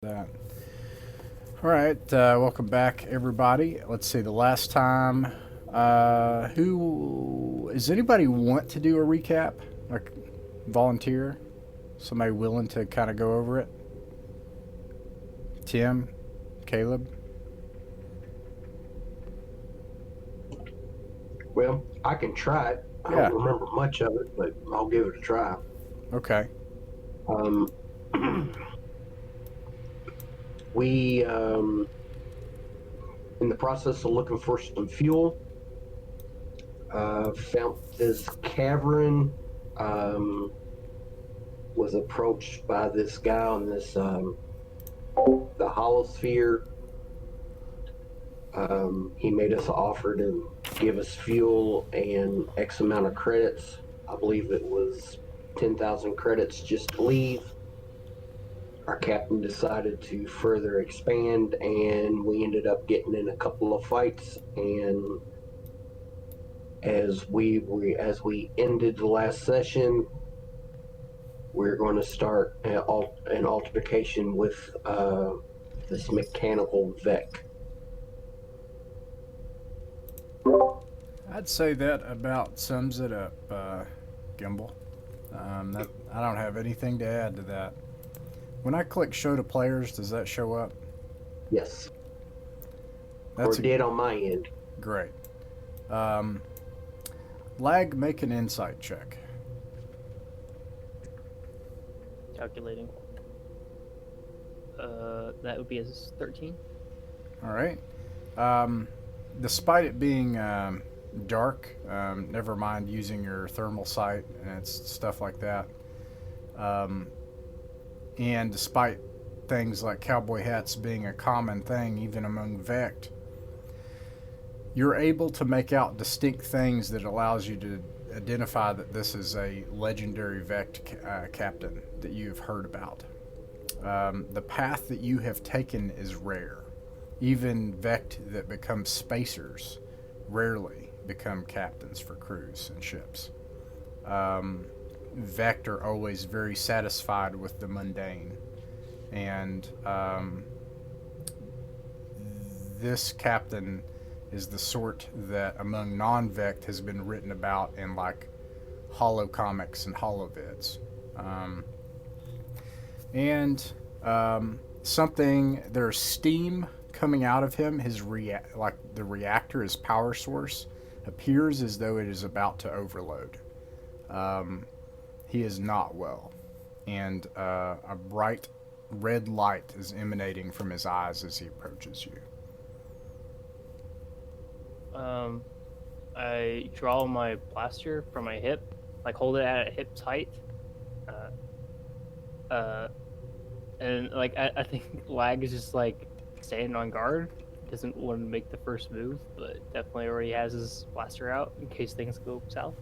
That. All right, welcome back, everybody. Let's see. The last time, who does anybody want to do a recap? Like, volunteer? Somebody willing to kind of go over it? Tim, Caleb. Well, I can try it. I Yeah. don't remember much of it, but I'll give it a try. Okay. Um, we, in the process of looking for some fuel, found this cavern. Was approached by this guy on this the holosphere. He made us an offer to give us fuel and X amount of credits. I believe it was 10,000 credits just to leave. Our captain decided to further expand, and we ended up getting in a couple of fights. And as we ended the last session, we're going to start an altercation with this mechanical Vec. I'd say that about sums it up, Gimbal. I don't have anything to add to that. When I click show to players, does that show up? Yes, That's or did on my end. great. Um, Lag, make an insight check. Calculating. That would be a 13. All right. Despite it being dark, never mind using your thermal sight and it's stuff like that. And despite things like cowboy hats being a common thing, even among Vect, you're able to make out distinct things that allows you to identify that this is a legendary Vect captain that you've heard about. The path that you have taken is rare. Even Vect that become spacers rarely become captains for crews and ships. Vect are always very satisfied with the mundane. And this captain is the sort that among non-Vect has been written about in like holo comics and holovids. And something, there's steam coming out of him. Like the reactor, his power source, appears as though it is about to overload. He is not well, and a bright red light is emanating from his eyes as he approaches you. I draw my blaster from my hip, like hold it at hip height. And like I think Lag is just like standing on guard. Doesn't want to make the first move, but definitely already has his blaster out in case things go south.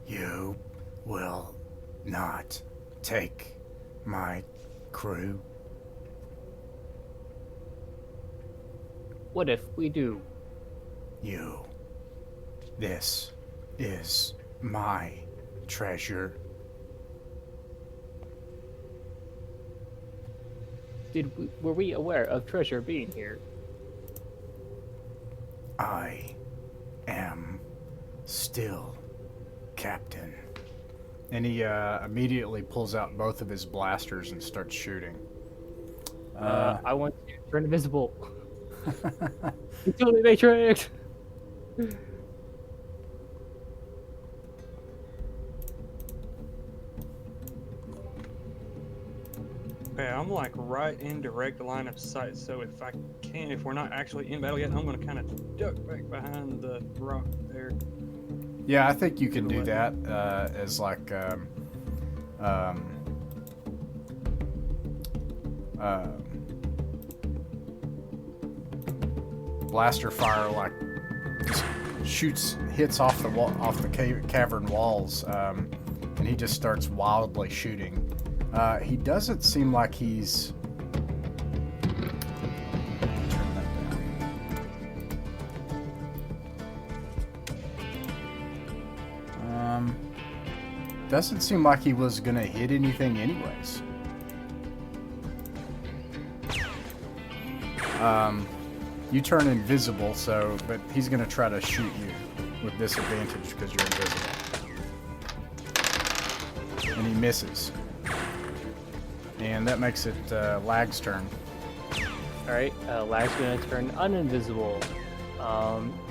You will not take my crew. What if we do? You. This is my treasure. Were we aware of treasure being here? I am still captain. And he immediately pulls out both of his blasters and starts shooting. I want to turn invisible. Utility matrix. Okay, I'm like right in direct line of sight, so if we're not actually in battle yet, I'm gonna kind of duck back behind the rock there. Yeah, I think you can do that as like blaster fire, like just hits off the cavern walls, and he just starts wildly shooting. He doesn't seem like he's. Turn that down. Doesn't seem like he was gonna hit anything anyways. You turn invisible, but he's gonna try to shoot you with disadvantage because you're invisible. And he misses. And that makes it Lag's turn. Alright, Lag's gonna turn uninvisible.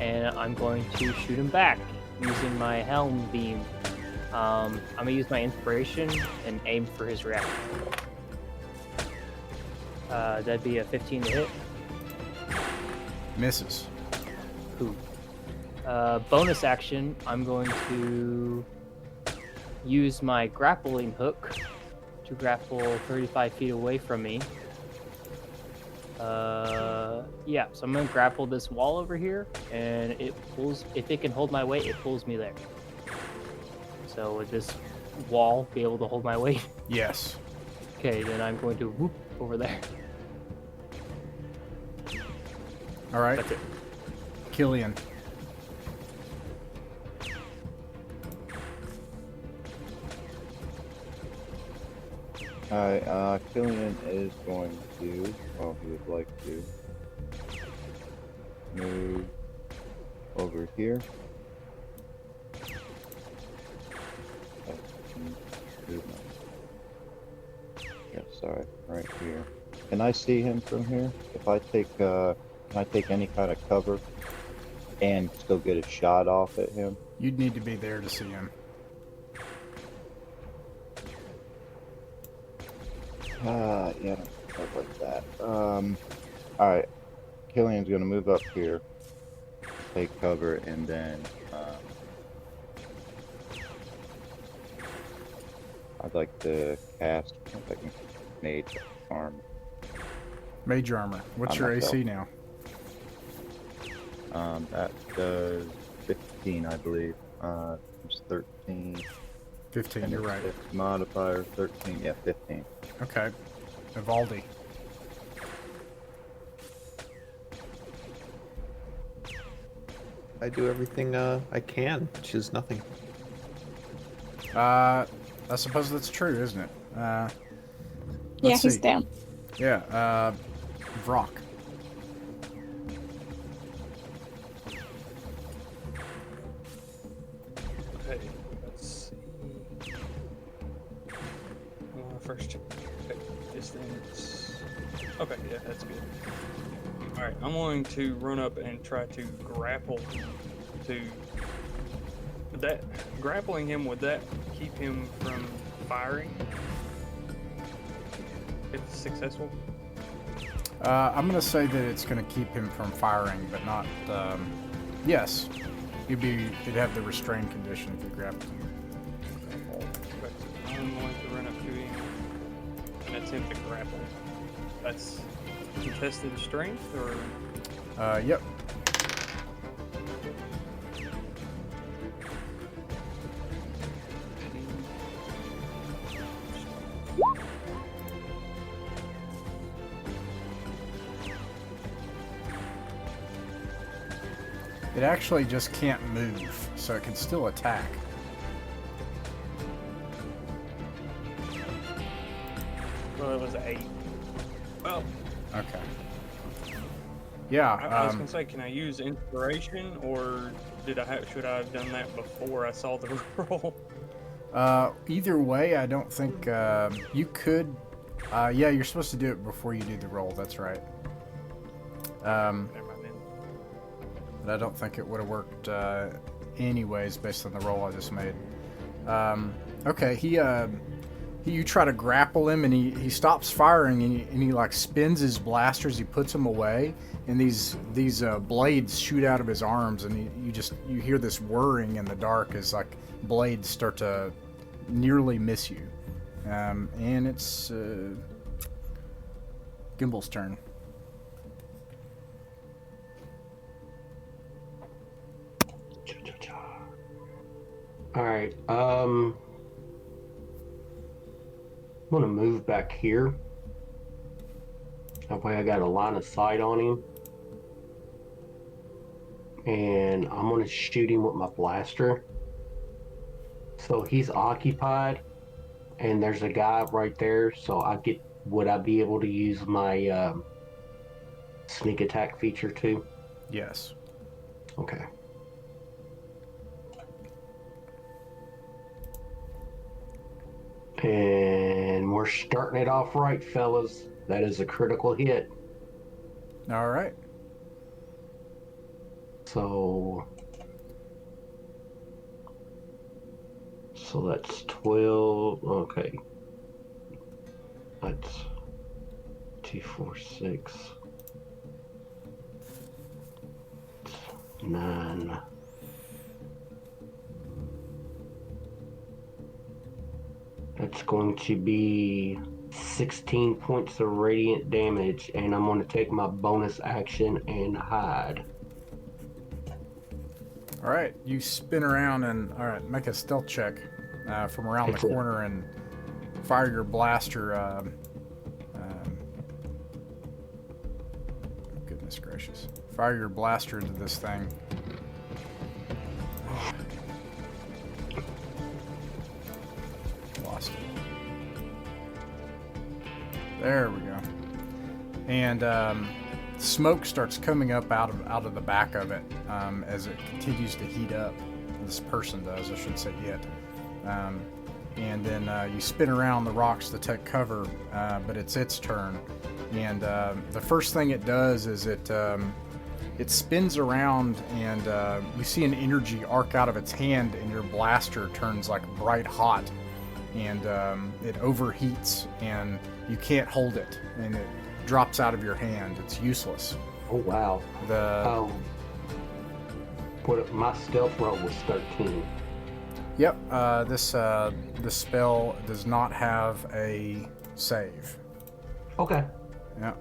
And I'm going to shoot him back using my helm beam. I'm gonna use my inspiration and aim for his reaction. That'd be a 15 to hit. Misses. Cool. Bonus action, I'm going to use my grappling hook to grapple 35 feet away from me. Yeah, so I'm gonna grapple this wall over here, and it pulls. If it can hold my weight, it pulls me there. So would this wall be able to hold my weight? Yes. Okay, then I'm going to whoop over there. All right. That's it. Killian. Alright, Killian is going to, well, he would like to move over here. Yeah, sorry, right here. Can I see him from here? If I take, can I take any kind of cover and still get a shot off at him? You'd need to be there to see him. Yeah, stuff like that. Alright. Killian's gonna move up here, take cover, and then, I'd like to cast, I think I can mage arm. Mage armor. What's On your myself. AC now? That does 15, I believe. It's 13. 15, And you're right. it's modifier 13, yeah, 15. Okay. Evaldi. I do everything I can, which is nothing. I suppose that's true, isn't it? Yeah, Let's he's see. down. Yeah, Vrock. Okay, let's see. First check distance. Okay, yeah, that's good. Alright, I'm going to run up and try to grapple to that. Grappling him, would that keep him from firing? If it's successful? I'm gonna say that it's gonna keep him from firing, but not. Yes, he'd have the restrained condition if you grabbed him. I'm going to run up to him and attempt to grapple. That's contested strength, or Yep. It actually just can't move, so it can still attack. well, it was 8. Well, Okay. Yeah. I was gonna say, can I use inspiration, or should I have done that before I saw the roll? Either way, I don't think you could. Yeah, you're supposed to do it before you do the roll. That's right. Never mind then. But I don't think it would have worked anyways based on the roll I just made. Okay, you try to grapple him and he stops firing and he like spins his blasters. He puts them away and these blades shoot out of his arms and you hear this whirring in the dark as like blades start to nearly miss you. And it's Gimble's turn. All right. I'm gonna move back here. That way I got a line of sight on him. And I'm gonna shoot him with my blaster. So he's occupied and there's a guy right there. So would I be able to use my sneak attack feature too? Yes. Okay. And we're starting it off right, fellas. That is a critical hit. All right. So that's 12. Okay. That's 2, 4, 6, 9. That's going to be 16 points of radiant damage, and I'm going to take my bonus action and hide. All right. You spin around and all right, make a stealth check from around the Excellent. corner and fire your blaster. Goodness gracious! Fire your blaster into this thing. Lost it. There we go. And smoke starts coming up out of the back of it as it continues to heat up. This person does, I shouldn't say yet. And then you spin around the rocks to take cover, but it's its turn. And the first thing it does is it spins around, and you see an energy arc out of its hand, and your blaster turns like bright hot, and it overheats, and you can't hold it, and it drops out of your hand. It's useless. Oh wow. My stealth roll was 13. Yep. This spell does not have a save. Okay. Yep.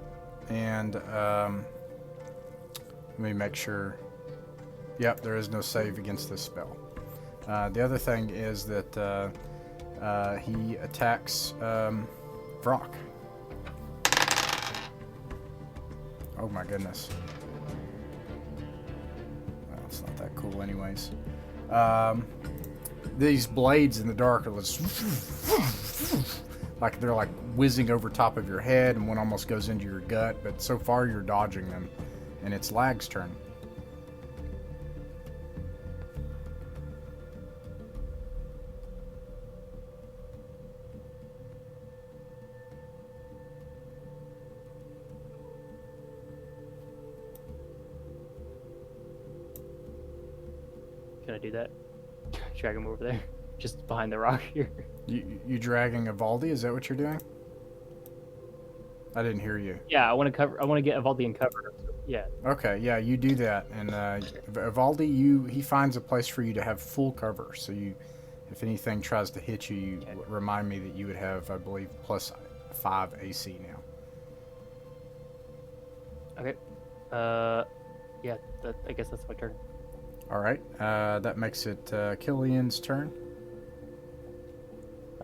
And let me make sure. Yep, there is no save against this spell. The other thing is that he attacks Vrock. Oh my goodness. Well, it's not that cool anyways. These blades in the dark are like they're like whizzing over top of your head, and one almost goes into your gut, but so far you're dodging them. And it's Lag's turn. Can I do that? Drag him over there, just behind the rock here. You dragging Evaldi? Is that what you're doing? I didn't hear you. Yeah, I want to cover. I want to get Evaldi in cover. Yeah. Okay, yeah, you do that, and Evaldi, he finds a place for you to have full cover. So you, if anything tries to hit you, you remind me that you would have, I believe, plus 5 AC now. Okay. Yeah. I guess that's my turn. All right, that makes it Killian's turn.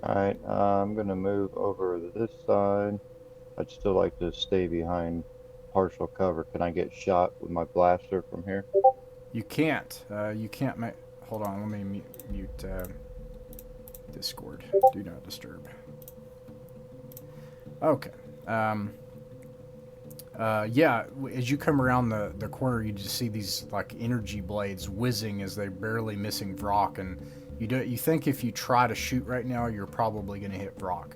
Alright, I'm gonna move over to this side. I'd still like to stay behind partial cover. Can I get shot with my blaster from here? You can't. You can't make. Hold on, let me mute Discord. Do not disturb. Okay. Yeah, as you come around the corner, you just see these like energy blades whizzing as they're barely missing Vrock, and you think if you try to shoot right now, you're probably going to hit Vrock.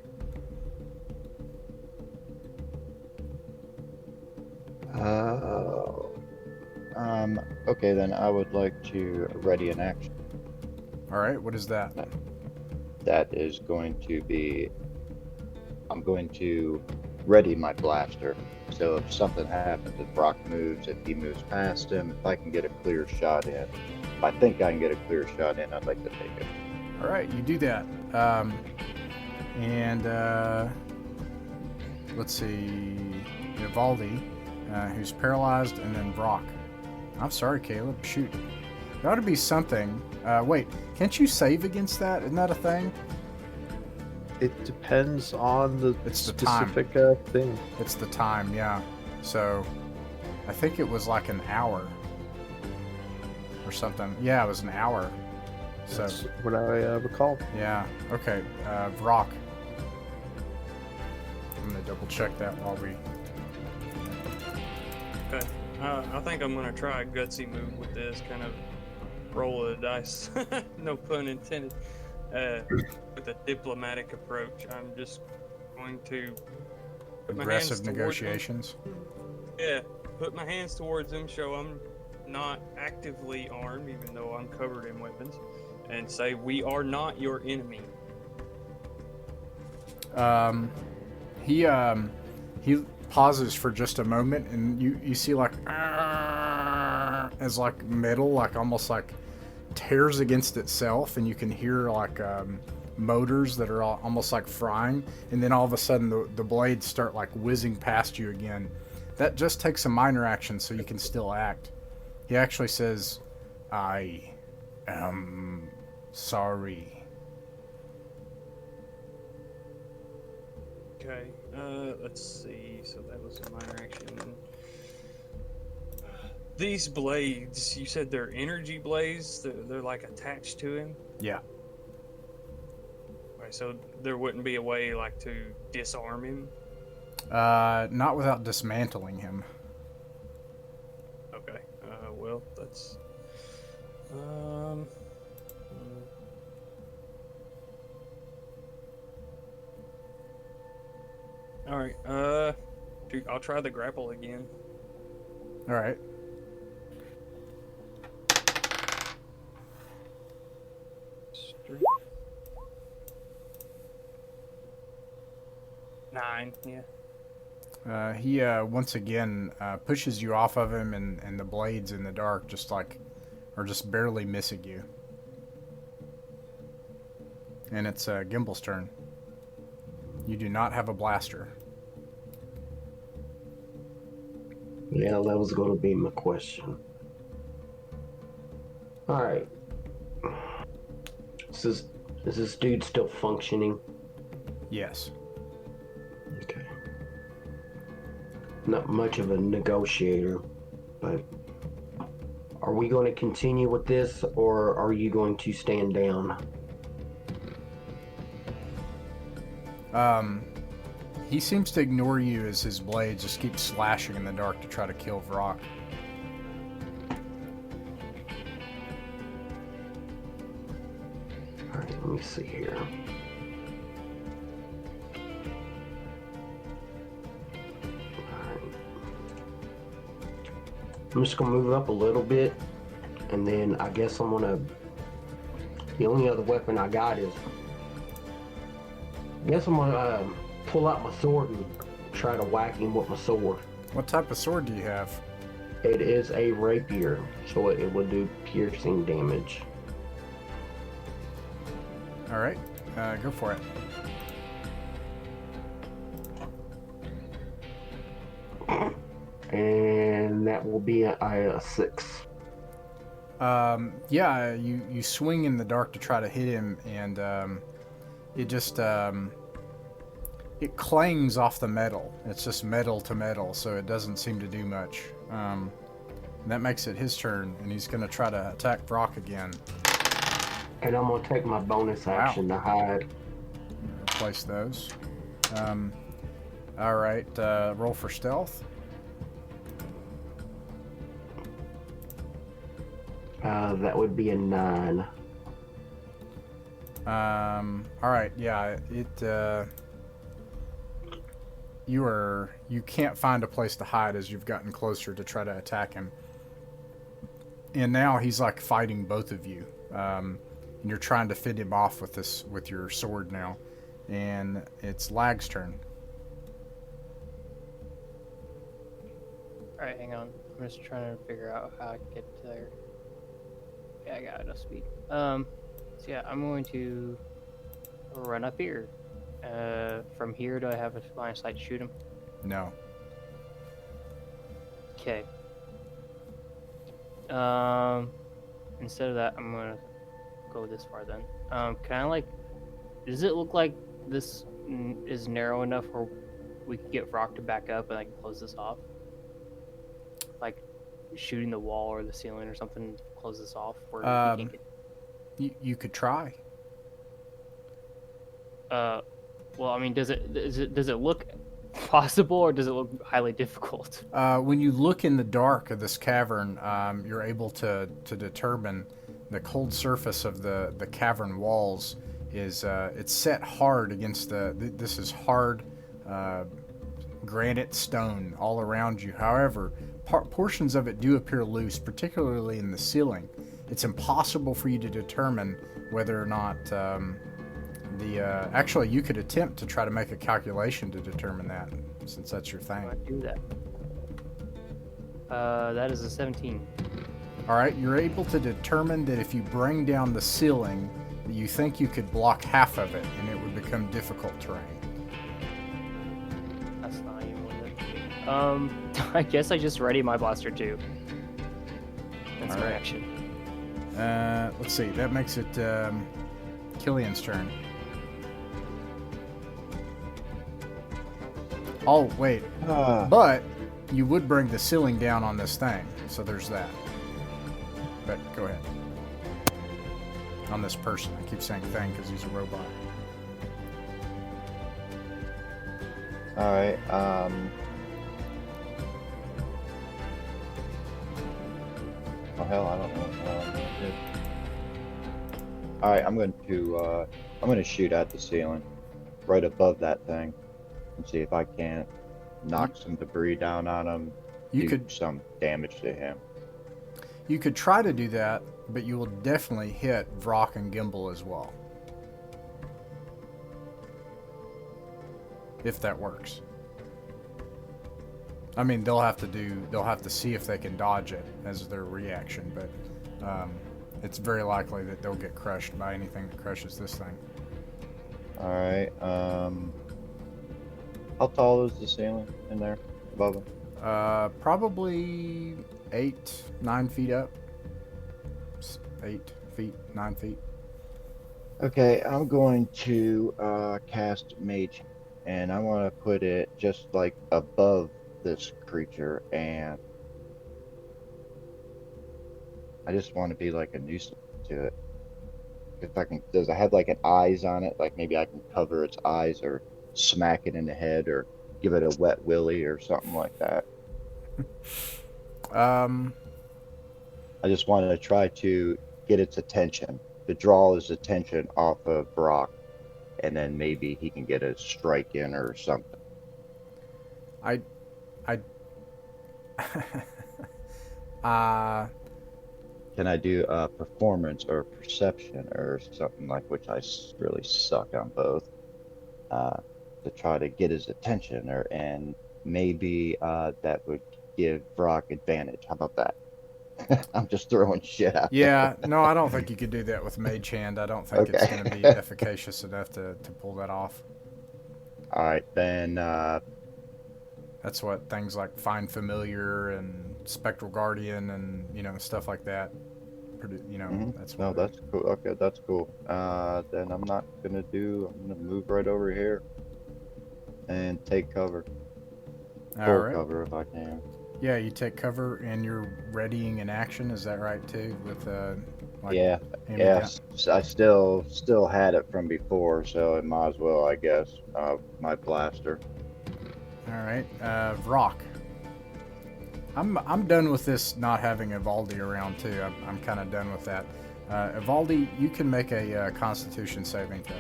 Okay, then I would like to ready an action. All right, what is that? That is going to be, I'm going to ready my blaster. So if something happens, if Brock moves, if he moves past him, if I can get a clear shot in, if I think I can get a clear shot in, I'd like to take it. All right, you do that. Let's see, Evaldi, who's paralyzed, and then Brock. I'm sorry, Caleb. Shoot. There ought to be something. Wait, can't you save against that? Isn't that a thing? It depends on the It's the specific thing. It's the time, yeah. So, I think it was like an hour or something. Yeah, it was an hour. So, That's what I recall. yeah. Okay, Vrock. I'm gonna double check that while we. Okay. I think I'm gonna try a gutsy move with this, kind of roll of the dice. No pun intended. With a diplomatic approach, I'm just going to put my hands Aggressive towards them. negotiations. Yeah, put my hands towards them, show I'm not actively armed, even though I'm covered in weapons, and say we are not your enemy. He pauses for just a moment, and you see like as like metal, like almost like tears against itself, and you can hear like motors that are almost like frying, and then all of a sudden the blades start like whizzing past you again. That just takes a minor action, so you can still act. He actually says, "I am sorry." Okay, let's see. So that was a minor action. These blades, you said they're energy blades? They're like attached to him? Yeah. Okay, so there wouldn't be a way like to disarm him? Not without dismantling him. Okay, well, that's... Alright, dude, I'll try the grapple again. All right. Strength. 9, yeah. He once again pushes you off of him, and the blades in the dark just are just barely missing you. And it's Gimble's turn. You do not have a blaster. Yeah, that was going to be my question. All right. Is this dude still functioning? Yes. Okay. Not much of a negotiator, but are we going to continue with this, or are you going to stand down? He seems to ignore you as his blades just keep slashing in the dark to try to kill Vrock. All right, let me see here. I'm just gonna move up a little bit, and then I guess I'm gonna. The only other weapon I got is. I guess I'm gonna pull out my sword and try to whack him with my sword. What type of sword do you have? It is a rapier, so it will do piercing damage. All right, go for it. And that will be a 6. Yeah, you swing in the dark to try to hit him, and it just it clangs off the metal. It's just metal to metal, so it doesn't seem to do much. That makes it his turn, and he's going to try to attack Vrock again. And I'm gonna take my bonus action to hide. Replace those. All right, roll for stealth. That would be a 9. All right, yeah, you can't find a place to hide as you've gotten closer to try to attack him. And now he's like fighting both of you. And you're trying to fit him off with your sword now. And it's Lag's turn. Alright, hang on. I'm just trying to figure out how I can get to there. Yeah, I got enough speed. So yeah, I'm going to run up here. From here, do I have a line of sight to shoot him? No. Okay. Instead of that, I'm gonna go this far then. Can I like? Does it look like this is narrow enough where we can get Vrock to back up and I can close this off? Like shooting the wall or the ceiling or something to close this off where we can't get... You could try. Well, I mean, does it look possible, or does it look highly difficult? When you look in the dark of this cavern, you're able to determine the cold surface of the cavern walls is it's set hard against this is hard granite stone all around you. However, portions of it do appear loose, particularly in the ceiling. It's impossible for you to determine whether or not actually you could attempt to try to make a calculation to determine that, since that's your thing. I do that. That is a 17. All right, you're able to determine that if you bring down the ceiling, you think you could block half of it, and it would become difficult terrain. That's not even worth it. I guess I just ready my blaster too. That's my Alright. action. Let's see. That makes it Killian's turn. Oh, wait. But you would bring the ceiling down on this thing, so there's that. But go ahead. On this person. I keep saying thing because he's a robot. Alright, oh hell, I don't know what I'm gonna do. Alright, I'm going to shoot at the ceiling, right above that thing, and see if I can't knock some debris down on him, You do could some damage to him. You could try to do that, but you will definitely hit Vrock and Gimbal as well. If that works. I mean, they'll have to see if they can dodge it as their reaction, but it's very likely that they'll get crushed by anything that crushes this thing. Alright, how tall is the ceiling in there above him? Probably 9 feet up. 8 feet, 9 feet. Okay, I'm going to cast Mage, and I want to put it just like above this creature, and I just want to be like a nuisance to it. If I can, does it have like an eyes on it? Like maybe I can cover its eyes or smack it in the head or give it a wet willy or something like that. I just wanted to try to get its attention, to draw his attention off of Brock, and then maybe he can get a strike in or something. I Can I do a performance or perception or something like, which I really suck on both, to try to get his attention, and maybe that would give Brock advantage. How about that? I'm just throwing shit out Yeah, there. no, I don't think you could do that with Mage Hand. I don't think it's Okay. going to be efficacious enough to pull that off. All right, then That's what things like Find Familiar and Spectral Guardian and, stuff like that. That's no, what that's cool. Okay, that's cool. Then I'm gonna move right over here and take cover. All Full right. cover if I can. Yeah, you take cover and you're readying an action. Is that right too? With Yeah, aiming yeah. down? I still had it from before, so it might as well, I guess. My blaster. All right, Vrock. I'm done with this not having Evaldi around too. I'm kind of done with that. Evaldi, you can make a Constitution saving throw.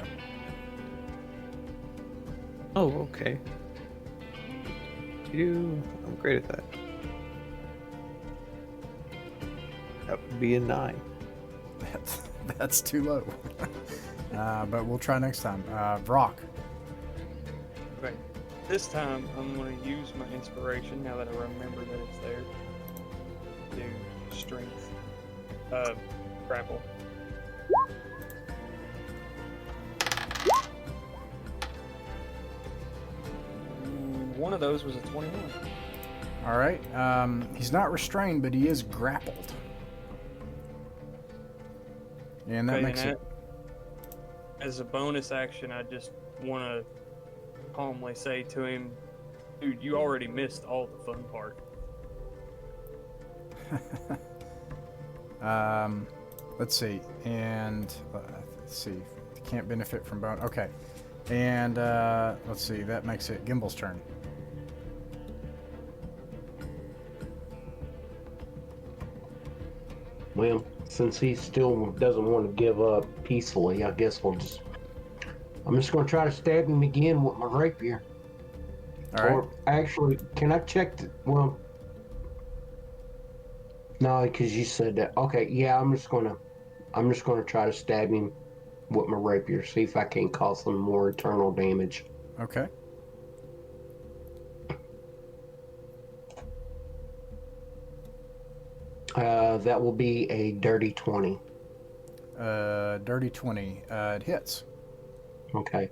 Oh, okay. I'm great at that. That would be a 9. That's too low. But we'll try next time. Vrock. Okay. This time, I'm going to use my inspiration now that I remember that it's there. Do strength. Grapple. One of those was a 21. All right. He's not restrained, but he is grappled. And that Okay, makes it. As a bonus action, I just want to calmly say to him, dude, you already missed all the fun part. Let's see. And let's see. Can't benefit from bone. Okay. And let's see. That makes it Gimbal's turn. Well, since he still doesn't want to give up peacefully, I guess I'm just going to try to stab him again with my rapier. All right. Or actually, can I check well, no, because you said that. Okay, yeah, I'm just going to try to stab him with my rapier, see if I can't cause some more eternal damage. Okay. That will be a dirty 20. Dirty 20. It hits. Okay.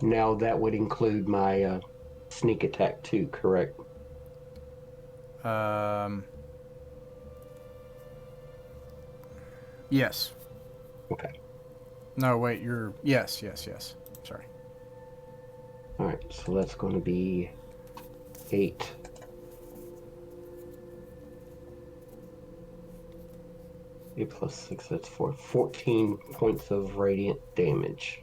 Now that would include my sneak attack too, correct? Yes. Okay. No, wait. Yes. Sorry. All right. So that's going to be 8. 8 plus 6, that's 14 points of radiant damage.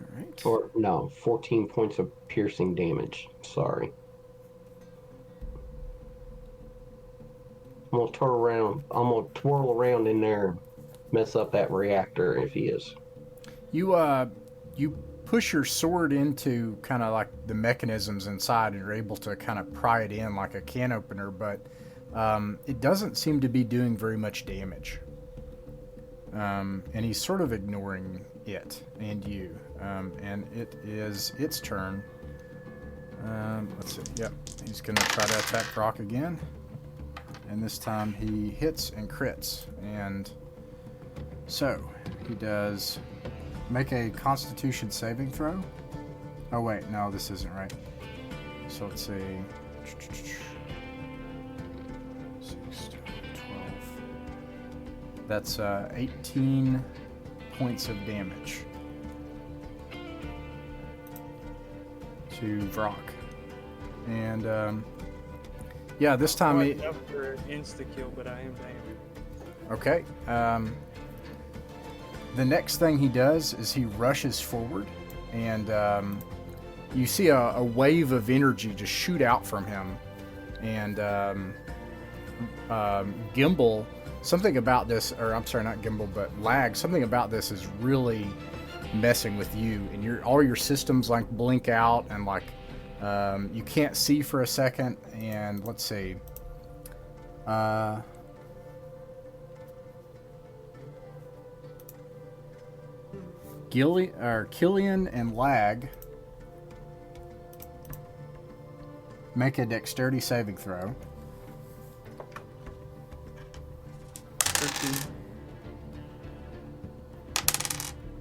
All right. Or, no, 14 points of piercing damage. Sorry. I'm going to twirl around in there and mess up that reactor if he is. You push your sword into kind of like the mechanisms inside, and you're able to kind of pry it in like a can opener, but it doesn't seem to be doing very much damage. And he's sort of ignoring it and you. And it is its turn. Let's see. Yep. He's going to try to attack Brock again. And this time he hits and crits. And so he does make a Constitution saving throw. Oh, wait. No, this isn't right. So let's see. 6, 12. That's 18 points of damage to Vrock. And yeah, this time Quite enough for an insta-kill, but I am damned. Okay. The next thing he does is he rushes forward, and you see a wave of energy just shoot out from him. And Gimbal, something about this, or I'm sorry, not Gimbal, but Lag, something about this is really messing with you, and all your systems like blink out, and like you can't see for a second. And let's see. Killian and Lag make a dexterity saving throw. 13.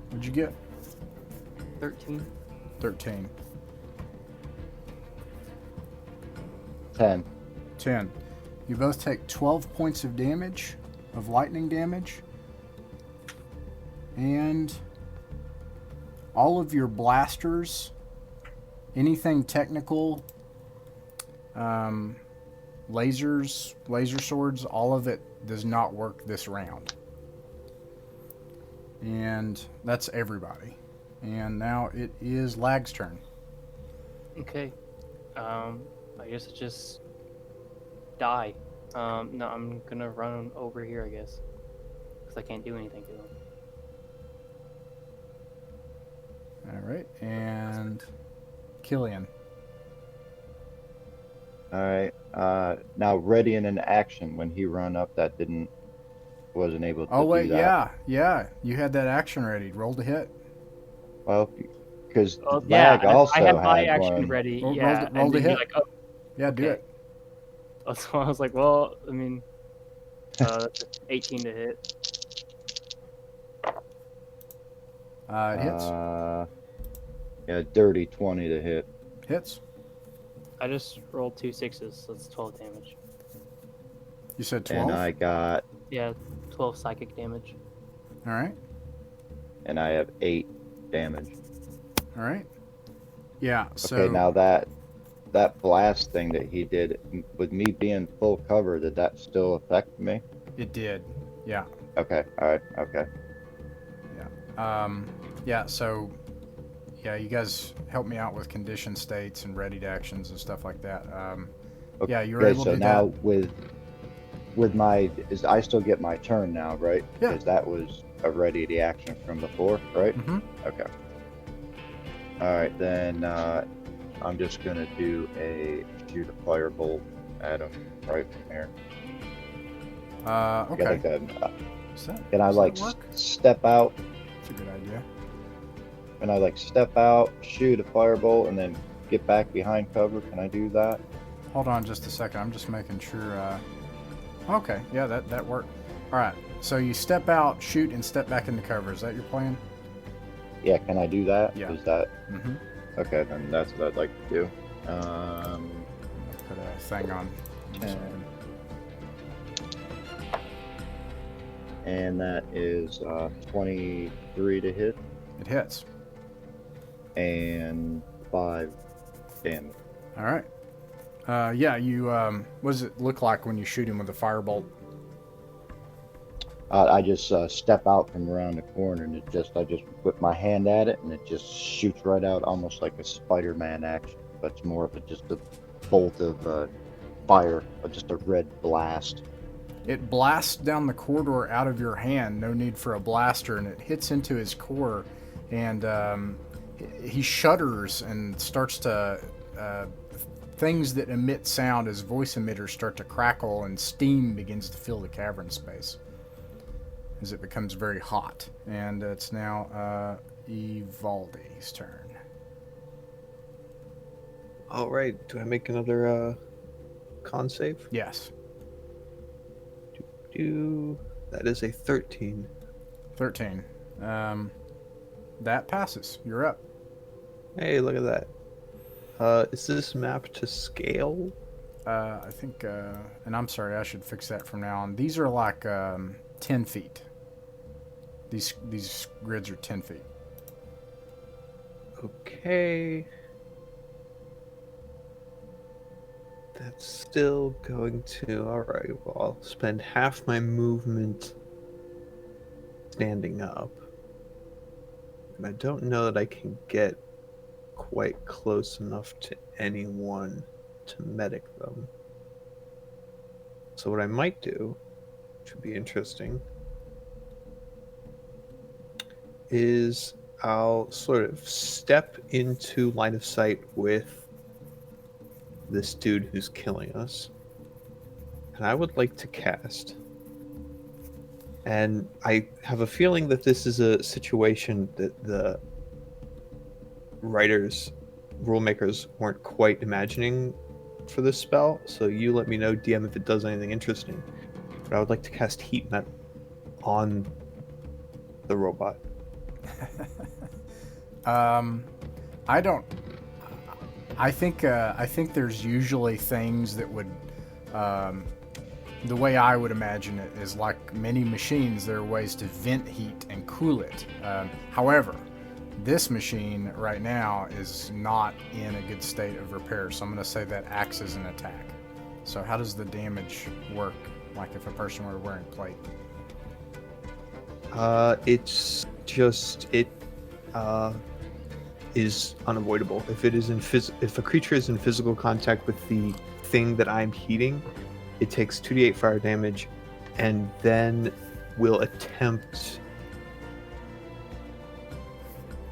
What'd you get? 13. 13. 10. 10. You both take 12 points of damage, of lightning damage, and all of your blasters, anything technical, lasers, laser swords, all of it does not work this round. And that's everybody. And now it is Lag's turn. Okay. I guess I just die. No, I'm gonna run over here, I guess. Because I can't do anything to him. Alright, and Killian. Alright. Now readying an action when he run up that wasn't able to do that. Yeah. You had that action ready. Roll to hit. Well, because Yeah, Lag also I have my had action one. ready. Roll Yeah, to and then hit. you're like, oh, Yeah, do okay. it. So I was like, well, I mean, that's 18 to hit. It hits. Yeah, dirty 20 to hit. Hits. I just rolled 2 6s, so it's 12 damage. You said 12? And I got, Yeah, 12 psychic damage. Alright. and I have 8 damage. Alright. Yeah, so... Okay, now that blast thing that he did, with me being full cover, did that still affect me? It did. Yeah. Okay, alright, okay. Yeah, so... Yeah, you guys help me out with condition states and readied actions and stuff like that. Okay, Yeah, you were able so to do now that. with my, is I still get my turn now, right? Yeah. Because that was already the action from before, right? Mm-hmm. Okay. All right, then I'm just gonna do shoot a firebolt at him right from here. Okay. Can I Does like that work? step out? That's a good idea. Can I like step out, shoot a firebolt, and then get back behind cover? Can I do that? Hold on just a second. I'm just making sure. Okay, yeah, that worked. All right. So you step out, shoot, and step back into cover. Is that your plan? Yeah, can I do that? Yeah. Is that Mm-hmm. okay? Then that's what I'd like to do. Put a thing on. And that is 23 to hit It hits. and 5 damage. All right. Yeah, you. What does it look like when you shoot him with a firebolt? I just step out from around the corner and I just whip my hand at it and it just shoots right out, almost like a Spider-Man action. But it's more of just a bolt of fire, just a red blast. It blasts down the corridor out of your hand. No need for a blaster, and it hits into his core, and he shudders and starts to. Things that emit sound as voice emitters start to crackle, and steam begins to fill the cavern space as it becomes very hot. And it's now Evaldi's turn. All right. Do I make another con save? Yes. That is a 13. 13. That passes. You're up. Hey, look at that. Is this map to scale? I think, and I'm sorry, I should fix that from now on. These are like 10 feet. These grids are 10 feet. Okay. That's still going to... Alright, well, I'll spend half my movement standing up. And I don't know that I can get quite close enough to anyone to medic them. So what I might do, which would be interesting, is I'll sort of step into line of sight with this dude who's killing us. And I would like to cast. And I have a feeling that this is a situation that the writers, rule makers weren't quite imagining for this spell. So you let me know, DM, if it does anything interesting. But I would like to cast heat metal on the robot. I think there's usually things that would, the way I would imagine it is like many machines, there are ways to vent heat and cool it. However, this machine right now is not in a good state of repair, so I'm going to say that acts as an attack. So how does the damage work, like if a person were wearing plate? It's just is unavoidable. If it is if a creature is in physical contact with the thing that I'm heating, it takes 2d8 fire damage, and then will attempt,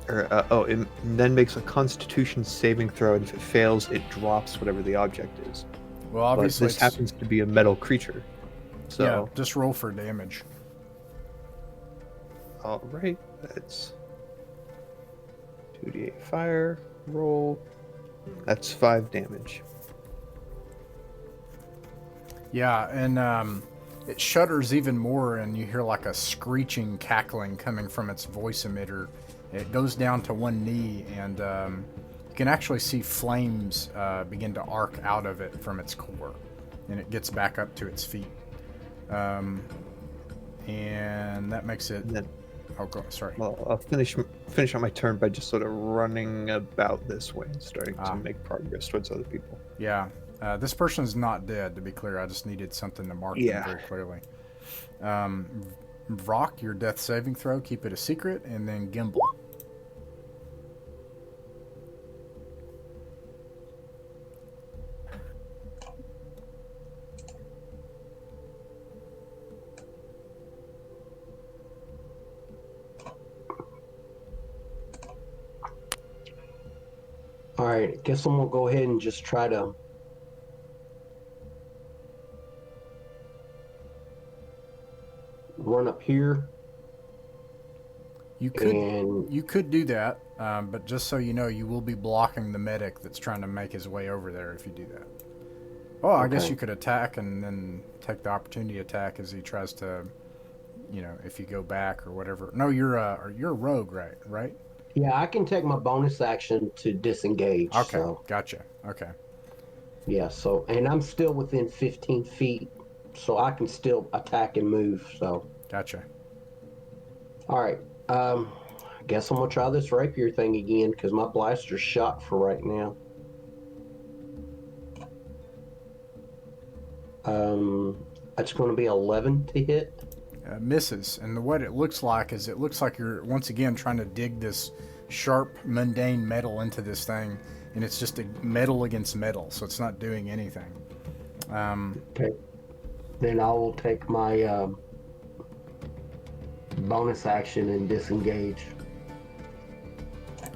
it then makes a Constitution saving throw, and if it fails, it drops whatever the object is. Well, obviously but this happens to be a metal creature, so yeah, just roll for damage. All right, that's 2d8 fire roll. That's 5 damage. Yeah, and it shudders even more, and you hear like a screeching cackling coming from its voice emitter. It goes down to one knee, and you can actually see flames begin to arc out of it from its core, and it gets back up to its feet. And that makes it... Oh, sorry. Well, I'll finish on my turn by just sort of running about this way and starting to make progress towards other people. Yeah. This person's not dead, to be clear. I just needed something to mark them very clearly. Vrock, your death saving throw, keep it a secret, and then Gimbal. right, guess I'm gonna go ahead and just try to run up here. You could And you could do that, but just so you know, you will be blocking the medic that's trying to make his way over there if you do that. Oh, I guess Okay. you could attack and then take the opportunity attack as he tries to, if you go back or whatever. No, you're a rogue, right? Right? yeah, I can take my bonus action to disengage. Okay, So gotcha. Okay, yeah, so and I'm still within 15 feet, so I can still attack and move. So gotcha. all right, I guess I'm gonna try this rapier thing again because my blaster's shot for right now. That's going to be 11 to hit. Misses, and what it looks like is you're once again trying to dig this sharp, mundane metal into this thing, and it's just a metal against metal, so it's not doing anything. Okay. Then I will take my bonus action and disengage.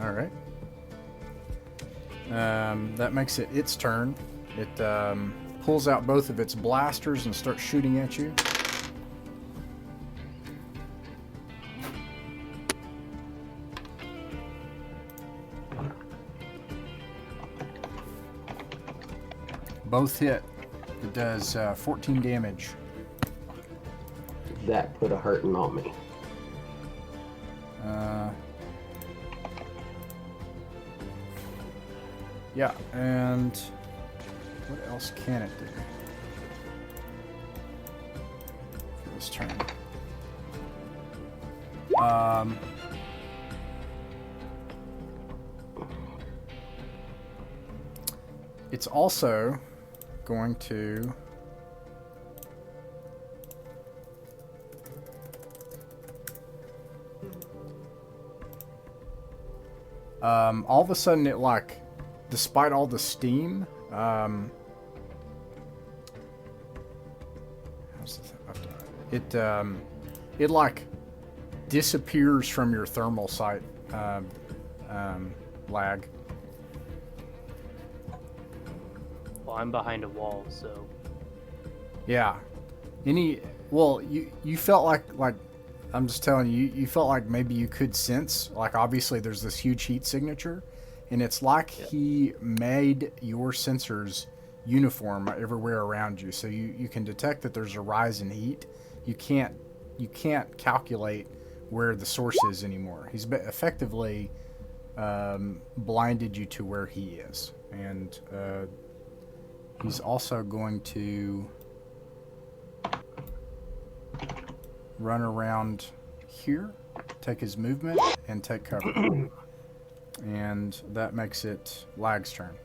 All right. That makes it its turn. It pulls out both of its blasters and starts shooting at you. Both hit. It does 14 damage. That put a hurting on me. Yeah, and what else can it do for this turn? It's also going to all of a sudden it despite all the steam, it disappears from your thermal sight lag. Well, I'm behind a wall, so Yeah. You felt like I'm just telling you, you felt like maybe you could sense, obviously there's this huge heat signature, and it's like he made your sensors uniform everywhere around you, so you can detect that there's a rise in heat. You can't calculate where the source is anymore. He's effectively blinded you to where he is, and he's also going to run around here, take his movement, and take cover. And that makes it Lag's turn.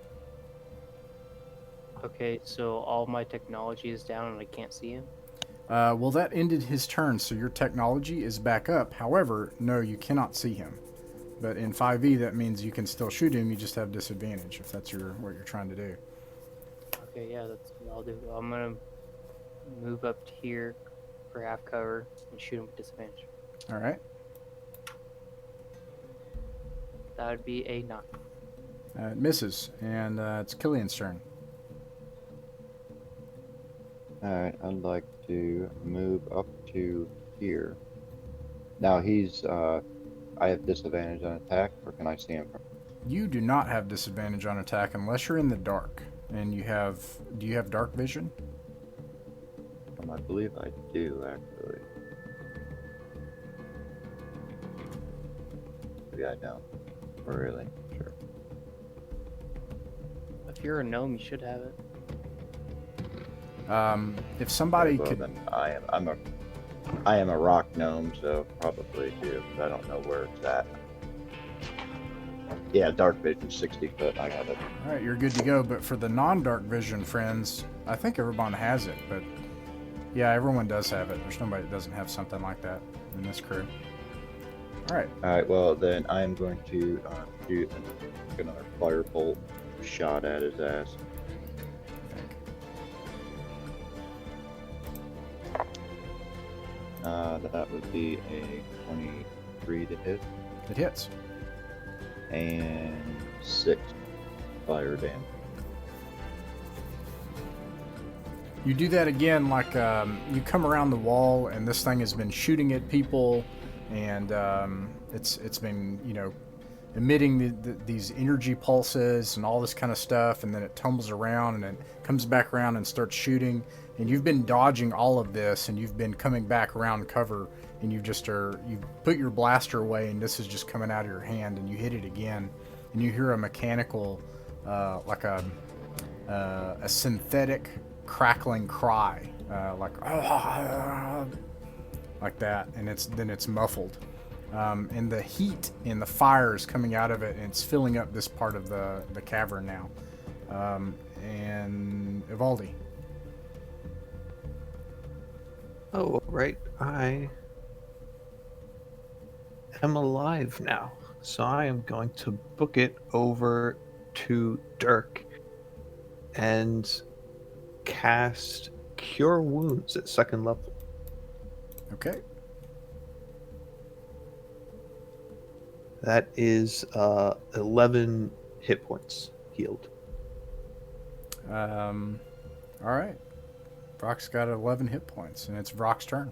okay. So all my technology is down and I can't see him. Well, that ended his turn, so your technology is back up. However, no, you cannot see him. But in 5e, that means you can still shoot him, you just have disadvantage if that's what you're trying to do. Okay, yeah, that's what I'll do. I'm gonna move up to here for half cover and shoot him with disadvantage. All right. That would be a 9. It misses, and it's Killian's turn. Alright, I'd like to move up to here. Now he's, I have disadvantage on attack, or can I see him from? You do not have disadvantage on attack unless you're in the dark. And do you have dark vision? I believe I do, actually. Maybe I don't. Really? Sure. If you're a gnome, you should have it. If somebody Okay, well, could... then I am a rock gnome, so probably do. But I don't know where it's at. Yeah, dark vision, 60 foot. I got it. All right, you're good to go. But for the non-dark vision friends, I think everyone has it. But yeah, everyone does have it. There's nobody that doesn't have something like that in this crew. All right. All right. Well, then I am going to shoot another firebolt shot at his ass. That would be a 23 to hit It hits. and 6 fire damage. You do that again, like you come around the wall, and this thing has been shooting at people, and it's been emitting these energy pulses and all this kind of stuff, and then it tumbles around and then comes back around and starts shooting. And you've been dodging all of this, and you've been coming back around cover, and you put your blaster away, and this is just coming out of your hand, and you hit it again, and you hear a mechanical, like a synthetic crackling cry, like that, and it's muffled, and the heat and the fire is coming out of it, and it's filling up this part of the cavern now. And Evaldi. Oh, right. I am alive now, so I am going to book it over to Dirk and cast Cure Wounds at 2nd level. Okay. That is 11 hit points healed. All right. Vrock's got 11 hit points, and it's Vrock's turn.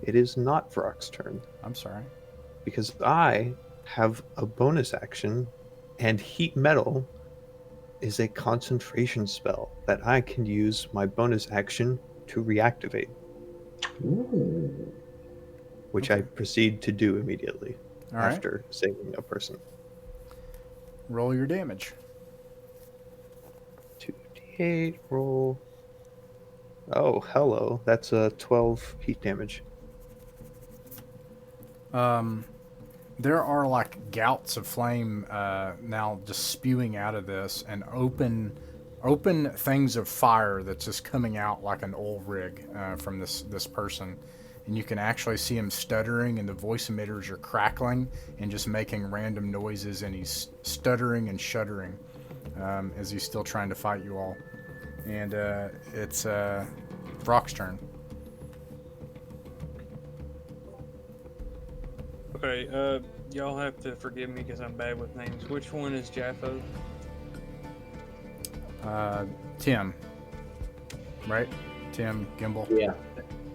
It is not Vrock's turn, I'm sorry. because I have a bonus action, and Heat Metal is a concentration spell that I can use my bonus action to reactivate, Ooh. which I proceed to do immediately All right. after saving a person. Roll your damage. 2d8 roll. Oh, hello. That's a 12 heat damage. There are like gouts of flame now just spewing out of this, and open things of fire that's just coming out like an oil rig from this person, and you can actually see him stuttering, and the voice emitters are crackling and just making random noises, and he's stuttering and shuddering as he's still trying to fight you all. And it's Vrock's turn. Okay, y'all have to forgive me because I'm bad with names. Which one is Jaffo? Tim. Right? Tim Gimbal. Yeah.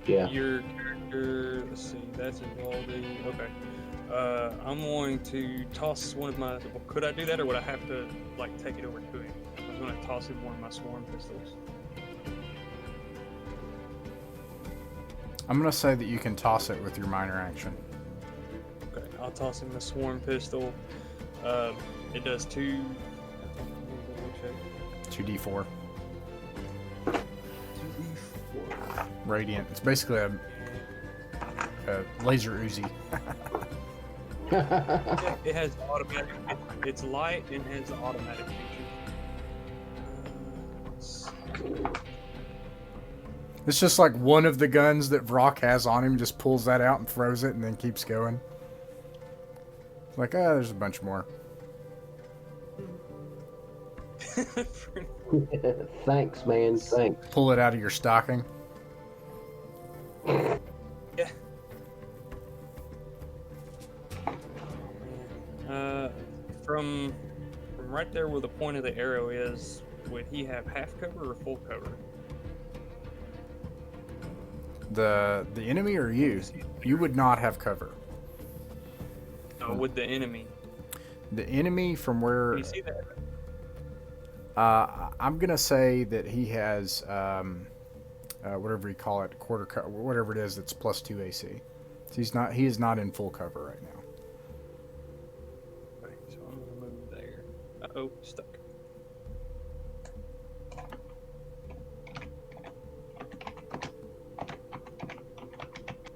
Yeah. Your character, let's see, that's Evaldi. Okay. I'm going to toss one of my. Well, could I do that, or would I have to like take it over to him? I'm going to toss him one of my swarm pistols. I'm going to say that you can toss it with your minor action. Okay, I'll toss him the swarm pistol. It does 2. 2d4. 2d4. Radiant. It's basically a laser Uzi. It has automatic. It's light and has the automatic feature. It's just like one of the guns that Vrock has on him, just pulls that out and throws it and then keeps going. It's like, there's a bunch more. Thanks, man. Thanks. Pull it out of your stocking. Yeah. From right there where the point of the arrow is, would he have half cover or full cover? The enemy or you? You would not have cover. No, with the enemy. The enemy from where... Can you see that? I'm gonna say that he has whatever you call it, quarter cover, whatever it is that's +2 AC. So he is not in full cover right now. Okay, so I'm gonna move there. Uh-oh, stuck.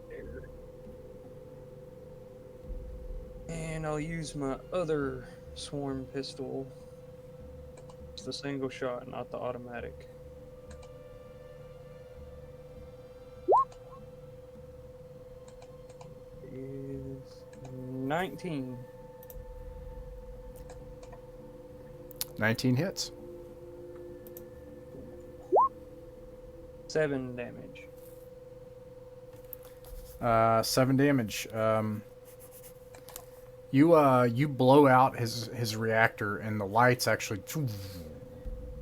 There. And I'll use my other swarm pistol. It's the single shot, not the automatic. Is 19. 19 hits. 7 damage. 7 damage. You blow out his reactor, and the lights actually,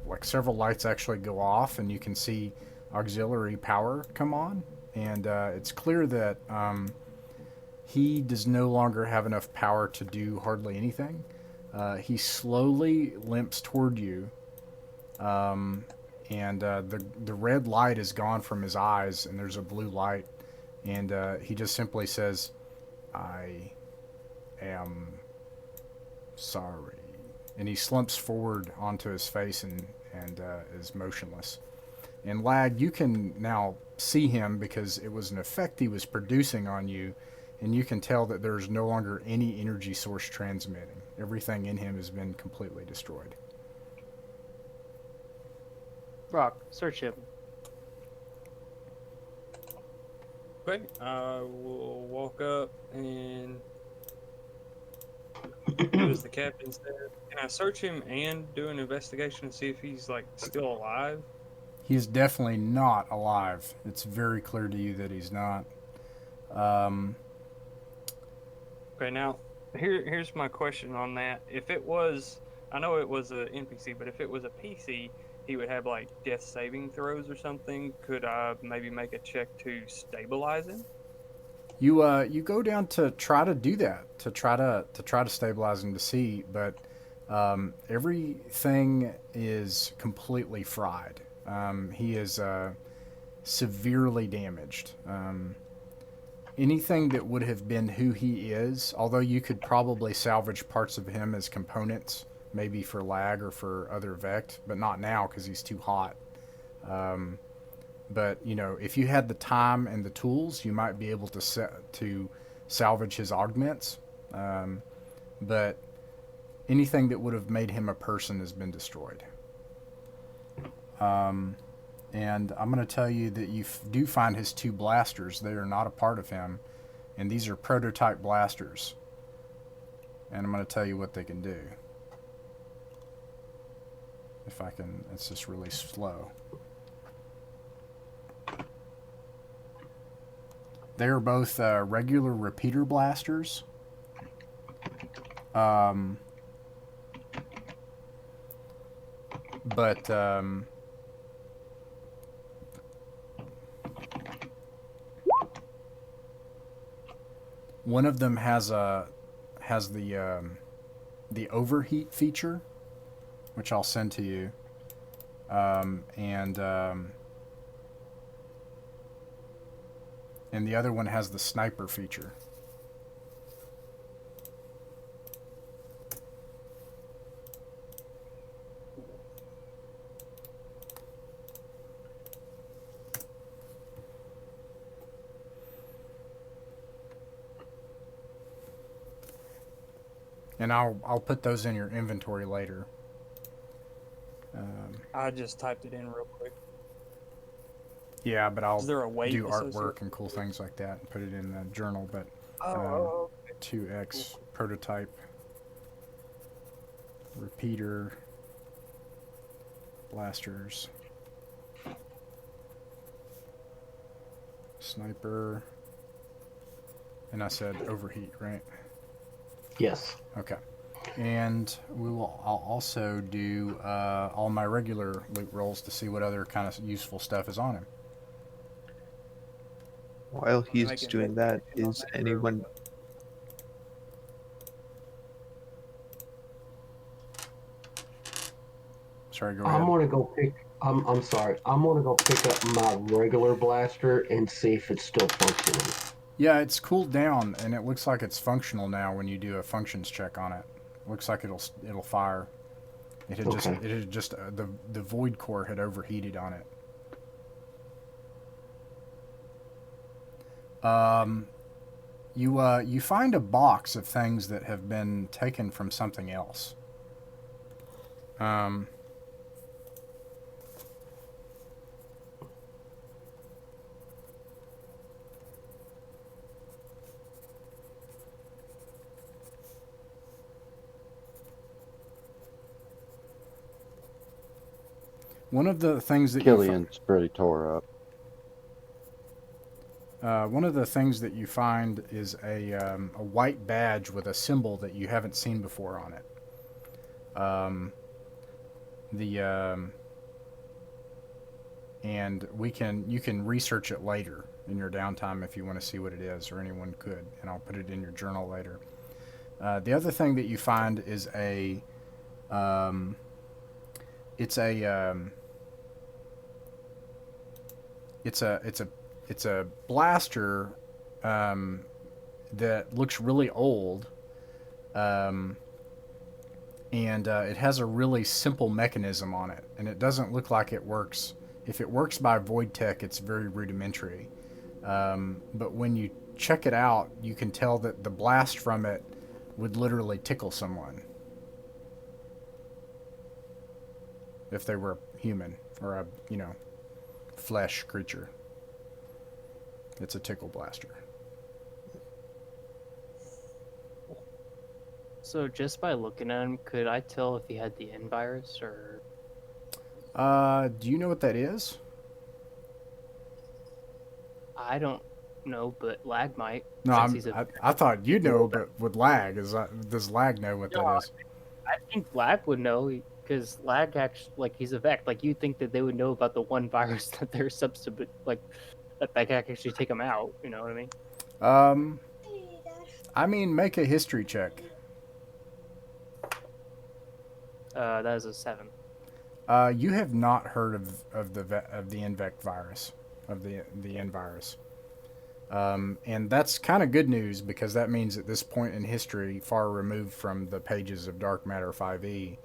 like several lights actually go off, and you can see auxiliary power come on, and it's clear that he does no longer have enough power to do hardly anything. He slowly limps toward you, and the red light is gone from his eyes, and there's a blue light, and he just simply says, "I am sorry," and he slumps forward onto his face and is motionless. And Lag, you can now see him because it was an effect he was producing on you, and you can tell that there's no longer any energy source transmitting. Everything in him has been completely destroyed. Rock, search him. Okay, I will walk up and do as the captain said. Can I search him and do an investigation to see if he's like still alive? He is definitely not alive. It's very clear to you that he's not. Okay, now here's my question on that. If it was, I know it was an NPC, but if it was a PC, he would have like death saving throws or something. Could I maybe make a check to stabilize him? You go down to try to do that, to try to stabilize him to see, but everything is completely fried. He is severely damaged. Anything that would have been who he is, although you could probably salvage parts of him as components, maybe for Lag or for other Vect, but not now because he's too hot. But you know, if you had the time and the tools, you might be able to salvage his augments. But anything that would have made him a person has been destroyed. And I'm going to tell you that you do find his 2 blasters. They are not a part of him, and these are prototype blasters. And I'm going to tell you what they can do. If I can, it's just really slow. They are both regular repeater blasters. But one of them has the overheat feature, which I'll send to you, and the other one has the sniper feature. And I'll put those in your inventory later. I just typed it in real quick. Yeah, but I'll Is there a weight do associated? artwork and cool things like that and put it in the journal. But Oh, 2X prototype repeater blasters, sniper, and I said overheat, right? Yes. Okay. And I'll also do all my regular loot rolls to see what other kind of useful stuff is on him. While he's Make it doing that, on is that anyone... Sorry, go I'm ahead. gonna go pick. I'm sorry. I'm gonna go pick up my regular blaster and see if it's still functioning. Yeah, it's cooled down, and it looks like it's functional now when you do a functions check on it. Looks like it'll fire. It had just the void core had overheated on it. You find a box of things that have been taken from something else. One of the things that Killian's pretty tore up. one of the things that you find is a white badge with a symbol that you haven't seen before on it. And you can research it later in your downtime if you want to see what it is, or anyone could, and I'll put it in your journal later. The other thing that you find is it's a blaster that looks really old, and it has a really simple mechanism on it, and it doesn't look like it works. If it works by void tech, it's very rudimentary. But when you check it out, you can tell that the blast from it would literally tickle someone if they were human or a flesh creature. It's a tickle blaster. So just by looking at him, could I tell if he had the N virus or? Do you know what that is? I don't know, but Lag might. No, since he's I thought you'd know, but with Lag, does Lag know what that is? I think Lag would know because Lag actually, like, he's a Vect. Like, you'd think that they would know about the one virus that they're substitute, like, that can actually take them out. You know what I mean? I mean, make a history check. That is a 7. You have not heard of the Invect virus, of the N virus. And that's kind of good news, because that means at this point in history, far removed from the pages of Dark Matter 5e,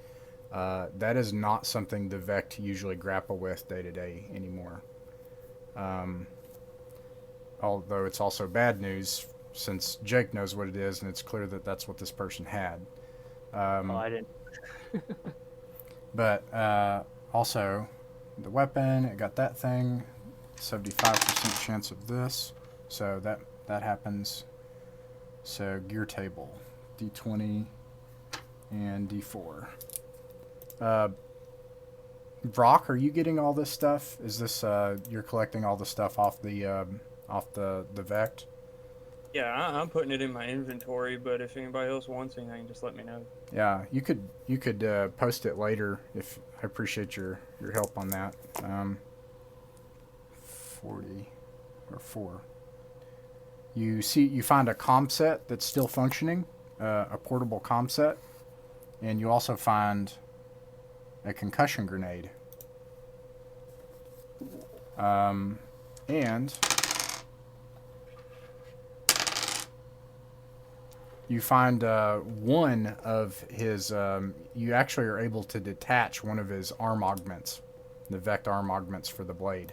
that is not something the Vect usually grapple with day to day anymore. Although it's also bad news, since Jake knows what it is, and it's clear that that's what this person had. I didn't. But also, the weapon, it got that thing, 75% chance of this. So that happens. So gear table, D20 and D4. Brock, are you getting all this stuff? Is this you're collecting all the stuff off the Vect? Yeah, I'm putting it in my inventory, but if anybody else wants anything, just let me know. Yeah, you could post it later. If I appreciate your help on that. 40 or 4. You find a comm set that's still functioning, a portable comm set, and you also find a concussion grenade. And you find one of his. You actually are able to detach one of his arm augments, the Vect arm augments for the blade.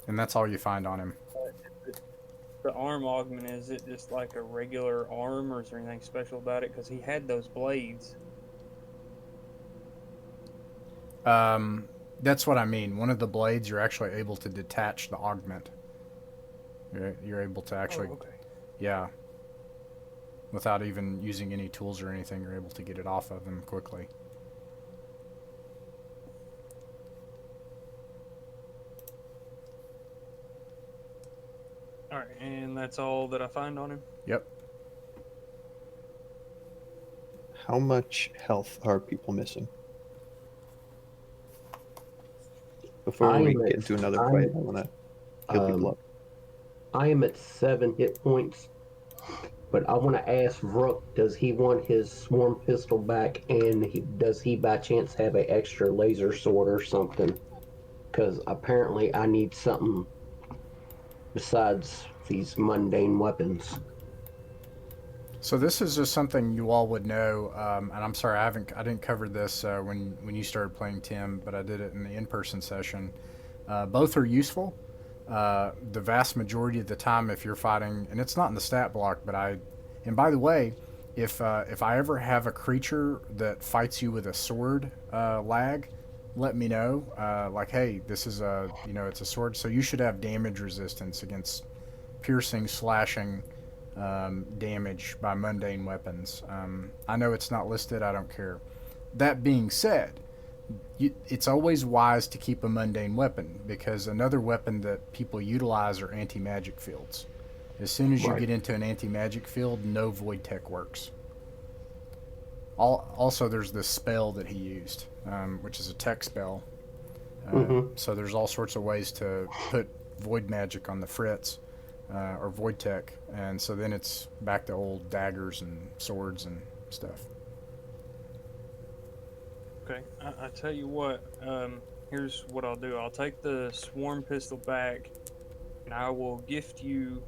And that's all you find on him. The arm augment, is it just like a regular arm, or is there anything special about it? Because he had those blades. That's what I mean. One of the blades, you're actually able to detach the augment. You're able to actually, okay. Yeah, without even using any tools or anything, you're able to get it off of him quickly. All right, and that's all that I find on him? Yep. How much health are people missing? Before we get into another fight, I want to heal people up. I am at 7 hit points, but I want to ask Rook, does he want his swarm pistol back, and does he by chance have an extra laser sword or something? Because apparently I need something besides these mundane weapons. So this is just something you all would know, and I'm sorry I didn't cover this when you started playing, Tim, but I did it in the in-person session. Both are useful. The vast majority of the time, if you're fighting, and it's not in the stat block, but and by the way, if I ever have a creature that fights you with a sword lag, let me know. Like, hey, this is it's a sword, so you should have damage resistance against piercing, slashing. Damage by mundane weapons. I know it's not listed, I don't care. That being said, it's always wise to keep a mundane weapon, because another weapon that people utilize are anti-magic fields. As soon as you Right. get into an anti-magic field, no void tech works. Also, there's this spell that he used, which is a tech spell. So there's all sorts of ways to put void magic on the fritz, or void tech, and so then it's back to old daggers and swords and stuff. Okay, I tell you what. Here's what I'll do. I'll take the swarm pistol back, and I will gift you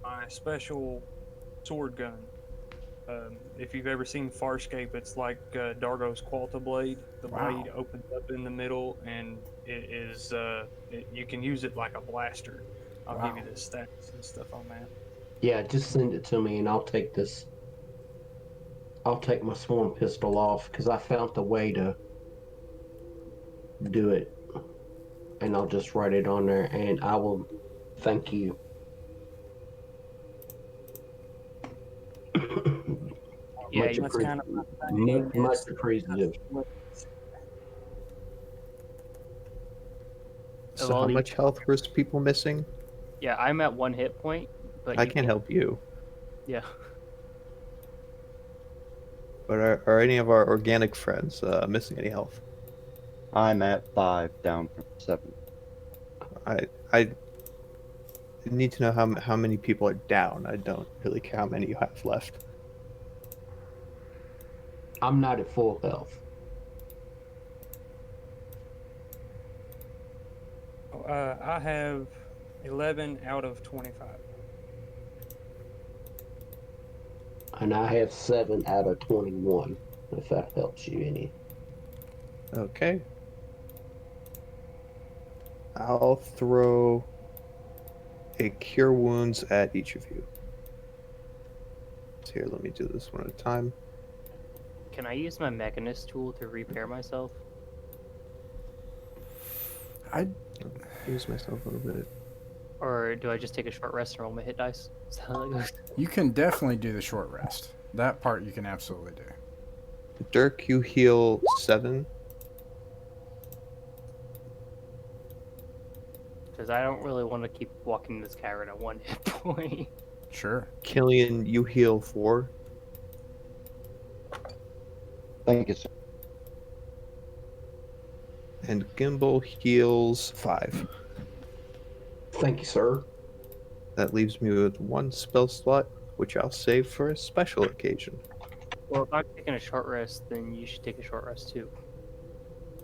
my special sword gun. If you've ever seen Farscape, it's like Dargo's Qualta blade. The Wow. blade opens up in the middle, and it is you can use it like a blaster. I'll give you Wow. the stats and stuff on that. Yeah, just send it to me and I'll take this. I'll take my swarm pistol off because I found the way to do it. And I'll just write it on there and I will thank you. Yeah, Much That's kind of my much, thing. much is- appreciative. So all how the- much health were people missing? Yeah, I'm at 1 hit point, but I you can't help you. Yeah. But are any of our organic friends missing any health? I'm at 5, down from 7. I need to know how many people are down. I don't really care how many you have left. I'm not at full health. I have 11 out of 25. And I have 7 out of 21, if that helps you any. Okay. I'll throw a cure wounds at each of you. So here, let me do this one at a time. Can I use my mechanist tool to repair myself? I Use myself a little bit. Or do I just take a short rest and roll my hit dice? Is that how that goes? You can definitely do the short rest. That part you can absolutely do. Dirk, you heal 7. Because I don't really want to keep walking this cavern at 1 hit point. Sure. Killian, you heal 4. Thank you, sir. And Gimbal heals 5. Thank you, sir. That leaves me with 1 spell slot, which I'll save for a special occasion. Well, if I'm taking a short rest, then you should take a short rest too.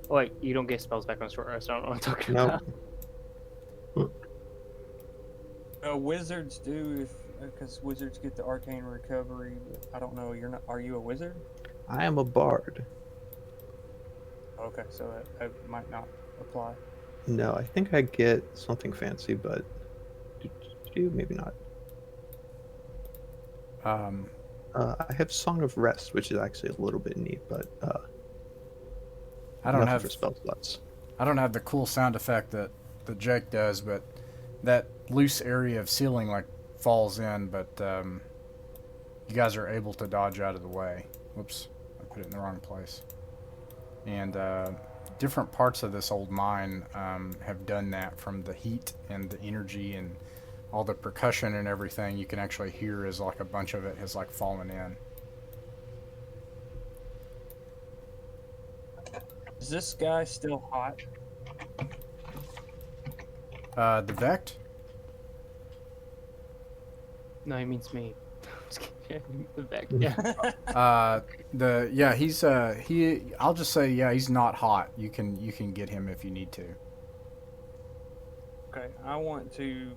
Oh, wait, you don't get spells back on short rest. I don't know what I'm talking No, about. Wizards do, if because wizards get the arcane recovery. But I don't know. You're not. Are you a wizard? I am a bard. Okay, so that might not apply. No, I think I get something fancy, but maybe not. I have Song of Rest, which is actually a little bit neat, but I don't nothing have for spell slots. I don't have the cool sound effect that Jake does, but that loose area of ceiling like falls in, but you guys are able to dodge out of the way. Whoops, I put it in the wrong place. And different parts of this old mine have done that, from the heat and the energy and all the percussion and everything. You can actually hear as like a bunch of it has like fallen in. Is this guy still hot? The Vect? No, he means me. Just kidding. The back. Yeah. He's I'll just say he's not hot. You can get him if you need to. Okay, I want to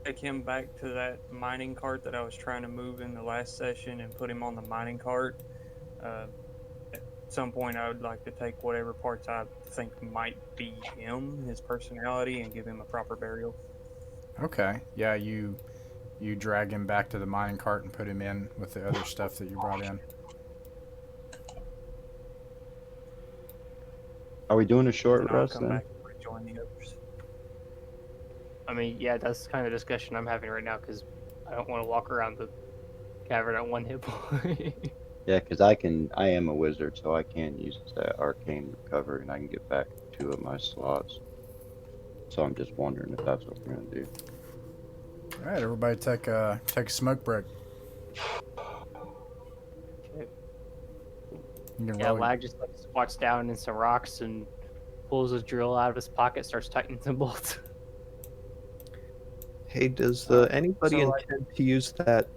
take him back to that mining cart that I was trying to move in the last session and put him on the mining cart. At some point, I would like to take whatever parts I think might be him, his personality, and give him a proper burial. Okay. Yeah, you drag him back to the mining cart and put him in with the other stuff that you brought in. Are we doing a short And I'll rest come then? back and rejoin the others. I mean, yeah, that's kind of the discussion I'm having right now because I don't want to walk around the cavern at 1 hit point. Yeah, because I am a wizard, so I can use that arcane recovery, and I can get back 2 of my slots. So I'm just wondering if that's what we're gonna do. All right, everybody, take a smoke break. Okay. You can Yeah, roll. Lag just like squats down in some rocks and pulls a drill out of his pocket, starts tightening some bolts. Hey, does Alright, anybody so, intend to use that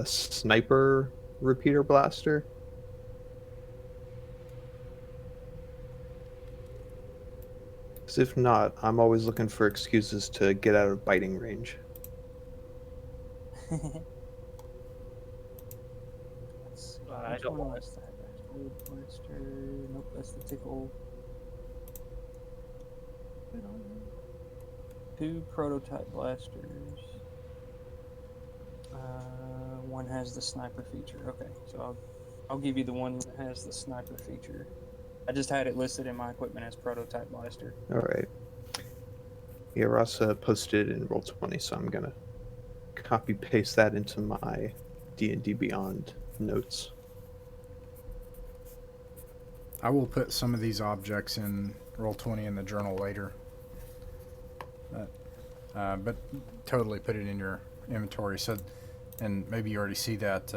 sniper repeater blaster? Because if not, I'm always looking for excuses to get out of biting range. let's see, I which don't one want was that? Gold blaster. Nope, that's the tickle. Put on there. 2 prototype blasters. One has the sniper feature. Okay, so I'll give you the one that has the sniper feature. I just had it listed in my equipment as prototype blaster. All right. Yeah, Rasa posted it in Roll20, so I'm gonna copy paste that into my D&D Beyond notes. I will put some of these objects in Roll20 in the journal later. But totally put it in your inventory. So, and maybe you already see that,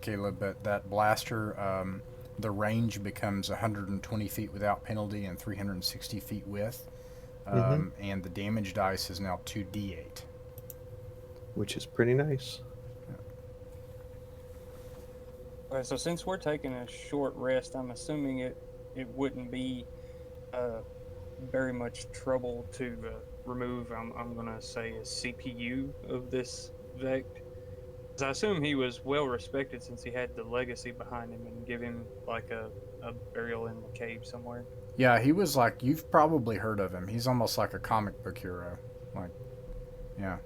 Caleb, but that blaster, the range becomes 120 feet without penalty and 360 feet with. And the damage dice is now 2d8. Which is pretty nice. Okay, so since we're taking a short rest, I'm assuming it wouldn't be very much trouble to remove. I'm gonna say a CPU of this Vect. 'Cause I assume he was well respected since he had the legacy behind him and give him like a burial in the cave somewhere. Yeah, he was like, you've probably heard of him. He's almost like a comic book hero. Like, yeah.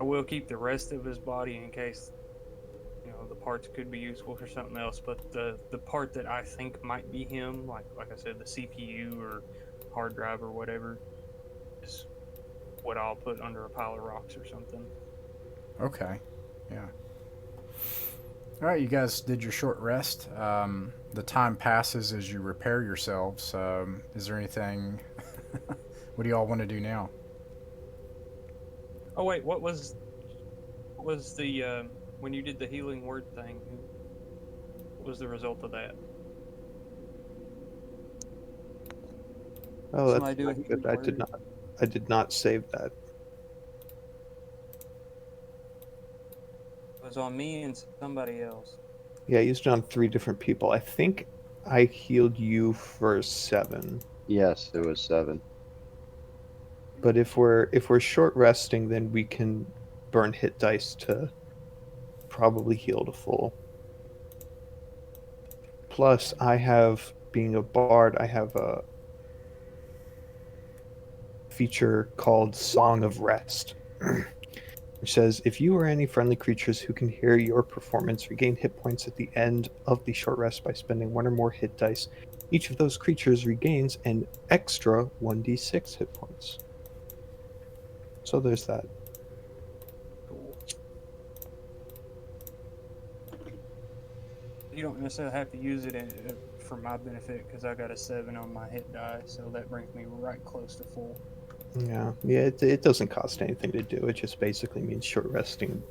I will keep the rest of his body in case, you know, the parts could be useful for something else. But the part that I think might be him, like I said, the CPU or hard drive or whatever, is what I'll put under a pile of rocks or something. Okay. Yeah. All right, you guys did your short rest. The time passes as you repair yourselves. Is there anything? What do you all want to do now? Oh wait, what was the when you did the healing word thing? What was the result of that? Oh, Somebody that's do a not healing good. word? I did not save that. It was on me and somebody else. Yeah, I used it on 3 different people. I think I healed you for 7. Yes, it was 7. But if we're short resting, then we can burn hit dice to probably heal to full. Plus, I have, being a bard, I have a feature called Song of Rest, which says if you or any friendly creatures who can hear your performance regain hit points at the end of the short rest by spending 1 or more hit dice, each of those creatures regains an extra 1d6 hit points. So there's that. Cool. You don't necessarily have to use it for my benefit because I got a 7 on my hit die, so that brings me right close to full. Yeah, it doesn't cost anything to do. It just basically means short resting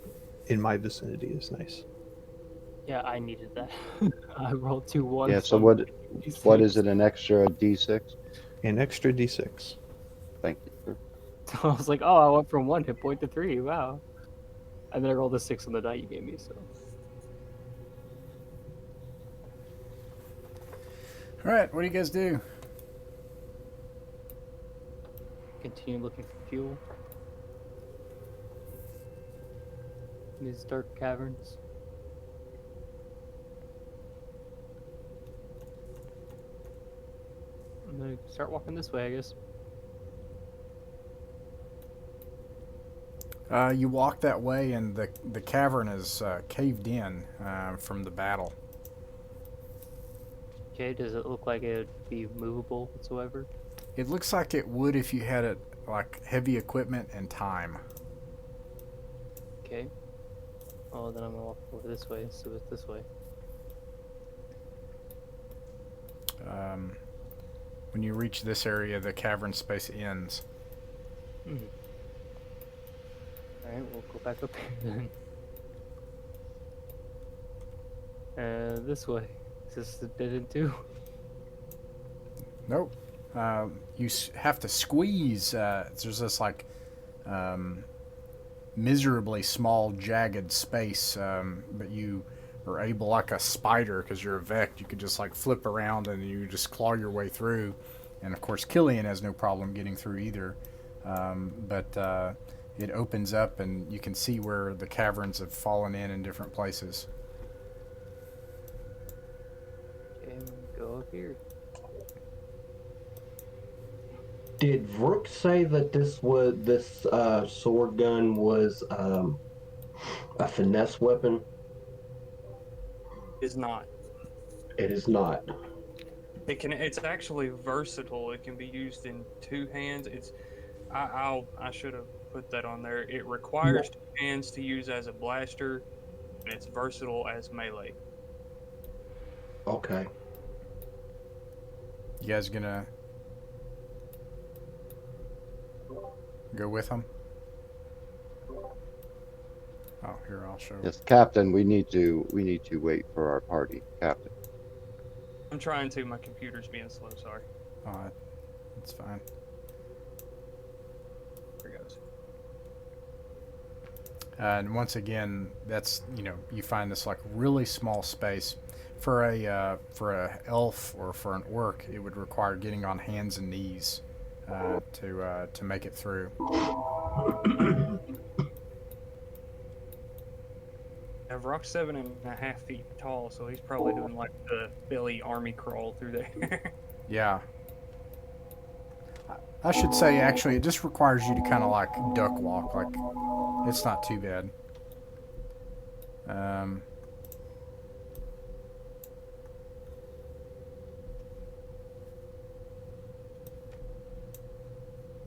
in my vicinity is nice. Yeah, I needed that. I rolled 2 1s. Yeah. So what is it? An extra d6? An extra d6. Thank you, sir. So I was like, oh, I went from 1 hit point to 3. Wow. And then I rolled a 6 on the die you gave me. So All right, what do you guys do? continue looking for fuel in these dark caverns. I'm gonna start walking this way, I guess. You walk that way, and the cavern is caved in from the battle. Okay, does it look like it would be movable whatsoever? It looks like it would if you had it like heavy equipment and time. Okay. Oh, then I'm gonna walk over this way, so it's this way. When you reach this area, the cavern space ends. Mm-hmm. Alright, we'll go back up here then. This way. Is this the dead end too? Nope. You have to squeeze. There's this like miserably small, jagged space, but you are able, like a spider, because you're a Vect, you could just like flip around and you just claw your way through. And of course, Killian has no problem getting through either. But it opens up and you can see where the caverns have fallen in different places. Okay, go up here. Did Rook say that this sword gun was a finesse weapon? Is not. It is not. It's actually versatile. It can be used in two hands. I should have put that on there. It requires two hands to use as a blaster, and it's versatile as melee. Okay. You guys gonna go with them? Oh, here, I'll show. Yes, Captain. We need to wait for our party, Captain. I'm trying to. My computer's being slow. Sorry. Oh, it's fine. There it goes. And once again, that's, you find this like really small space. For a elf or for an orc, it would require getting on hands and knees to make it through. Now, Rock's 7.5 feet tall, so he's probably doing like the Billy army crawl through there. Yeah. I should say, actually, it just requires you to kind of like duck walk. Like, it's not too bad.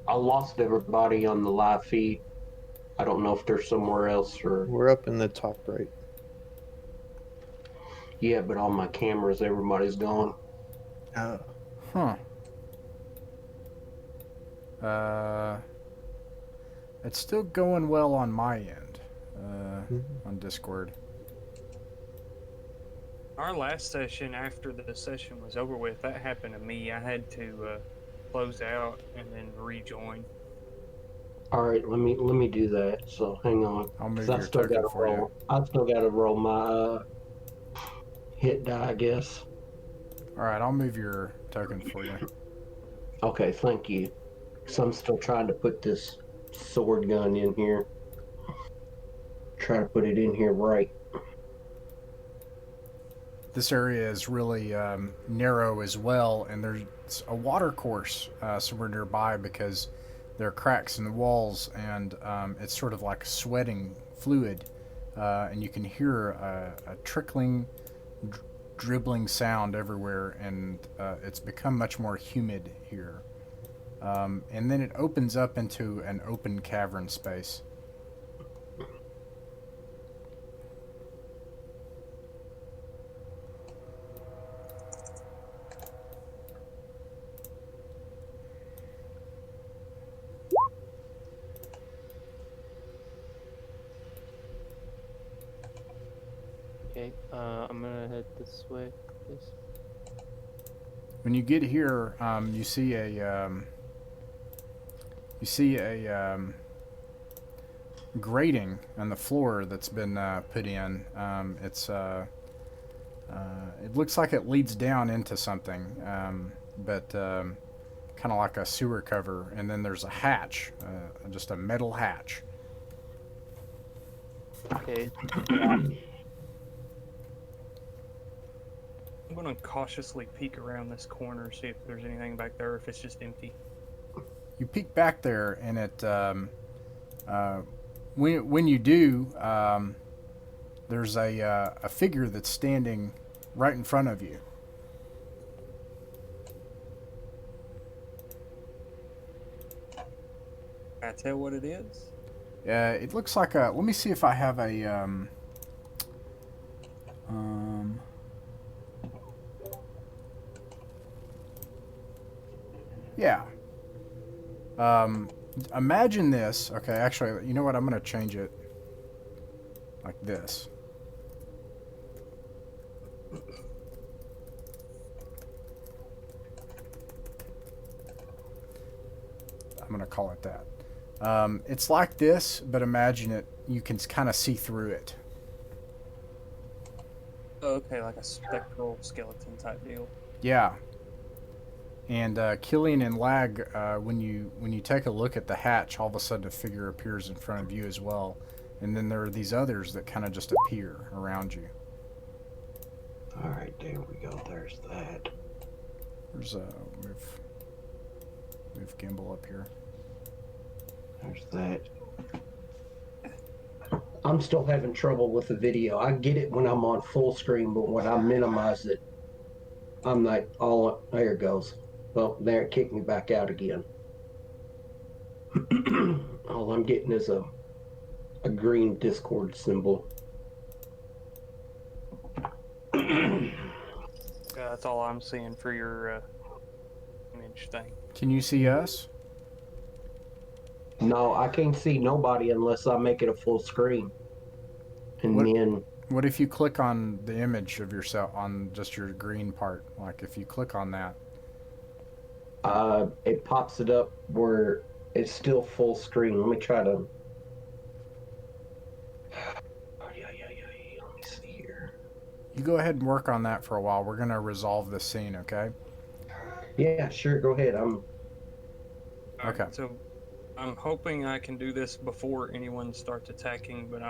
I lost everybody on the live feed. I don't know if they're somewhere else or... We're up in the top right. Yeah, but on my cameras, everybody's gone. Oh. Huh. It's still going well on my end, on Discord. Our last session, after the session was over with, that happened to me. I had to close out and then rejoin. All right, let me do that. So hang on. I'll move 'Cause your token for you. I still gotta roll my hit die, I guess. All right, I'll move your token for you. Okay, thank you. So I'm still trying to put this sword gun in here. Try to put it in here right. This area is really narrow as well, and there's a water course somewhere nearby because there are cracks in the walls, and it's sort of like sweating fluid, and you can hear a trickling, dribbling sound everywhere, and it's become much more humid here. And then it opens up into an open cavern space. Okay, I'm gonna head this way, please. When you get here, you see a grating on the floor that's been put in. It looks like it leads down into something, but kind of like a sewer cover. And then there's a hatch, just a metal hatch. Okay. I'm gonna cautiously peek around this corner, see if there's anything back there, or if it's just empty. You peek back there, and it when you do, there's a figure that's standing right in front of you. Can I tell what it is? It looks like a. Let me see if I have a Yeah. Imagine this. Okay, actually, you know what? I'm going to change it like this. I'm going to call it that. It's like this, but imagine it. You can kind of see through it. Okay, like a spectral skeleton type deal. Yeah. And Killian and Lag, when you take a look at the hatch, all of a sudden a figure appears in front of you as well. And then there are these others that kind of just appear around you. All right, there we go. There's that. There's move gimbal up here. There's that. I'm still having trouble with the video. I get it when I'm on full screen, but when I minimize it, I'm like, there it goes. Well, there it kicked me back out again. All I'm getting is a green Discord symbol. That's all I'm seeing for your image thing. Can you see us? No, I can't see nobody unless I make it a full screen. And What- then What if you click on the image of yourself on just your green part? Like if you click on that. it pops it up where it's still full screen. Let me try to. Yeah. Let me see here. You go ahead and work on that for a while. We're going to resolve this scene, okay? Yeah, sure. Go ahead. Okay. So I'm hoping I can do this before anyone starts attacking, but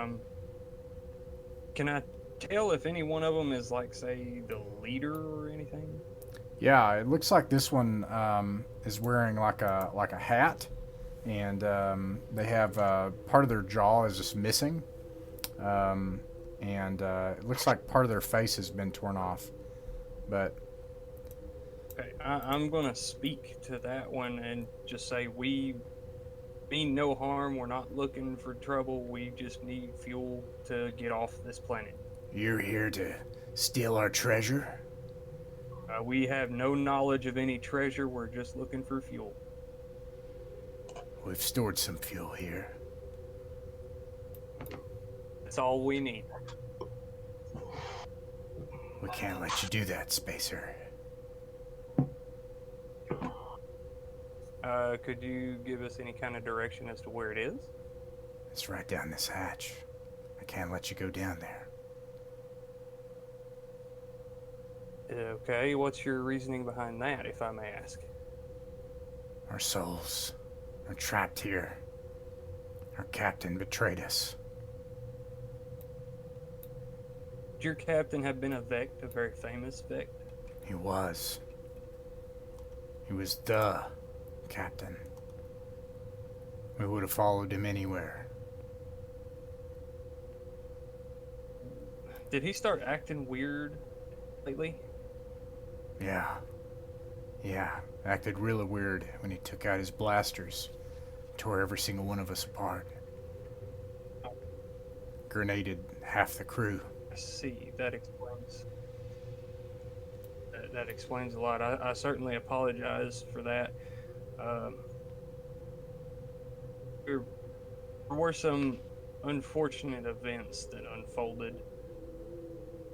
can I tell if any one of them is like, say, the leader or anything? Yeah, it looks like this one is wearing like a hat, and they have part of their jaw is just missing, and it looks like part of their face has been torn off. But Okay, I'm gonna speak to that one and just say we mean no harm. We're not looking for trouble. We just need fuel to get off this planet. you're here to steal our treasure? We have no knowledge of any treasure. We're just looking for fuel. We've stored some fuel here. That's all we need. We can't let you do that, Spacer. Could you give us any kind of direction as to where it is? It's right down this hatch. I can't let you go down there. Okay, what's your reasoning behind that, if I may ask? Our souls are trapped here. Our captain betrayed us. Would your captain have been a Vect, a very famous Vect? He was. He was the captain. We would have followed him anywhere. Did he start acting weird lately? Yeah. Acted really weird when he took out his blasters. Tore every single one of us apart. Grenaded half the crew. I see. That explains. That explains a lot. I certainly apologize for that. There were some unfortunate events that unfolded.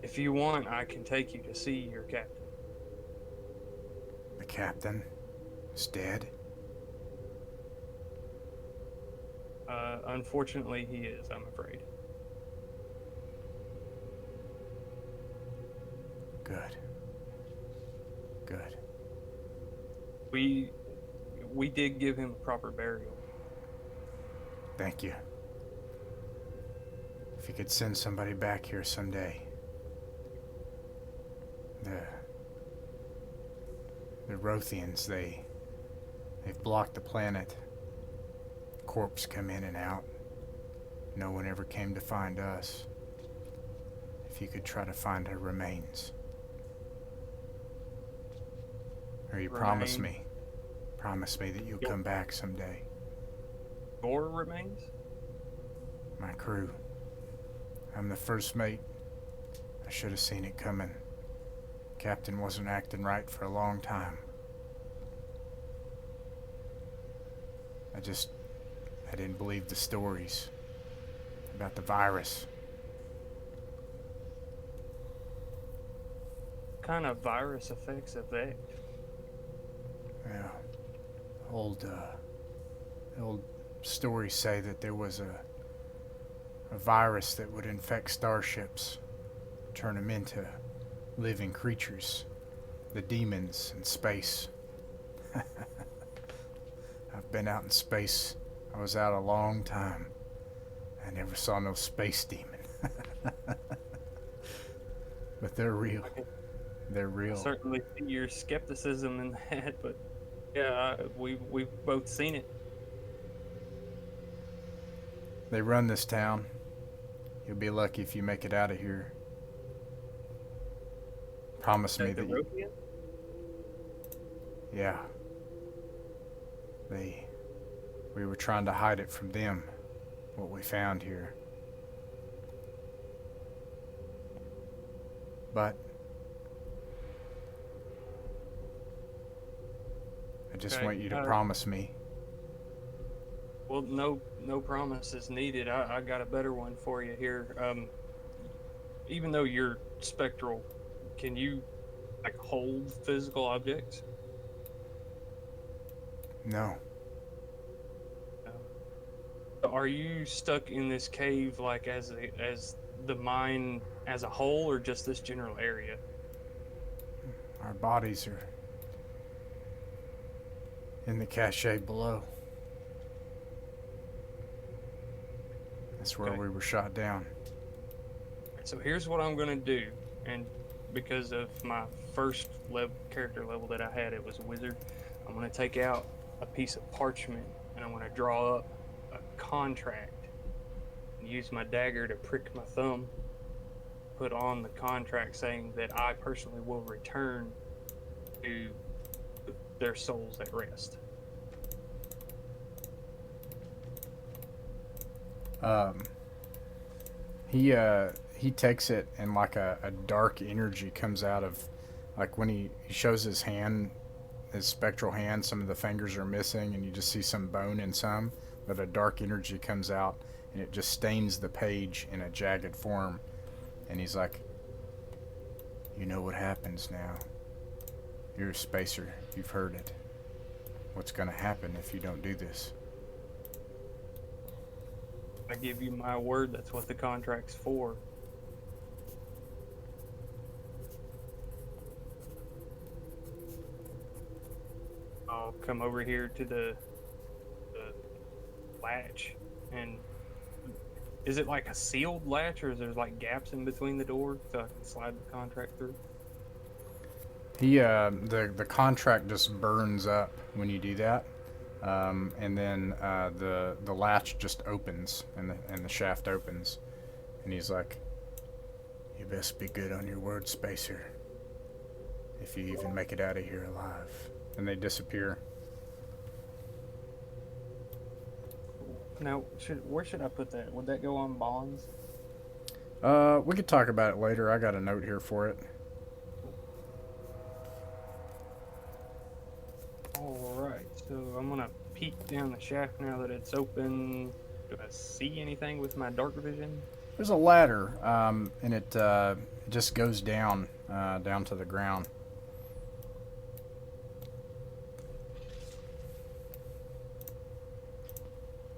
If you want, I can take you to see your captain. The captain is dead. Unfortunately, he is, I'm afraid. Good. We did give him a proper burial. Thank you. If you could send somebody back here someday. The Wrothians, they've blocked the planet. Corps come in and out. No one ever came to find us. If you could try to find her remains. Or you promise me that you'll come back someday. Your remains? My crew. I'm the first mate. I should have seen it coming. Captain wasn't acting right for a long time. I didn't believe the stories about the virus. What kind of virus affects a vet? Yeah. Old stories say that there was a virus that would infect starships, turn them into living creatures, the demons in space. I've been out in space. I was out a long time. I never saw no space demon. But they're real. They're I real. certainly see your skepticism in that, but yeah, we've both seen it. They run this town. You'll be lucky if you make it out of here. Promise me The that you... Wrothians? Yeah. We were trying to hide it from them, what we found here. But I just Okay, want you to promise me. Well, no promise is needed. I got a better one for you here. Even though you're spectral, can you like hold physical objects? No. Are you stuck in this cave like as the mine as a whole, or just this general area? Our bodies are in the cache below. That's where Okay. we were shot down. So here's what I'm gonna do, and because of my first character level that I had, it was a wizard. I'm gonna take out a piece of parchment and I'm gonna draw up a contract and use my dagger to prick my thumb, put on the contract saying that I personally will return to their souls at rest. He takes it, and like a dark energy comes out of, like when he shows his hand, his spectral hand, some of the fingers are missing and you just see some bone in some, but a dark energy comes out and it just stains the page in a jagged form. And he's like, you know what happens now. You're a spacer. You've heard it. What's going to happen if you don't do this? I give you my word, that's what the contract's for. I'll come over here to the latch, and is it like a sealed latch, or is there like gaps in between the door so I can slide the contract through? The contract just burns up when you do that, and then the latch just opens and the shaft opens, and he's like, "You best be good on your word, Spacer. If you even make it out of here alive." And they disappear. Now, where should I put that? Would that go on bonds? We could talk about it later. I got a note here for it. Alright, so I'm gonna peek down the shaft now that it's open. Do I see anything with my dark vision? There's a ladder, and it just goes down to the ground.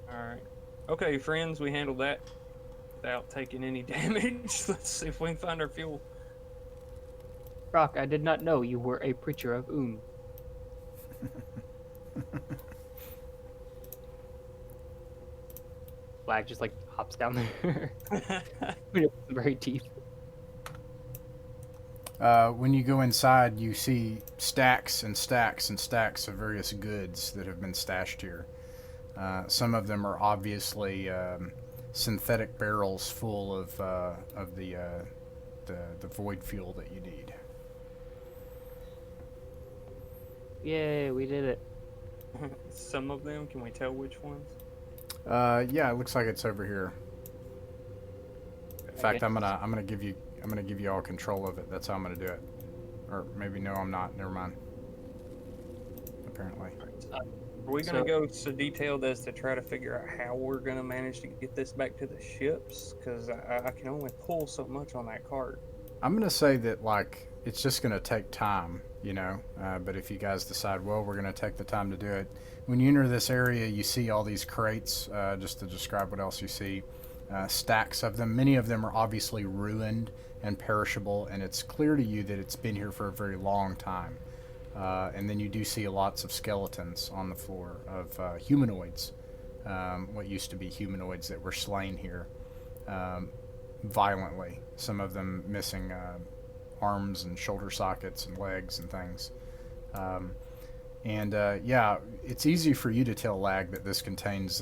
Alright. Okay, friends, we handled that without taking any damage. Let's see if we can find our fuel. Rock, I did not know you were a preacher of Flag just like hops down there. Very deep. When you go inside, you see stacks and stacks and stacks of various goods that have been stashed here. Some of them are obviously synthetic barrels full of the void fuel that you need. Yay, we did it. Some of them, can we tell which ones? Yeah, it looks like it's over here. In fact, I'm gonna give you all control of it. That's how I'm gonna do it. Or maybe no, I'm not. Never mind. Apparently. Are we gonna So- go so detailed as to try to figure out how we're gonna manage to get this back to the ships? Because I can only pull so much on that cart. I'm gonna say that like it's just gonna take time, you know. But if you guys decide, well, we're gonna take the time to do it. When you enter this area, you see all these crates. Just to describe what else you see, stacks of them. Many of them are obviously ruined and perishable, and it's clear to you that it's been here for a very long time. And then you do see lots of skeletons on the floor of humanoids, what used to be humanoids that were slain here violently. Some of them missing arms and shoulder sockets and legs and things. Yeah, it's easy for you to tell, Lag, that this contains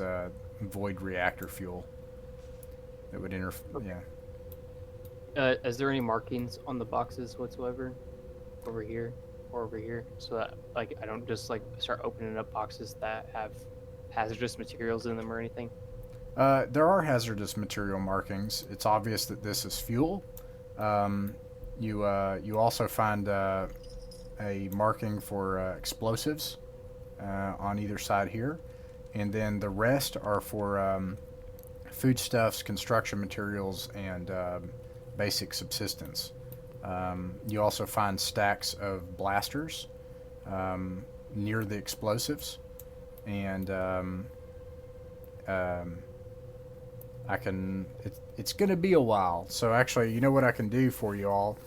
void reactor fuel that would yeah. Is there any markings on the boxes whatsoever, over here or over here, so that like I don't just like start opening up boxes that have hazardous materials in them or anything? There are hazardous material markings. It's obvious that this is fuel. You also find a marking for explosives on either side here, and then the rest are for foodstuffs, construction materials, and basic subsistence. You also find stacks of blasters near the explosives, and it's going to be a while. So actually, you know what I can do for you all,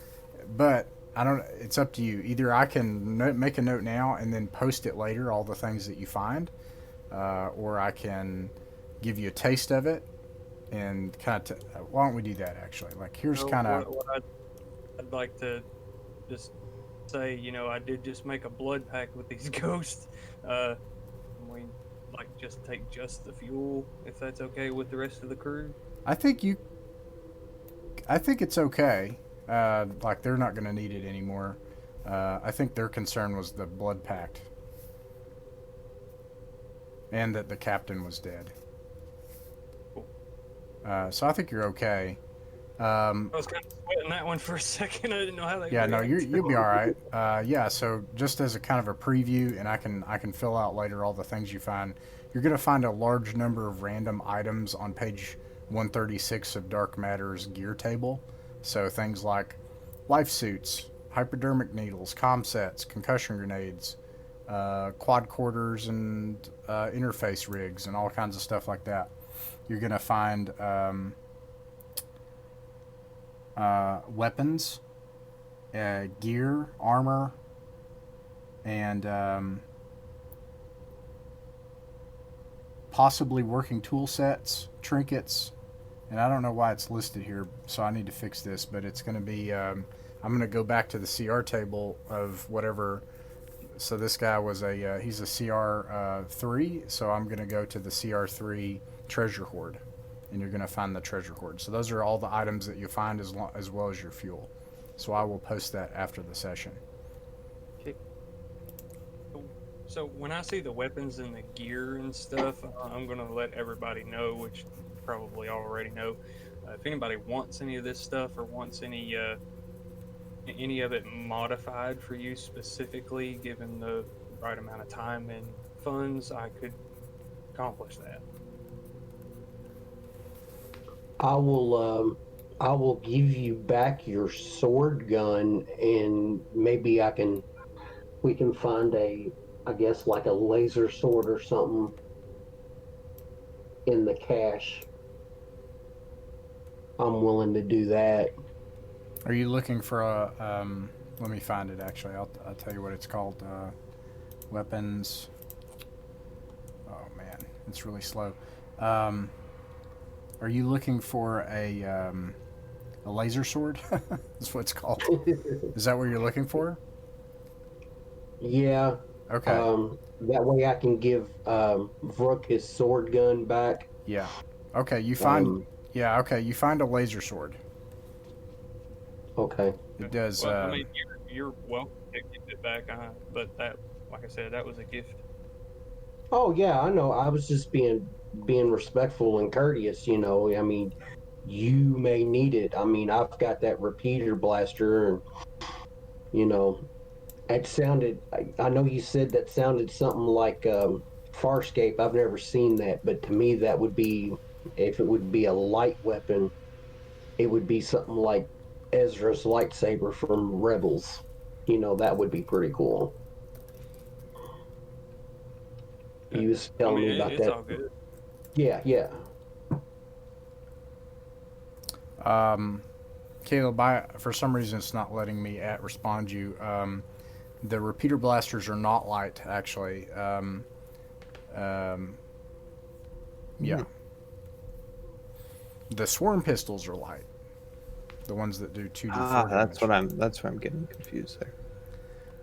but I don't. It's up to you. Either I can make a note now and then post it later, all the things that you find, or I can give you a taste of it and kind of. Why don't we do that actually? Like here's kind of. What I'd like to just say, you know, I did just make a blood pact with these ghosts. We like just take just the fuel, if that's okay with the rest of the crew. I think it's okay. Like they're not going to need it anymore. I think their concern was the blood pact, and that the captain was dead. Cool. So I think you're okay. I was kind of sweating that one for a second. I didn't know how they. Yeah, no, react. you'll be all right. Yeah, so just as a kind of a preview, and I can fill out later all the things you find. You're going to find a large number of random items on page 136 of Dark Matter's gear table. So things like life suits, hypodermic needles, comm sets, concussion grenades, quadcorders, and interface rigs, and all kinds of stuff like that. You're going to find weapons, gear, armor, and possibly working tool sets, trinkets, and I don't know why it's listed here, so I need to fix this, but it's going to be, I'm going to go back to the CR table of whatever, so this guy was he's a CR 3, so I'm going to go to the CR 3 treasure hoard, and you're going to find the treasure hoard. So those are all the items that you find as well as your fuel. So I will post that after the session. Okay. So when I see the weapons and the gear and stuff, I'm gonna let everybody know, which you probably already know. If anybody wants any of this stuff or wants any of it modified for you specifically, given the right amount of time and funds, I could accomplish that. I will give you back your sword gun, and maybe we can find I guess like a laser sword or something in the cache. I'm willing to do that. Are you looking for a, let me find it actually, I'll tell you what it's called, weapons, oh man, it's really slow. Are you looking for a laser sword? That's what it's called. Is that what you're looking for? Yeah. Okay. That way I can give Vrook his sword gun back. Yeah. Okay, you find you find a laser sword. Okay. It does Well, I mean, you're welcome to give it back, but that, like I said, that was a gift. Oh yeah, I know. I was just being respectful and courteous, you know. I mean, you may need it. I mean, I've got that repeater blaster, and you know, it sounded. I know you said that sounded something like Farscape. I've never seen that, but to me, that would be, if it would be a light weapon, it would be something like Ezra's lightsaber from Rebels. That would be pretty cool. Yeah. He was I telling mean, me about it's that. all good. Yeah, yeah. Caleb, for some reason it's not letting me respond you. The repeater blasters are not light, actually. Yeah. The swarm pistols are light. The ones that do 2d4 damage. That's where I'm getting confused there.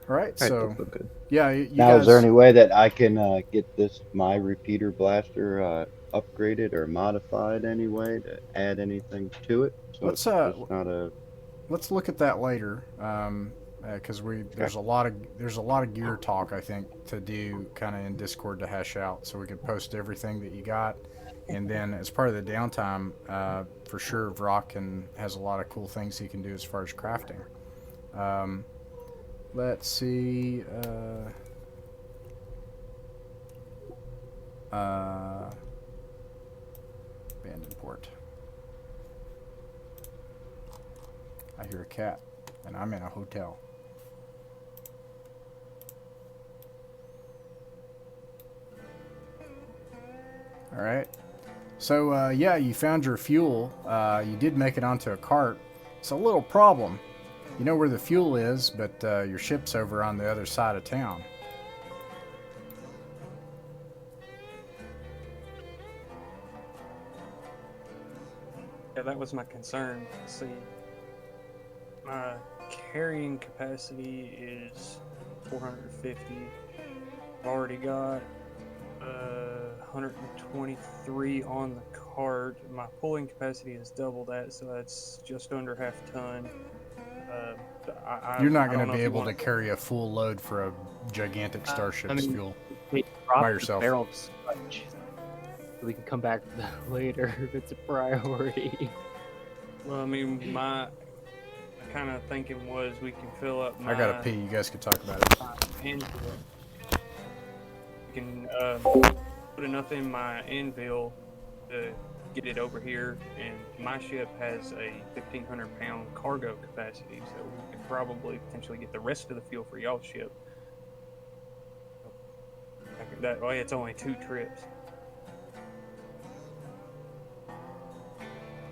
All right, All right, so that's good. yeah, you Now, guys. is there any way that I can get my repeater blaster upgraded or modified anyway to add anything to it? So Let's it's just not a. let's look at that later, because there's a lot of gear talk I think to do kind of in Discord to hash out, so we could post everything that you got, and then as part of the downtime, for sure, has a lot of cool things he can do as far as crafting. Let's see. Abandoned port. I hear a cat, and I'm in a hotel. All right. So, yeah, you found your fuel. You did make it onto a cart. It's a little problem. You know where the fuel is, but your ship's over on the other side of town. Yeah, that was my concern. See, my carrying capacity is 450. I've already got 123 on the cart. My pulling capacity is double that, so that's just under half ton. You're not going I don't to know be if you able to want- carry a full load for a gigantic starship's I mean, fuel. We drop By the yourself. barrel of sludge. We can come back to that later if it's a priority. Well, I mean, my kind of thinking was we can fill up my. I gotta pee. You guys could talk about it. Anvil. We can put enough in my anvil to get it over here, and my ship has a 1,500-pound cargo capacity, so we could probably potentially get the rest of the fuel for y'all's ship. That way, it's only 2 trips.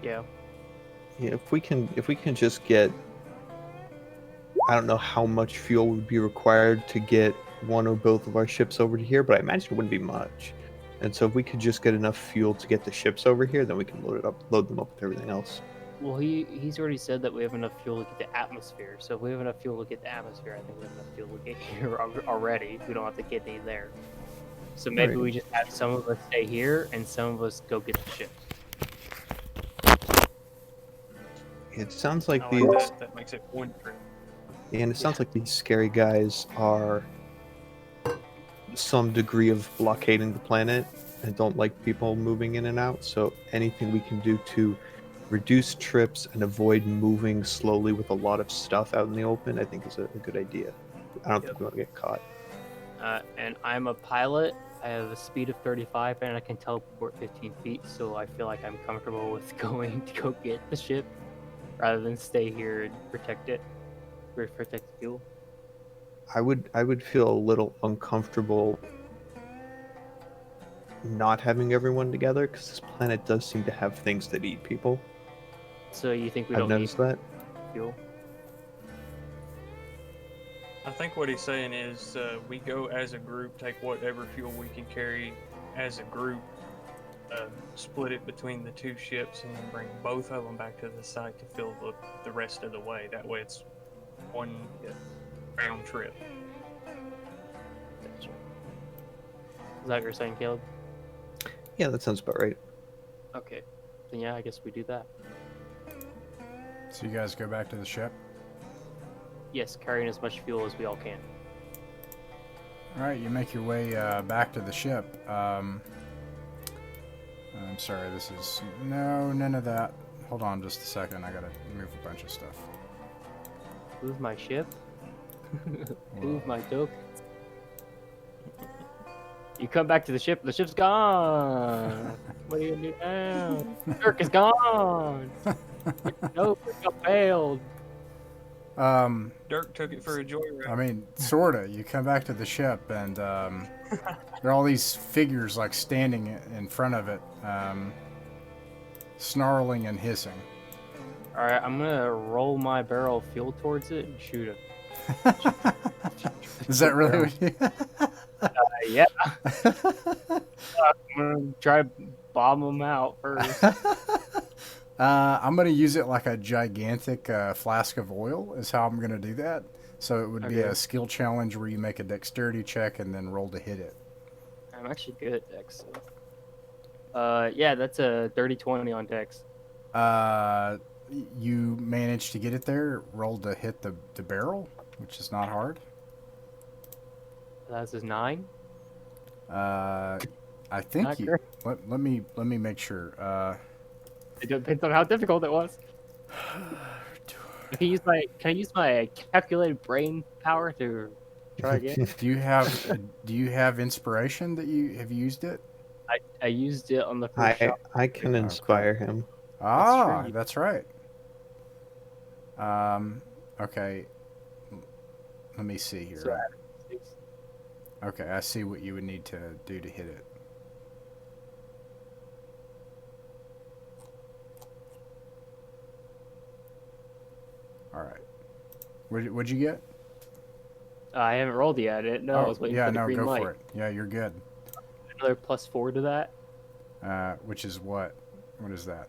Yeah. Yeah, if we can just get, I don't know how much fuel would be required to get one or both of our ships over to here, but I imagine it wouldn't be much. And so if we could just get enough fuel to get the ships over here, then we can load them up with everything else. Well, he's already said that we have enough fuel to get the atmosphere. So if we have enough fuel to get the atmosphere, I think we have enough fuel to get here already. We don't have to get any there. So maybe we just have some of us stay here and some of us go get the ships. It sounds like I these, like that. That makes it 1 trip. and it sounds like these scary guys are some degree of blockading the planet and don't like people moving in and out. So anything we can do to reduce trips and avoid moving slowly with a lot of stuff out in the open, I think is a good idea. I don't think we want to get caught. And I'm a pilot. I have a speed of 35 and I can teleport 15 feet. So I feel like I'm comfortable with going to go get the ship rather than stay here and protect it. Protect the fuel. I would feel a little uncomfortable not having everyone together because this planet does seem to have things that eat people. So you think we I've don't need noticed that. fuel? I think what he's saying is we go as a group, take whatever fuel we can carry as a group, split it between the 2 ships, and then bring both of them back to the site to fill the rest of the way. That way it's 1 round trip. Is that what you're saying, Caleb? Yeah, that sounds about right. Okay. Then yeah, I guess we do that. So you guys go back to the ship. Yes, carrying as much fuel as we all can. All right, you make your way back to the ship. I'm sorry, this is none of that. Hold on just a second. I gotta move a bunch of stuff. Move my ship. Move my dope. You come back to the ship. The ship's gone. What are you gonna do now? Dirk is gone. No, Dirk failed. Dirk took it for a joyride. I mean, sorta. You come back to the ship, and there are all these figures like standing in front of it, snarling and hissing. All right, I'm gonna roll my barrel of fuel towards it and shoot it. Is that really what you... Yeah. I'm gonna try to bomb them out first. I'm going to use it like a gigantic flask of oil is how I'm going to do that. So it would be Okay. a skill challenge where you make a dexterity check and then roll to hit it. I'm actually good at Dex. So. Yeah, that's a dirty 20 on Dex. You managed to get it there, roll to hit the barrel, which is not hard. That's his 9. I think Not you... great. Let me make sure. It depends on how difficult it was. Can I use my calculated brain power to try again? Do you have inspiration that you have used it? I used it on the first shot. I can inspire him. Ah, true. that's right. Okay. Let me see here. So, Okay, I see what you would need to do to hit it. All right. What'd you get? I haven't rolled yet. I didn't know. I was waiting yeah, for the no, green go light. for it. Yeah, you're good. Another +4 to that. Which is what? What is that?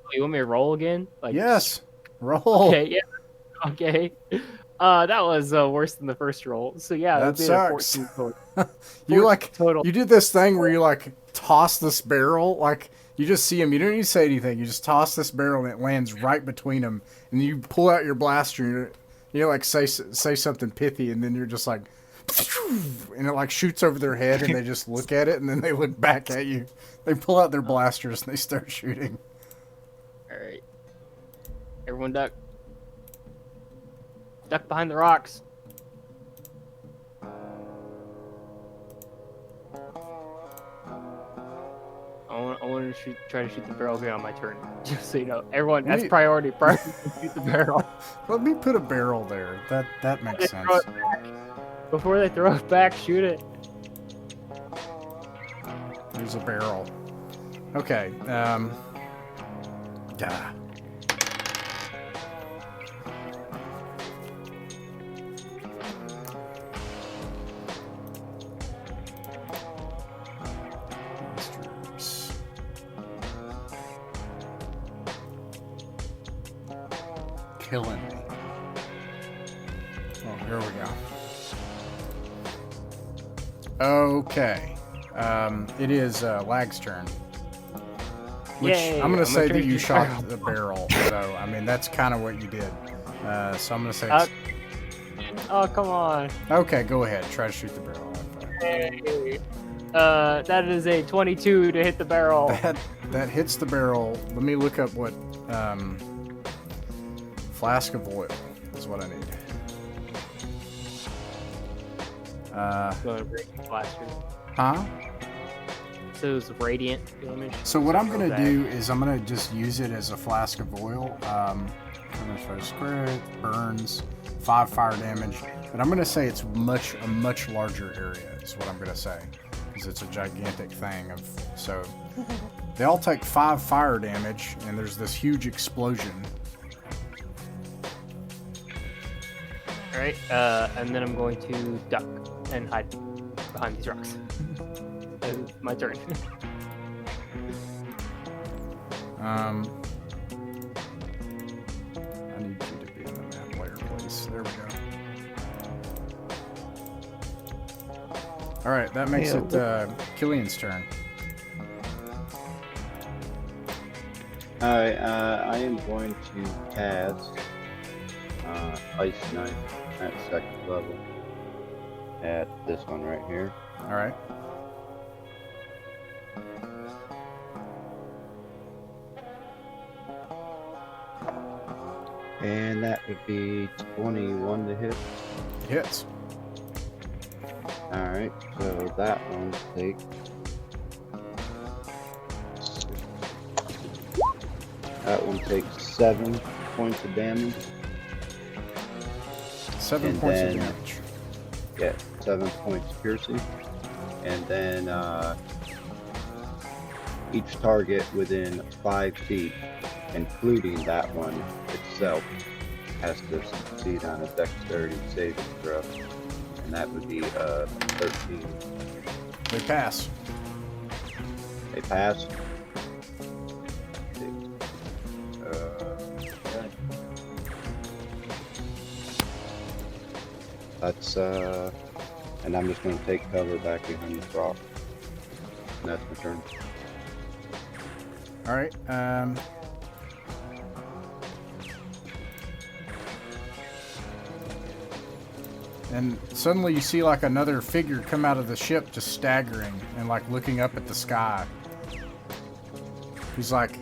Oh, you want me to roll again? Like, Yes. Roll. Okay. Yeah. Okay. That was worse than the first roll. So yeah, That that'd be a sucks. 14 total. You 14 total. you did this thing where you like toss this barrel, like you just see him. You don't need to say anything. You just toss this barrel and it lands right between them. And you pull out your blaster and you like say something pithy, and then you're just like, and it like shoots over their head, and they just look at it, and then they look back at you. They pull out their blasters and they start shooting. All right. Everyone duck. Duck behind the rocks. I want to try to shoot the barrel again on my turn. Just so you know, everyone, that's Wait. priority. Priority to shoot the barrel Let me put a barrel there. That makes sense. before they throw it back. Shoot it. There's a barrel. Okay. Yeah. Monsters. Killing me. Oh, here we go. Okay. It is Lag's turn. Which Yay, I'm gonna say try that to you shoot the shot barrel. the barrel. So I mean that's kind of what you did. So I'm gonna say. Oh, come on. Okay, go ahead. Try to shoot the barrel. Hey. That is a 22 to hit the barrel. That hits the barrel. Let me look up what flask of oil is what I need. So radiant blaster. Huh? So it was radiant damage. So what I'm gonna Bad. do is I'm gonna just use it as a flask of oil. I'm gonna try to square it. Burns 5 fire damage, but I'm gonna say it's a much larger area. Is what I'm gonna say, because it's a gigantic thing. So they all take 5 fire damage, and there's this huge explosion. All right, and then I'm going to duck and hide behind these rocks. My turn. I need you to be in the map player, please. There we go. All right, that makes Hey, it Killian's turn. Alright, I am going to cast Ice Knife at 2nd level at this one right here. All right. And that would be 21 to hit. It hits. Alright, so that one take. That one takes 7 points of damage. 7 And points of then- damage. Yeah, 7 points piercing. And then each target within 5 feet, including that one itself, has to succeed on a dexterity saving throw. And that would be 13. They pass. They pass. That's and I'm just gonna take cover back behind this rock. And that's my turn. All right. And suddenly you see like another figure come out of the ship, just staggering and like looking up at the sky. He's like,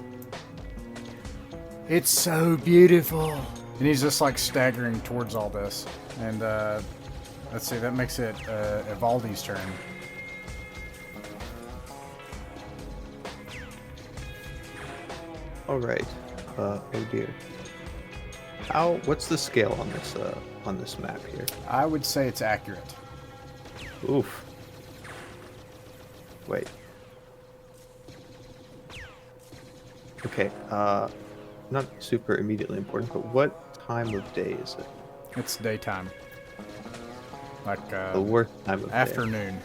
"It's so beautiful," and he's just like staggering towards all this. And let's see, that makes it Evaldi's turn. All right. Oh dear. What's the scale on this map here? I would say it's accurate. Oof. Wait. Okay. Not super immediately important, but what time of day is it? It's daytime. Like The worst time of day. afternoon.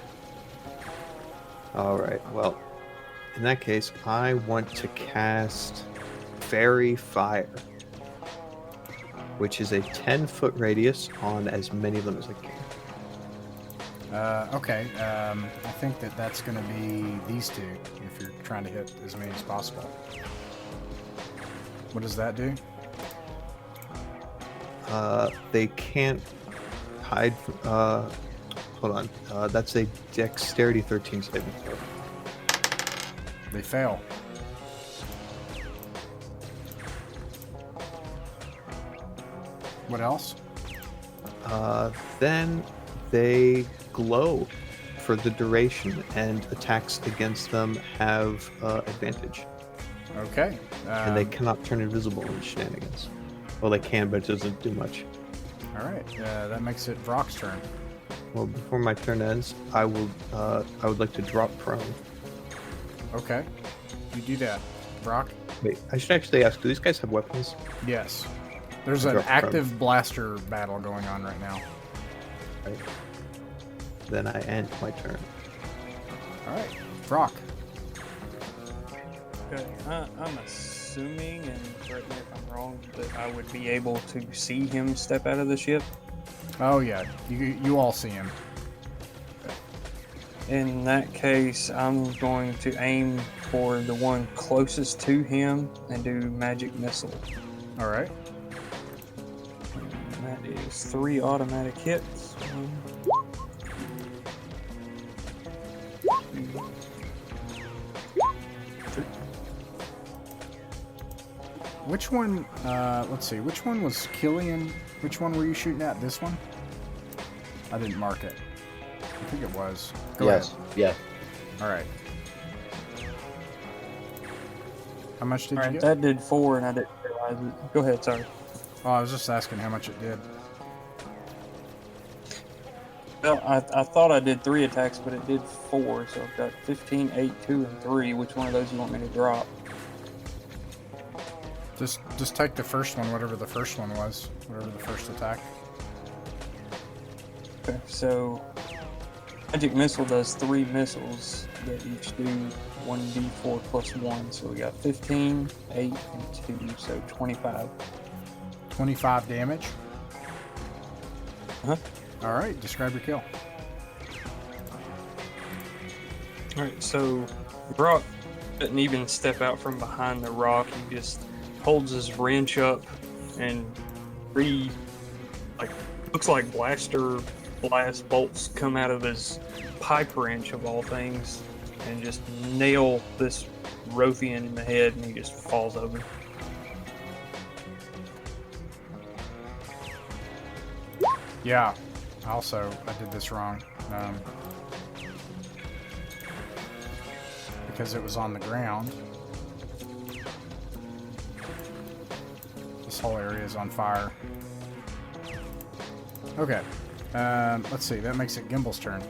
All right. Well, in that case, I want to cast Fairy Fire, which is a 10-foot radius on as many of them as I can. Okay. I think that's going to be these two if you're trying to hit as many as possible. What does that do? They can't hide. Hold on. That's a Dexterity 13 saving throw. They fail. What else? Then they glow for the duration, and attacks against them have advantage. Okay. And they cannot turn invisible in shenanigans. Well, they can, but it doesn't do much. All right. That makes it Brock's turn. Well, before my turn ends, I would like to drop prone. Okay. You do that, Brock. Wait, I should actually ask, do these guys have weapons? Yes. There's an Drop prone. active blaster battle going on right now. Right. Then I end my turn. All right. Brock. Okay, I'm assuming, and correct me if I'm wrong, that I would be able to see him step out of the ship. Oh yeah. You all see him. In that case, I'm going to aim for the one closest to him and do magic missile. All right. And that is 3 automatic hits. 1, 2, 3. Which one? Let's see. Which one was Killian? Which one were you shooting at? This one? I didn't mark it. I think it was. Go Yes, yes. ahead. All right. How much did you Alright, get? that did 4 and I didn't realize it. Go ahead, sorry. Oh, I was just asking how much it did. Well, I thought I did 3 attacks, but it did 4, so I've got 15, 8, 2, and 3. Which one of those you want me to drop? Just take the first one, whatever the first one was, whatever the first attack. Okay, so magic missile does 3 missiles that each do 1d4 plus 1. So we got 15, 8, and 2, so 25. 25 damage. Uh-huh. All right, describe your kill. Alright, so Brock doesn't even step out from behind the rock. He just holds his wrench up and looks like blaster blast bolts come out of his pipe wrench of all things and just nail this Wrothian in the head, and he just falls over. Yeah. Also, I did this wrong. because it was on the ground. This whole area is on fire. Okay. Let's see. That makes it Gimble's turn.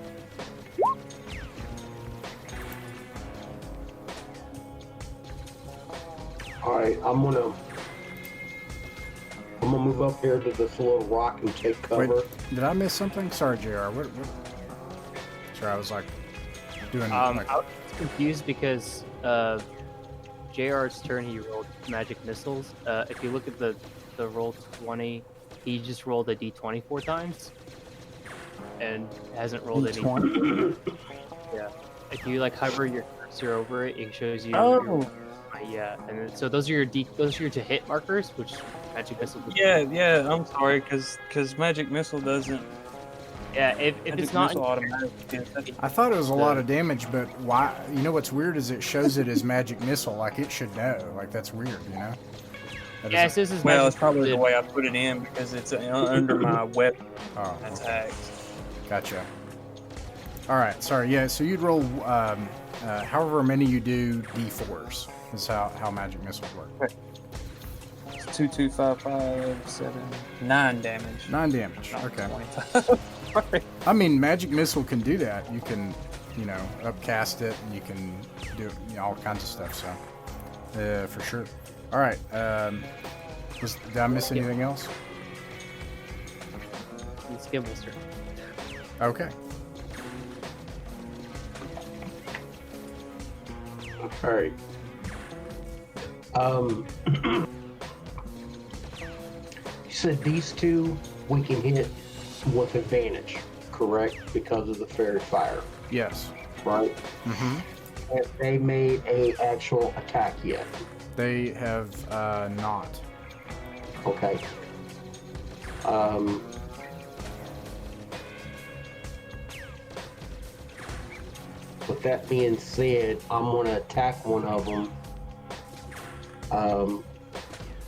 Alright, I'm gonna move up here to this little rock and take cover. Wait, did I miss something? Sorry, JR. What? Sorry, I was like doing like... I was confused because JR's turn he rolled magic missiles. If you look at the roll 20, he just rolled a d20 4 times and hasn't rolled any. Yeah. If you like hover your cursor over it, it shows you. Yeah, and then, so those are your to hit markers, which magic missile. Yeah. I'm sorry, because magic missile doesn't. Yeah, if it's not automatic. I thought it was a lot of damage, but why? You know what's weird is it shows it as magic missile, like it should know. Like that's weird, you know. Yeah, it says it's Well, magic it's probably the missile. way I put it in because it's under my weapon Oh, attack. gotcha. All right, sorry. Yeah, so you'd roll however many you do d4s is how magic missiles work. 2, 2, 5, 5, 7, 9 damage. 9 damage. Not Okay. 25. Sorry. I mean, magic missile can do that. You can, upcast it, and you can do all kinds of stuff. So, for sure. All right. Did I miss anything else? It's Gimble's turn. Okay. Alright. You said these two we can hit with advantage, correct? Because of the fairy fire, Yes. right? Mm-hmm. Have they made a actual attack yet? They have not. Okay. With that being said, I'm gonna attack one of them.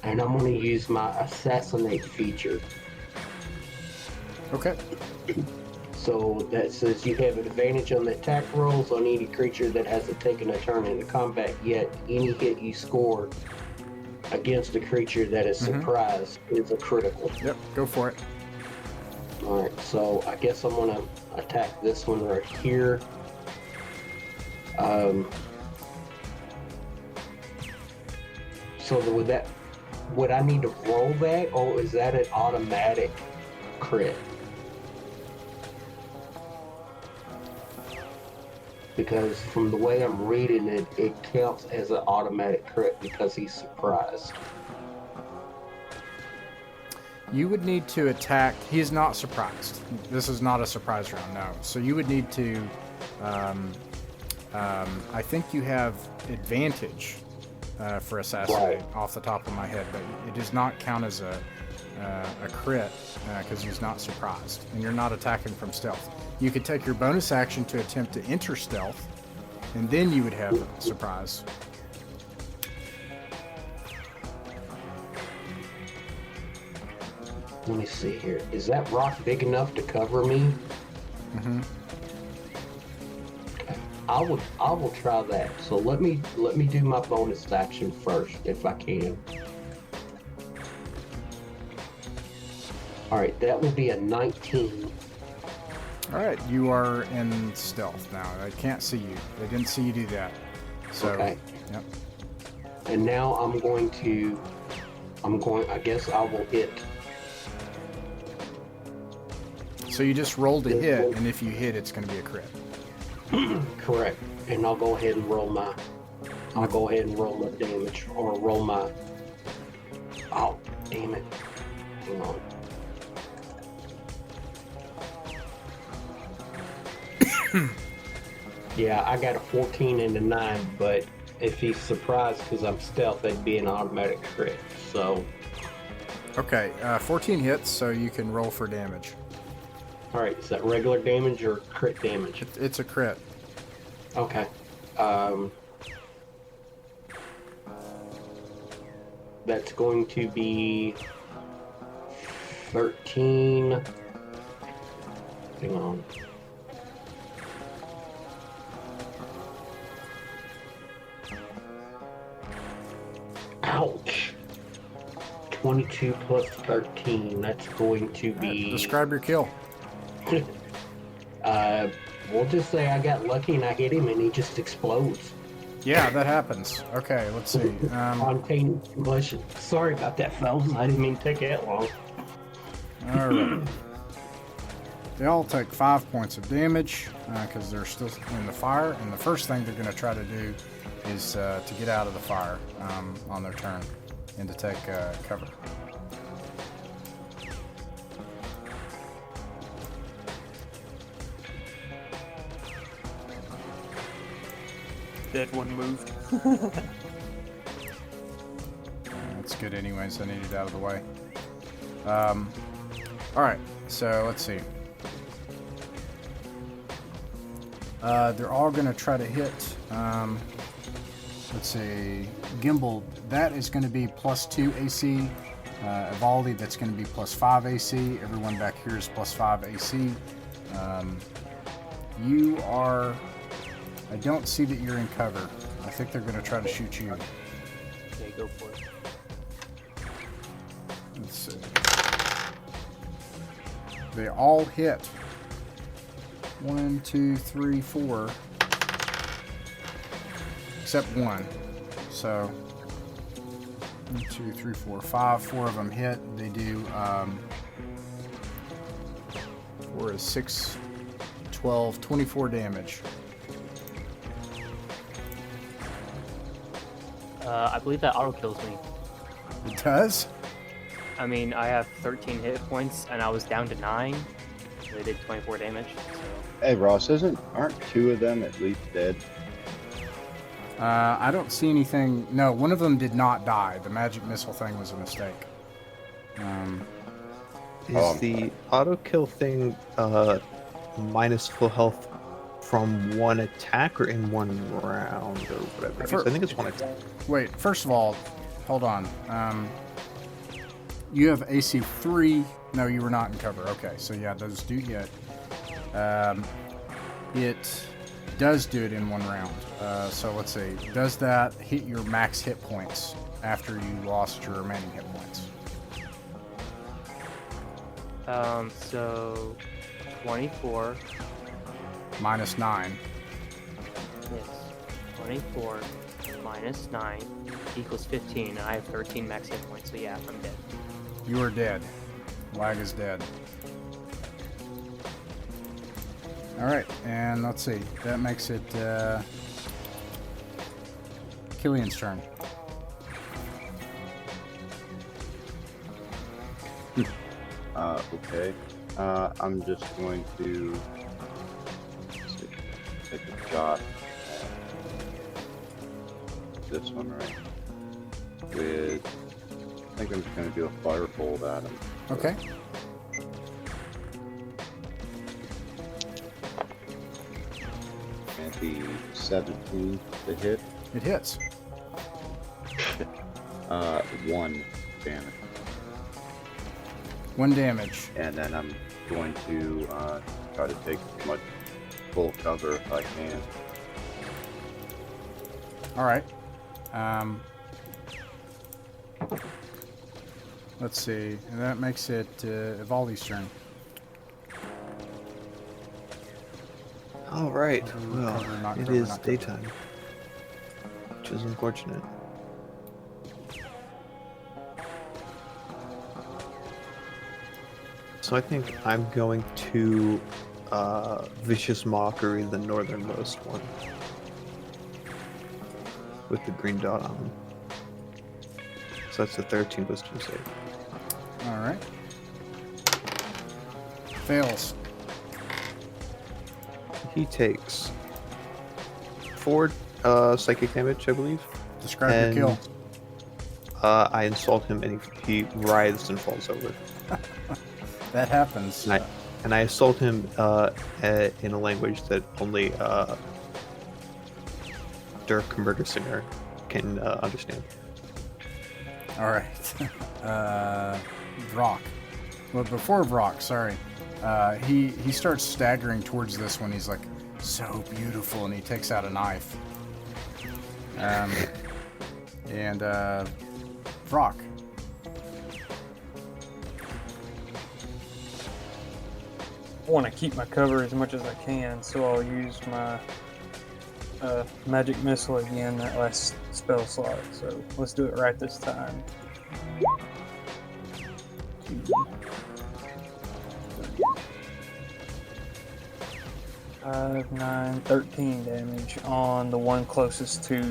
And I'm gonna use my assassinate feature. Okay. So that says you have an advantage on the attack rolls on any creature that hasn't taken a turn into combat yet. Any hit you score against a creature that is surprised is a critical. Yep. Go for it. Alright, so I guess I'm gonna attack this one right here. So would I need to roll that, or is that an automatic crit? Because from the way I'm reading it, it counts as an automatic crit because he's surprised. You would need to attack. He is not surprised. This is not a surprise round, no. So you would need to. I think you have advantage for assassinate off the top of my head, but it does not count as a crit because he's not surprised, and you're not attacking from stealth. You could take your bonus action to attempt to enter stealth, and then you would have surprise. Let me see here. Is that rock big enough to cover me? Mm-hmm. I will try that. So let me do my bonus action first, if I can. All right, that will be a 19. All right, you are in stealth now. They can't see you. They didn't see you do that. So, Okay. Yep. And now I guess I will hit. So you just rolled a hit, and if you hit, it's going to be a crit. Correct. And I'll go ahead and roll my damage, or roll my. Oh, damn it! Hang on. Yeah, I got a 14 and a 9, but if he's surprised because I'm stealth, that'd be an automatic crit. So, Okay, 14 hits, so you can roll for damage. all right, is that regular damage or crit damage? It's a crit. Okay. That's going to be 13. Hang on. 22 plus 13. That's going to be. Describe your kill. We'll just say I got lucky and I hit him and he just explodes. Yeah, that happens. Okay, let's see. Spontaneous combustion. Sorry about that, fellas. I didn't mean to take that long. All right. They all take 5 points of damage because they're still in the fire. And the first thing they're going to try to do is to get out of the fire on their turn and to take cover. Dead one moved. That's good anyways. I need it out of the way. All right, so let's see. They're all going to try to hit. Let's see. Gimbal, that is going to be +2 AC. Evaldi, that's going to be +5 AC. Everyone back here is +5 AC. You are. I don't see that you're in cover. I think they're going to try to shoot you. Okay, go for it. Let's see. They all hit. 1, 2, 3, 4. Except one. So 1, 2, 3, 4, 5. 4 of them hit. They do 4 is 6, 12, 24 damage. I believe that auto kills me. It does? I mean, I have 13 hit points, and I was down to 9. They did 24 damage. So. Hey Ross, aren't 2 of them at least dead? I don't see anything. No, one of them did not die. The magic missile thing was a mistake. Is the auto kill thing minus full health from one attack or in one round or whatever? I think it's one attack. Wait, first of all, hold on. You have AC 3. No, you were not in cover. Okay, so yeah, those do hit. It does do it in one round. So let's see. Does that hit your max hit points after you lost your remaining hit points? So 24. Minus 9. Yes. 24 minus 9 equals 15, and I have 13 max hit points, so yeah, I'm dead. You are dead. Lag is dead. Alright, and let's see. That makes it Killian's turn. Okay. I'm just going to take a shot at this one right with. I think I'm just going to do a firebolt at him. Okay. And the 17 to hit. It hits. 1 damage. 1 damage. And then I'm going to try to take as much full cover if I can. Alright. Let's see. And that makes it Evaldi's turn. All right. Well, Cover, not it cover, is not cover. daytime, which is unfortunate. So I think I'm going to Vicious Mockery, the northernmost one, with the green dot on him. So that's a 13 wisdom save. Alright. Fails. He takes 4 psychic damage, I believe. Describe And your kill. I insult him and he writhes and falls over. That happens. And I assault him in a language that only Dirk Murdersinger can understand. Alright. Vrock. Well, before Vrock, sorry. He starts staggering towards this one. He's like, so beautiful, and he takes out a knife. And Vrock. want to keep my cover as much as I can, so I'll use my magic missile again, that last spell slot. So let's do it right this time. 5, 9, 13 damage on the one closest to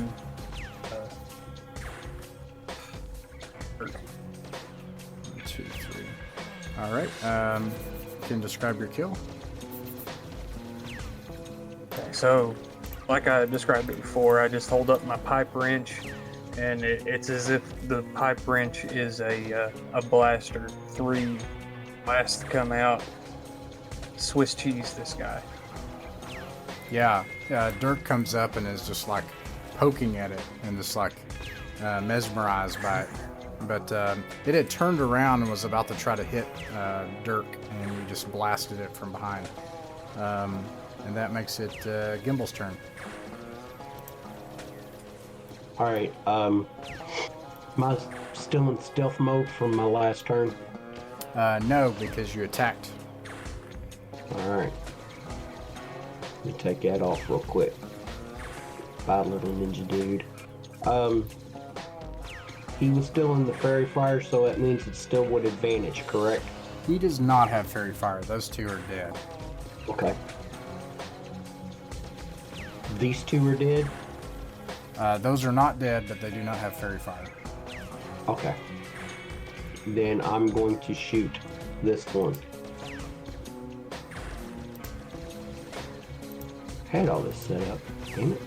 Dirk. 1, 2, 3. All right. Can you describe your kill? Okay, so like I described it before, I just hold up my pipe wrench, and it's as if the pipe wrench is a blaster. 3 blasts come out. Swiss cheese this guy. Yeah. Dirk comes up and is just like poking at it and just like mesmerized by it. But it had turned around and was about to try to hit Dirk, and you just blasted it from behind. And that makes it Gimble's turn. Alright, am I still in stealth mode from my last turn? No, because you attacked. Alright. Let me take that off real quick. Bye, little ninja dude. He was still in the fairy fire, so that means it's still with advantage, correct? He does not have fairy fire. Those two are dead. Okay. These two are dead? Those are not dead, but they do not have fairy fire. Okay. Then I'm going to shoot this one. Had all this set up. Damn it.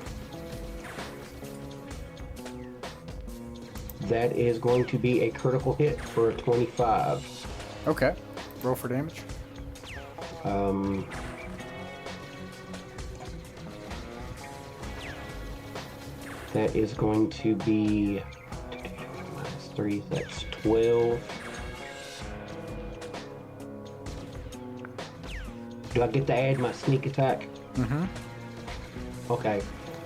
That is going to be a critical hit for a 25. Okay. Roll for damage. That is going to be minus 3, that's 12. Do I get to add my sneak attack? Mm-hmm. Okay.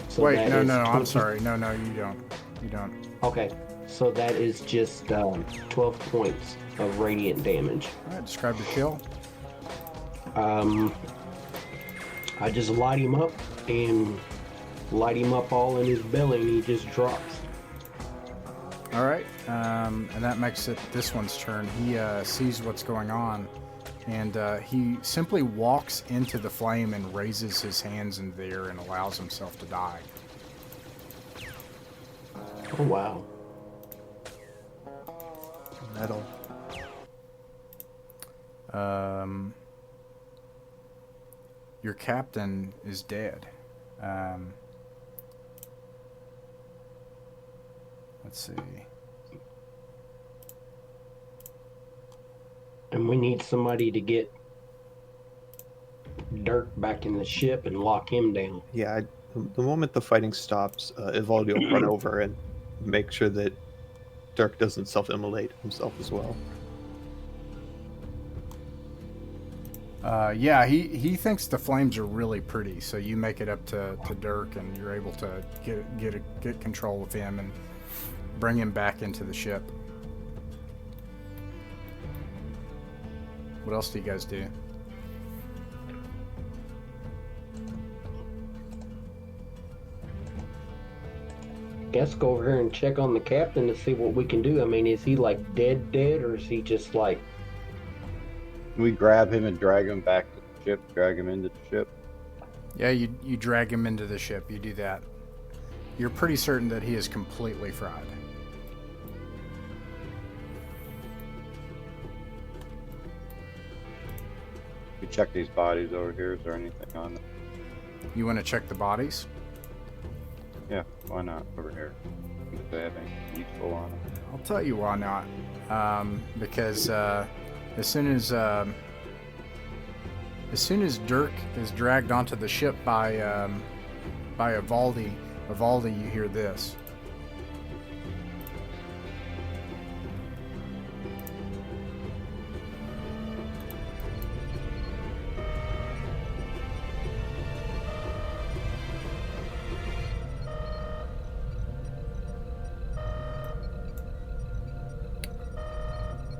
So Wait, that no, is I'm 20 sorry. No, you don't. You don't. Okay, so that is just 12 points of radiant damage. All right, describe your kill. I just light him up and light him up all in his belly, and he just drops. All right, and that makes it this one's turn. He sees what's going on, and he simply walks into the flame and raises his hands in the air and allows himself to die. Oh, wow. Metal. Your captain is dead. Let's see. And we need somebody to get Dirk back in the ship and lock him down. Yeah, the moment the fighting stops, Ivaldi will run over and make sure that Dirk doesn't self-immolate himself as well. Yeah, he thinks the flames are really pretty, so you make it up to Dirk, and you're able to get control of him and bring him back into the ship. What else do you guys do? Guess go over here and check on the captain to see what we can do. I mean, is he like dead, or is he just like... We grab him and drag him back to the ship, drag him into the ship. Yeah, you drag him into the ship. You do that. You're pretty certain that he is completely fried. We check these bodies over here. Is there anything on them? You want to check the bodies? Yeah, why not? Over here. Do they have anything useful on them? I'll tell you why not. Because as soon as Dirk is dragged onto the ship by Ivaldi, you hear this.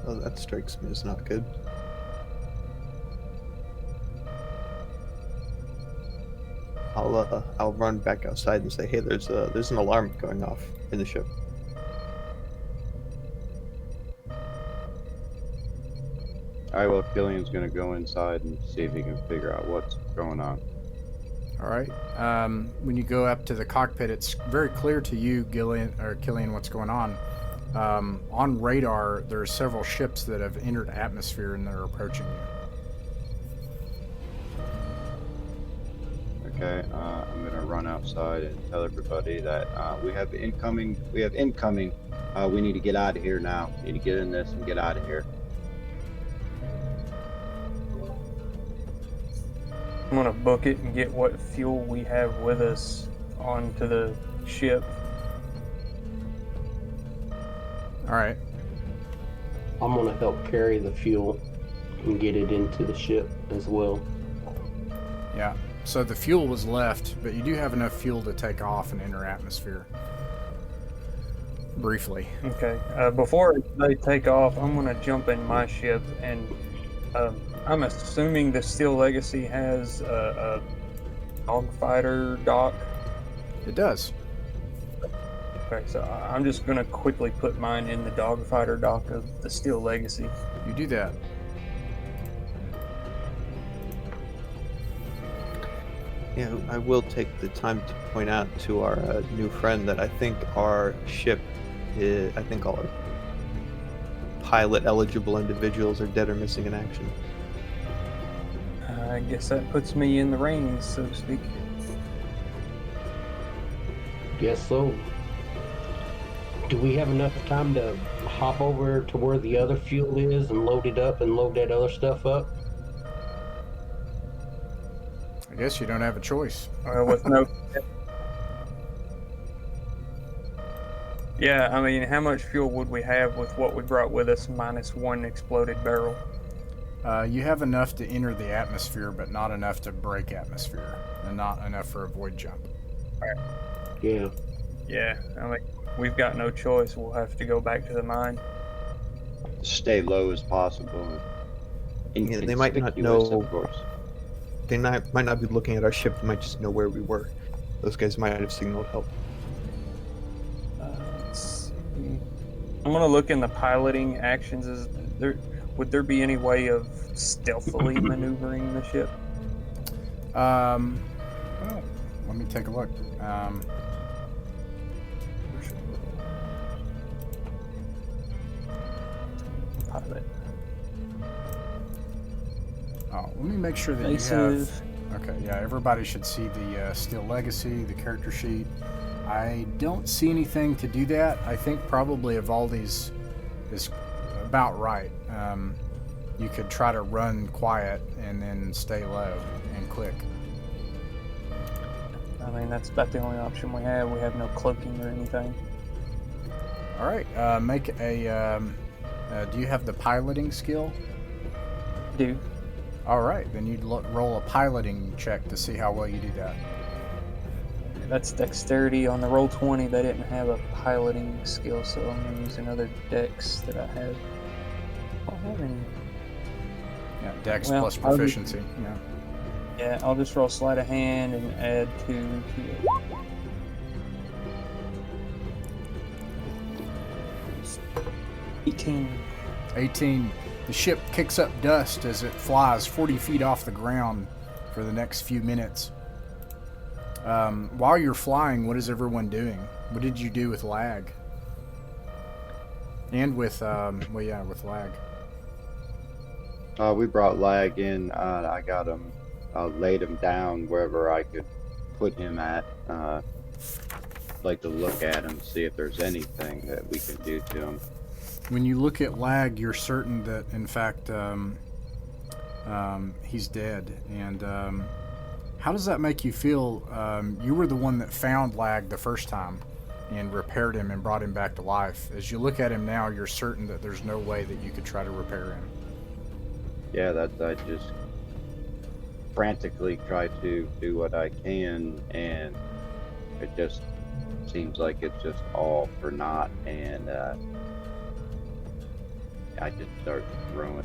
Oh, that strikes me as not good. I'll run back outside and say, hey, there's an alarm going off in the ship. Alright, well, Killian's gonna go inside and see if he can figure out what's going on. All right. When you go up to the cockpit, it's very clear to you, Killian, what's going on. On radar, there are several ships that have entered atmosphere and they're approaching you. Okay, I'm gonna run outside and tell everybody that we have incoming. We need to get out of here now. We need to get in this and get out of here. I'm gonna book it and get what fuel we have with us onto the ship. All right. I'm gonna help carry the fuel and get it into the ship as well. Yeah. So the fuel was left, but you do have enough fuel to take off and enter atmosphere. Briefly. Okay. Before they take off, I'm gonna jump in my ship, and I'm assuming the Steel Legacy has a dogfighter dock. It does. Okay, so I'm just gonna quickly put mine in the dogfighter dock of the Steel Legacy. You do that. Yeah, I will take the time to point out to our new friend that I think our ship I think all our pilot eligible individuals are dead or missing in action. I guess that puts me in the reins, so to speak. Guess so. Do we have enough time to hop over to where the other fuel is and load it up and load that other stuff up? I guess you don't have a choice. With no. Yeah, I mean, how much fuel would we have with what we brought with us minus one exploded barrel? You have enough to enter the atmosphere, but not enough to break atmosphere, and not enough for a void jump. Yeah. Yeah, I mean, we've got no choice. We'll have to go back to the mine. Stay low as possible. Yeah, they might not Inconspicuous, know. of course. They might not be looking at our ship. They might just know where we were. Those guys might have signaled help. Let's see. I'm gonna look in the piloting actions. Would there be any way of stealthily maneuvering the ship? Let me take a look. Pilot. Oh, let me make sure that you have. Okay, yeah, everybody should see the Steel Legacy, the character sheet. I don't see anything to do that. I think probably Evaldi's is about right. You could try to run quiet and then stay low and click. I mean, that's about the only option we have. We have no cloaking or anything. All right, make a. Do you have the piloting skill? Do. All right, then you'd roll a piloting check to see how well you do that. That's dexterity. On the roll 20, they didn't have a piloting skill, so I'm going to use another dex that I have. I don't have any. Yeah, Dex Well, plus proficiency. Yeah. Yeah, I'll just roll sleight of hand and add 2 to it. 18. 18. The ship kicks up dust as it flies 40 feet off the ground for the next few minutes. While you're flying, what is everyone doing? What did you do with lag? And with, with lag. We brought Lag in. I got him. Laid him down wherever I could put him at. Like to look at him, see if there's anything that we can do to him. When you look at lag, you're certain that, in fact, he's dead. And how does that make you feel? You were the one that found lag the first time and repaired him and brought him back to life. As you look at him now, you're certain that there's no way that you could try to repair him. Yeah, that I just frantically try to do what I can, and it just seems like it's just all for naught, and I just start throwing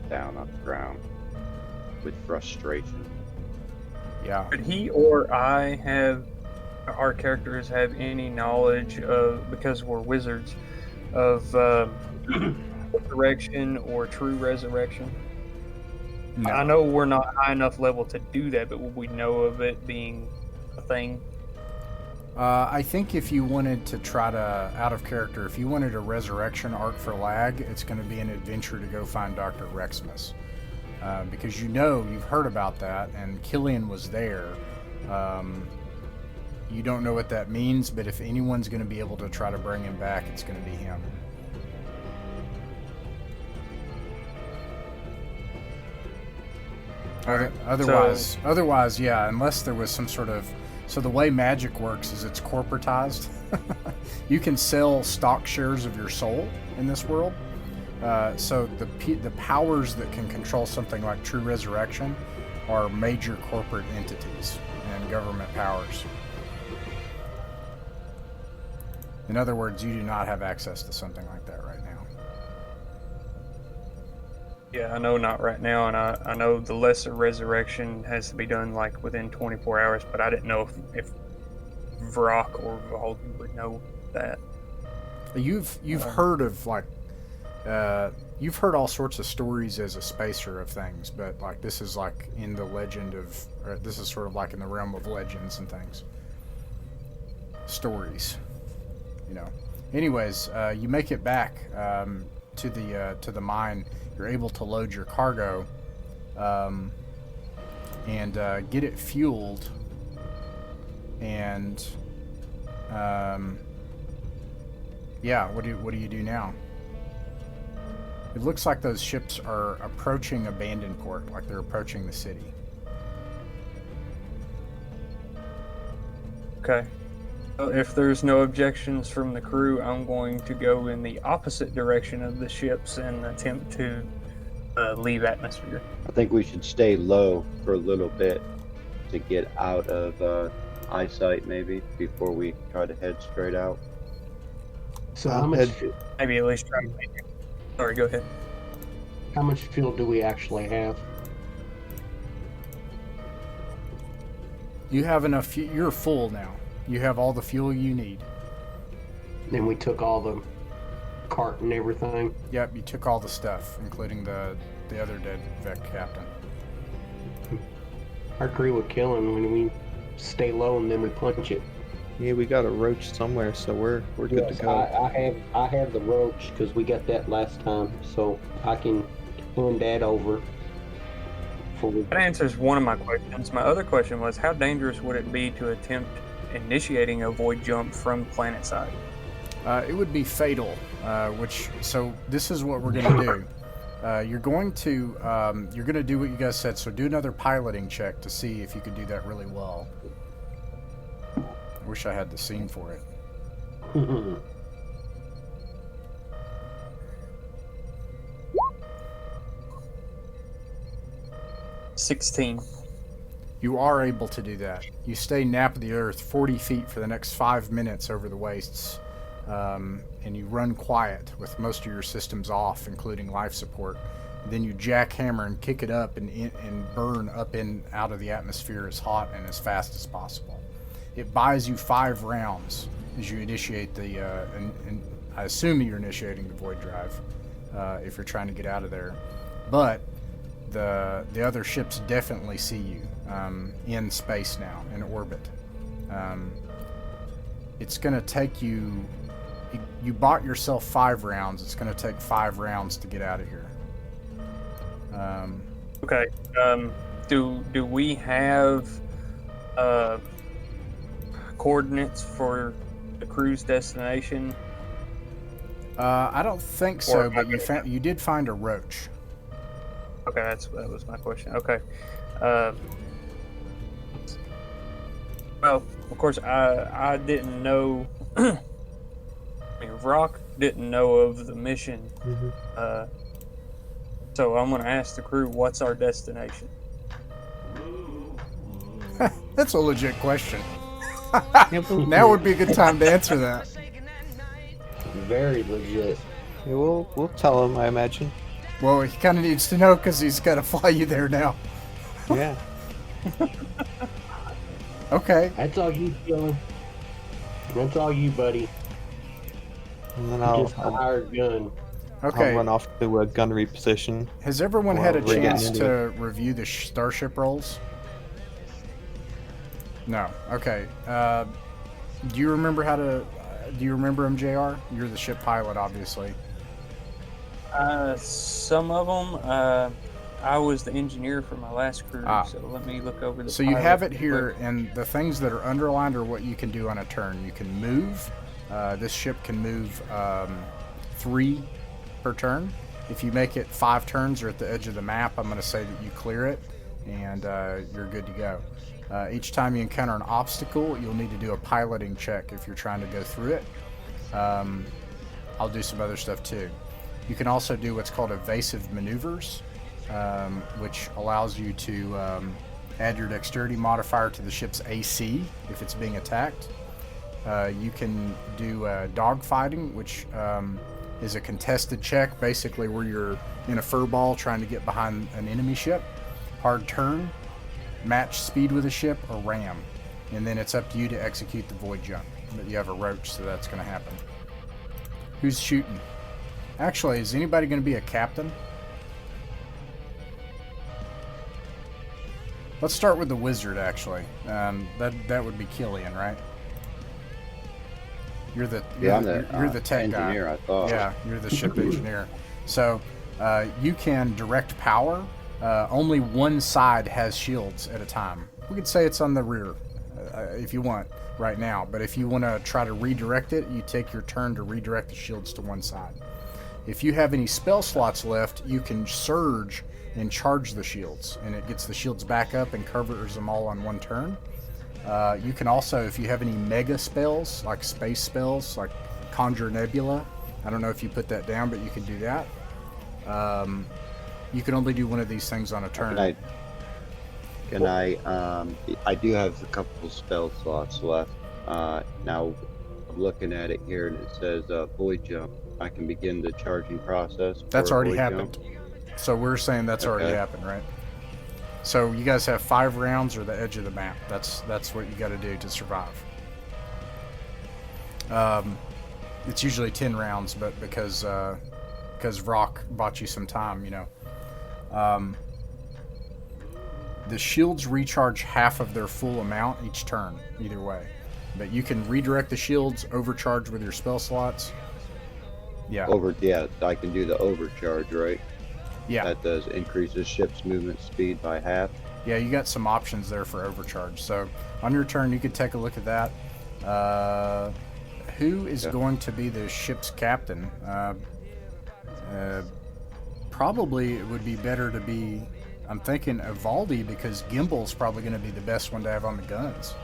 down on the ground with frustration. Yeah. Could he or our characters have any knowledge of, because we're wizards, of resurrection or true resurrection? No. I know we're not high enough level to do that, but would we know of it being a thing? I think if you wanted to try to, out of character, if you wanted a resurrection arc for Lag, it's going to be an adventure to go find Dr. Rexmus. Because you've heard about that, and Killian was there. You don't know what that means, but if anyone's going to be able to try to bring him back, it's going to be him. Otherwise, yeah, unless there was some sort of... So the way magic works is it's corporatized. You can sell stock shares of your soul in this world. So the powers that can control something like true resurrection are major corporate entities and government powers. In other words, you do not have access to something like that right now. Yeah, I know not right now, and I know the lesser resurrection has to be done like within 24 hours, but I didn't know if Vrock or Valdi would know that. You've heard of like you've heard all sorts of stories as a spacer of things, but like this is like in the legend of, or this is sort of like in the realm of legends and things, stories, you know. Anyways, you make it back to the mine. You're able to load your cargo and get it fueled, and yeah, what do you do now? It looks like those ships are approaching abandoned port, like they're approaching the city. Okay. Well, if there's no objections from the crew, I'm going to go in the opposite direction of the ships and attempt to leave atmosphere. I think we should stay low for a little bit to get out of eyesight, maybe, before we try to head straight out. So how much Maybe at least try to make it. Sorry, go ahead. how much fuel do we actually have? You have enough. You're full now. You have all the fuel you need. Then we took all the cart and everything. Yep, you took all the stuff, including the other dead Vec captain. I agree with Killen when we stay low and then we punch it. Yeah, we got a roach somewhere, so we're good to go. I have the roach because we got that last time, so I can hand that over. That answers one of my questions. My other question was, how dangerous would it be to attempt initiating a void jump from planet side? It would be fatal. So this is what we're going to do. You're going to do what you guys said. So do another piloting check to see if you could do that really well. I wish I had the scene for it. 16. You are able to do that. You stay nap of the earth 40 feet for the next 5 minutes over the wastes, and you run quiet with most of your systems off, including life support. Then you jackhammer and kick it up and burn up out of the atmosphere as hot and as fast as possible. It buys you 5 rounds as you initiate the, and I assume you're initiating the void drive if you're trying to get out of there. But the other ships definitely see you in space now, in orbit. It's going to take you... You bought yourself 5 rounds. It's going to take 5 rounds to get out of here. Okay. Do we have coordinates for the cruise destination? I don't think so, but you did find a roach. Okay, that was my question. Okay. Well, of course, I didn't know. I mean, Rock didn't know of the mission. Mm-hmm. So I'm going to ask the crew, what's our destination? That's a legit question. Now would be a good time to answer that. Very legit. Yeah, we'll tell him, I imagine. Well, he kind of needs to know because he's got to fly you there now. Yeah. Okay. That's all you, Dylan. That's all you, buddy. And then Just a hired gun. I'll Okay. run off to a gunnery position. Has everyone Well, had a we're getting chance into to review the starship roles? No. Okay. Do you remember how to? Do you remember them, JR? You're the ship pilot, obviously. Some of them, I was the engineer for my last crew, Ah. so let me look over the. So you pilot have it real here, quick. and the things that are underlined are what you can do on a turn. You can move. This ship can move 3 per turn. If you make it 5 turns or at the edge of the map, I'm going to say that you clear it, and you're good to go. Each time you encounter an obstacle, you'll need to do a piloting check if you're trying to go through it. I'll do some other stuff too. You can also do what's called evasive maneuvers, which allows you to add your dexterity modifier to the ship's AC if it's being attacked. You can do dogfighting, which is a contested check, basically where you're in a furball trying to get behind an enemy ship. Hard turn, match speed with a ship, or ram. And then it's up to you to execute the void jump. But you have a roach, so that's going to happen. Who's shooting? Actually, is anybody going to be a captain? Let's start with the wizard, actually. That would be Killian, right? You're the tech engineer, guy. I thought. Yeah, you're the ship engineer. So you can direct power. Only one side has shields at a time. We could say it's on the rear if you want right now. But if you want to try to redirect it, you take your turn to redirect the shields to one side. If you have any spell slots left, you can surge and charge the shields, and it gets the shields back up and covers them all on one turn. You can also, if you have any mega spells, like space spells, like Conjure Nebula, I don't know if you put that down, but you can do that. You can only do one of these things on a turn. I do have a couple spell slots left. Now, I'm looking at it here, and it says void jump. I can begin the charging process. That's for a already void happened. jump. So we're saying that's already Okay. happened, right? So you guys have 5 rounds or the edge of the map. That's what you got to do to survive. It's usually 10 rounds, but because Rock bought you some time, you know. The shields recharge half of their full amount each turn, either way. But you can redirect the shields, overcharge with your spell slots. Yeah. I can do the overcharge, right? Yeah. That does increase the ship's movement speed by half. Yeah, you got some options there for overcharge. So on your turn, you could take a look at that. Who is going to be the ship's captain? Probably it would be better to be, I'm thinking Evaldi, because Gimbal's probably going to be the best one to have on the guns.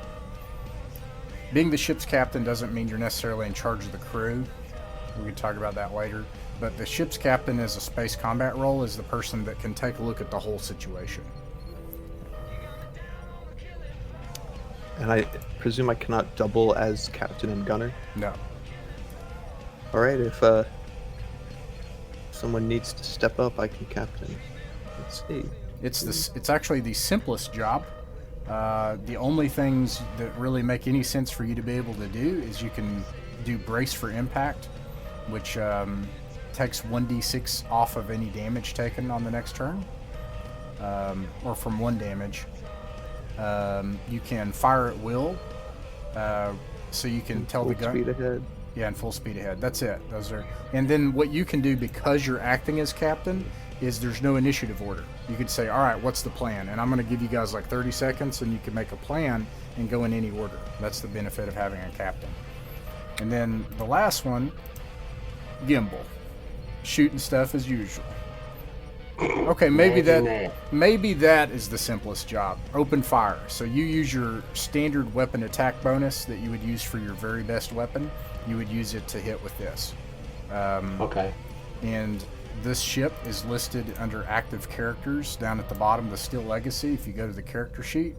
Being the ship's captain doesn't mean you're necessarily in charge of the crew. We can talk about that later. But the ship's captain as a space combat role is the person that can take a look at the whole situation. And I presume I cannot double as captain and gunner. No. All right, if someone needs to step up, I can captain. Let's see. It's actually the simplest job. The only things that really make any sense for you to be able to do is you can do brace for impact, which takes 1d6 off of any damage taken on the next turn, or from 1 damage. You can fire at will, so you can tell the Full gun. speed ahead. Yeah, and full speed ahead. That's it. Those are. And then what you can do because you're acting as captain is there's no initiative order. You could say, all right, what's the plan? And I'm going to give you guys like 30 seconds, and you can make a plan and go in any order. That's the benefit of having a captain. And then the last one, Gimbal, shooting stuff as usual. Okay, maybe that is the simplest job. Open fire. So you use your standard weapon attack bonus that you would use for your very best weapon. You would use it to hit with this. Okay. And this ship is listed under active characters down at the bottom of the Steel Legacy. If you go to the character sheet,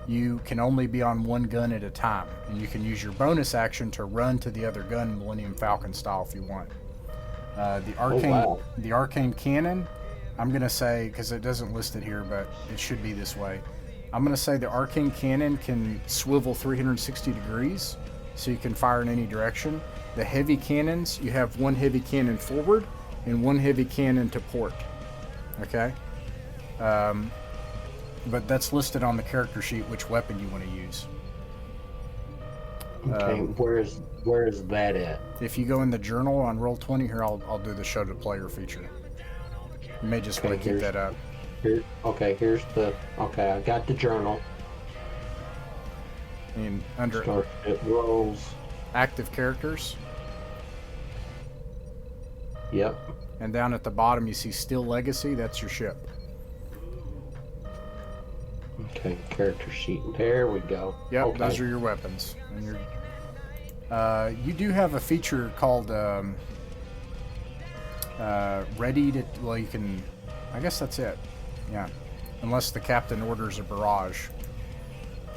you can only be on one gun at a time, and you can use your bonus action to run to the other gun, Millennium Falcon style, if you want. The arcane cannon, I'm gonna say, because it doesn't list it here, but it should be this way. I'm going to say the arcane cannon can swivel 360 degrees, so you can fire in any direction. The heavy cannons, you have one heavy cannon forward and one heavy cannon to port. Okay? But that's listed on the character sheet which weapon you want to use. Okay, where is that at? If you go in the journal on Roll20 here, I'll do the show to player feature. You may just want to keep that up. Okay, I got the journal. And under It rolls. active characters, Yep. and down at the bottom you see Steel Legacy, that's your ship. Okay, character sheet. There we go. Yep, Okay. those are your weapons. And you do have a feature called ready to, well, you can, I guess that's it. Yeah. Unless the captain orders a barrage.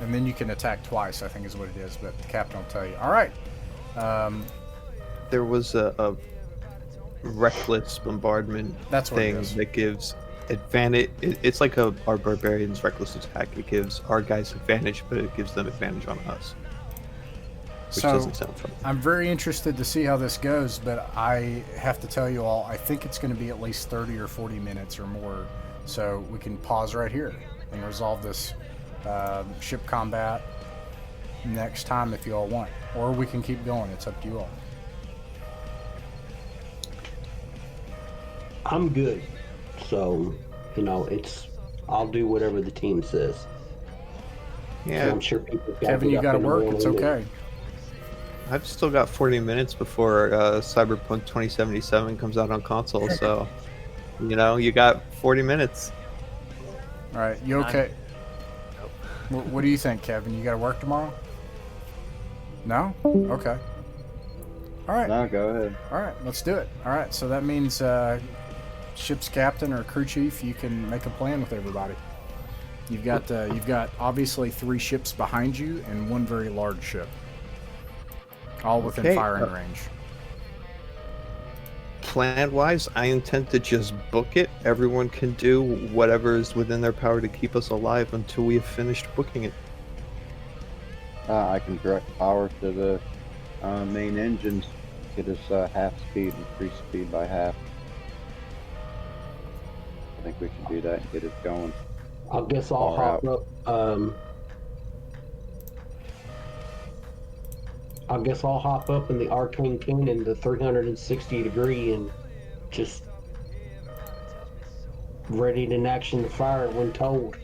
And then you can attack twice, I think is what it is, but the captain will tell you. All right. There was a reckless bombardment That's what it thing is. that gives advantage. It's like our barbarians' reckless attack. It gives our guys advantage, but it gives them advantage on us. Which So, doesn't sound fun. I'm very interested to see how this goes, but I have to tell you all, I think it's going to be at least 30 or 40 minutes or more. So we can pause right here and resolve this ship combat next time if you all want. Or we can keep going. It's up to you all. I'm good. So, I'll do whatever the team says. Yeah, I'm sure people. Kevin, you got to work. It's okay. I've still got 40 minutes before Cyberpunk 2077 comes out on console, so you got 40 minutes. All right. You okay? What do you think, Kevin? You got to work tomorrow? No? Okay. All right. No, go ahead. All right. Let's do it. All right. So that means ship's captain or crew chief, you can make a plan with everybody. You've got obviously 3 ships behind you and 1 very large ship, all within Okay, firing range. Plan-wise, I intend to just book it. Everyone can do whatever is within their power to keep us alive until we have finished booking it. I can direct power to the main engines, get us half speed, increase speed by half. I think we should do that and get it going. I guess I'll Far hop up. I guess I'll hop up in the arcane cannon to 360 degree and just ready to action to fire when told.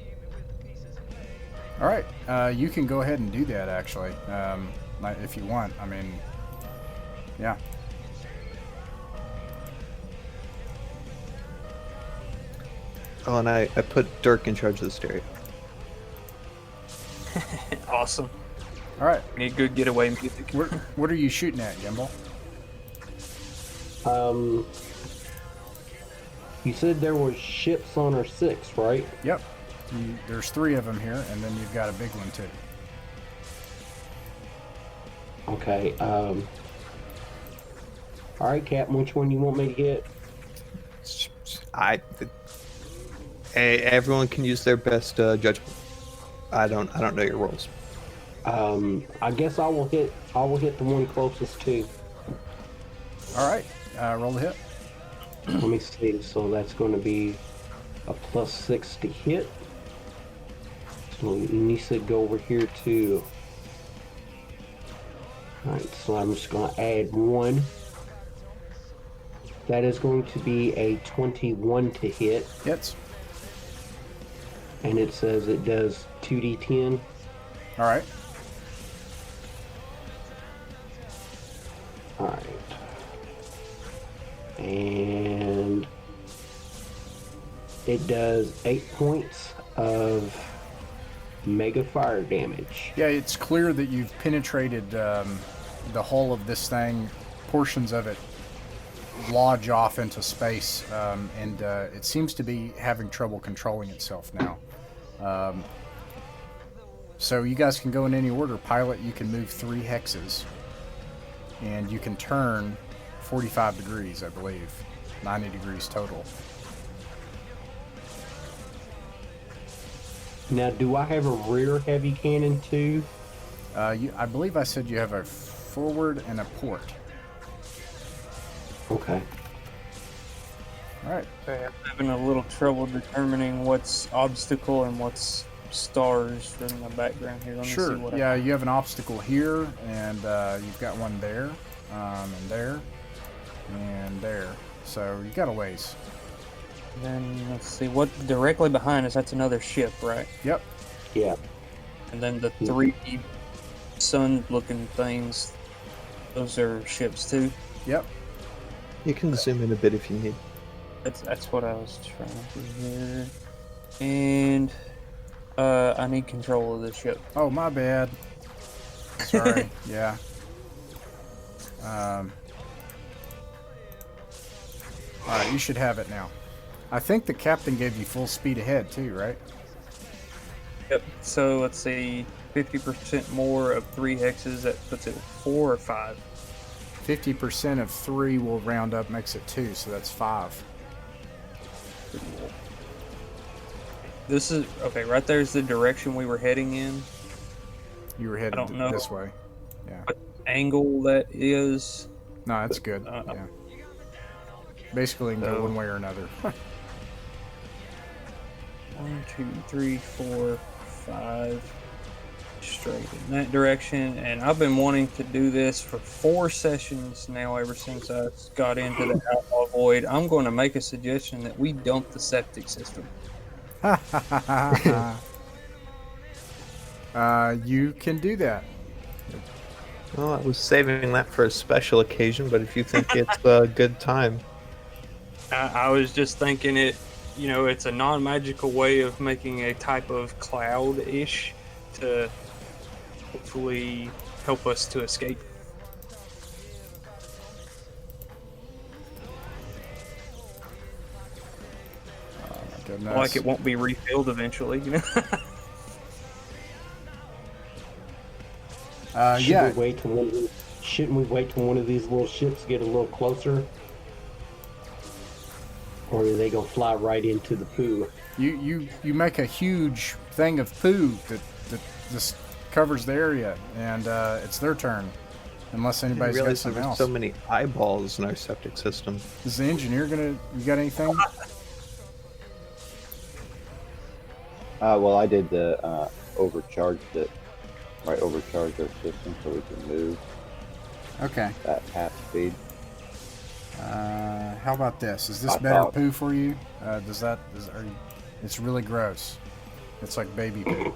All right. You can go ahead and do that actually, if you want. I mean, yeah. Oh, and I put Dirk in charge of the stereo. Awesome. All right. Need good getaway music. What are you shooting at, Gimbal? You said there was ships on our 6, right? Yep. There's 3 of them here, and then you've got a big one too. Okay. All right, Captain. Which one you want me to get? Everyone can use their best judgment. I don't know your rolls. I guess I will hit the one closest to. All right. Roll the hit. Let me see. So that's going to be a +6 to hit. So you said go over here too. All right. So I'm just going to add 1. That is going to be a 21 to hit, Hits. and it says it does 2d10. All right. All right. And it does 8 points of mega fire damage. Yeah, it's clear that you've penetrated the hull of this thing. Portions of it lodge off into space, and it seems to be having trouble controlling itself now. So you guys can go in any order. Pilot, you can move 3 hexes, and you can turn 45 degrees, I believe. 90 degrees total. Now, do I have a rear heavy cannon too? I believe I said you have a forward and a port. Okay. All right. Okay, I'm having a little trouble determining what's obstacle and what's stars from the background here. Let me see Sure. what Yeah, you have an obstacle here, and you've got one there, and there, and there. So you got a ways. Then let's see what directly behind us. That's another ship, right? Yep. Yeah. And then the three sun-looking things. Those are ships too. Yep. You can zoom in a bit if you need. That's what I was trying to do here. And I need control of the ship. Oh, my bad. Sorry. Yeah. All right, you should have it now. I think the captain gave you full speed ahead too, right? Yep. So let's see, 50% more of 3 hexes. That puts it at 4 or 5. 50% of 3 will round up, makes it 2, so that's 5. This is okay. Right there's the direction we were heading in. You were headed don't know. this way. Yeah. What angle that is? No, that's good. Yeah. Basically, you can go So- one way or another. 1, 2, 3, 4, 5. Straight in that direction, and I've been wanting to do this for 4 sessions now ever since I got into the Outlaw Void. I'm going to make a suggestion that we dump the septic system. You can do that. Well, I was saving that for a special occasion, but if you think it's a good time. I was just thinking it's a non-magical way of making a type of cloud-ish to hopefully help us to escape. Oh my goodness. Like it won't be refilled eventually, Yeah. Shouldn't we wait till one of these little ships get a little closer? Or are they gonna fly right into the poo? You make a huge thing of poo that just covers the area, and it's their turn, unless I didn't anybody's got realize there something were else. so many eyeballs in our septic system. Is the engineer gonna? You got anything? Well, I did the overcharged it. Right, overcharged our system so we can move Okay. at half speed. How about this? Is this I better thought- poo for you? It's really gross. It's like baby poo.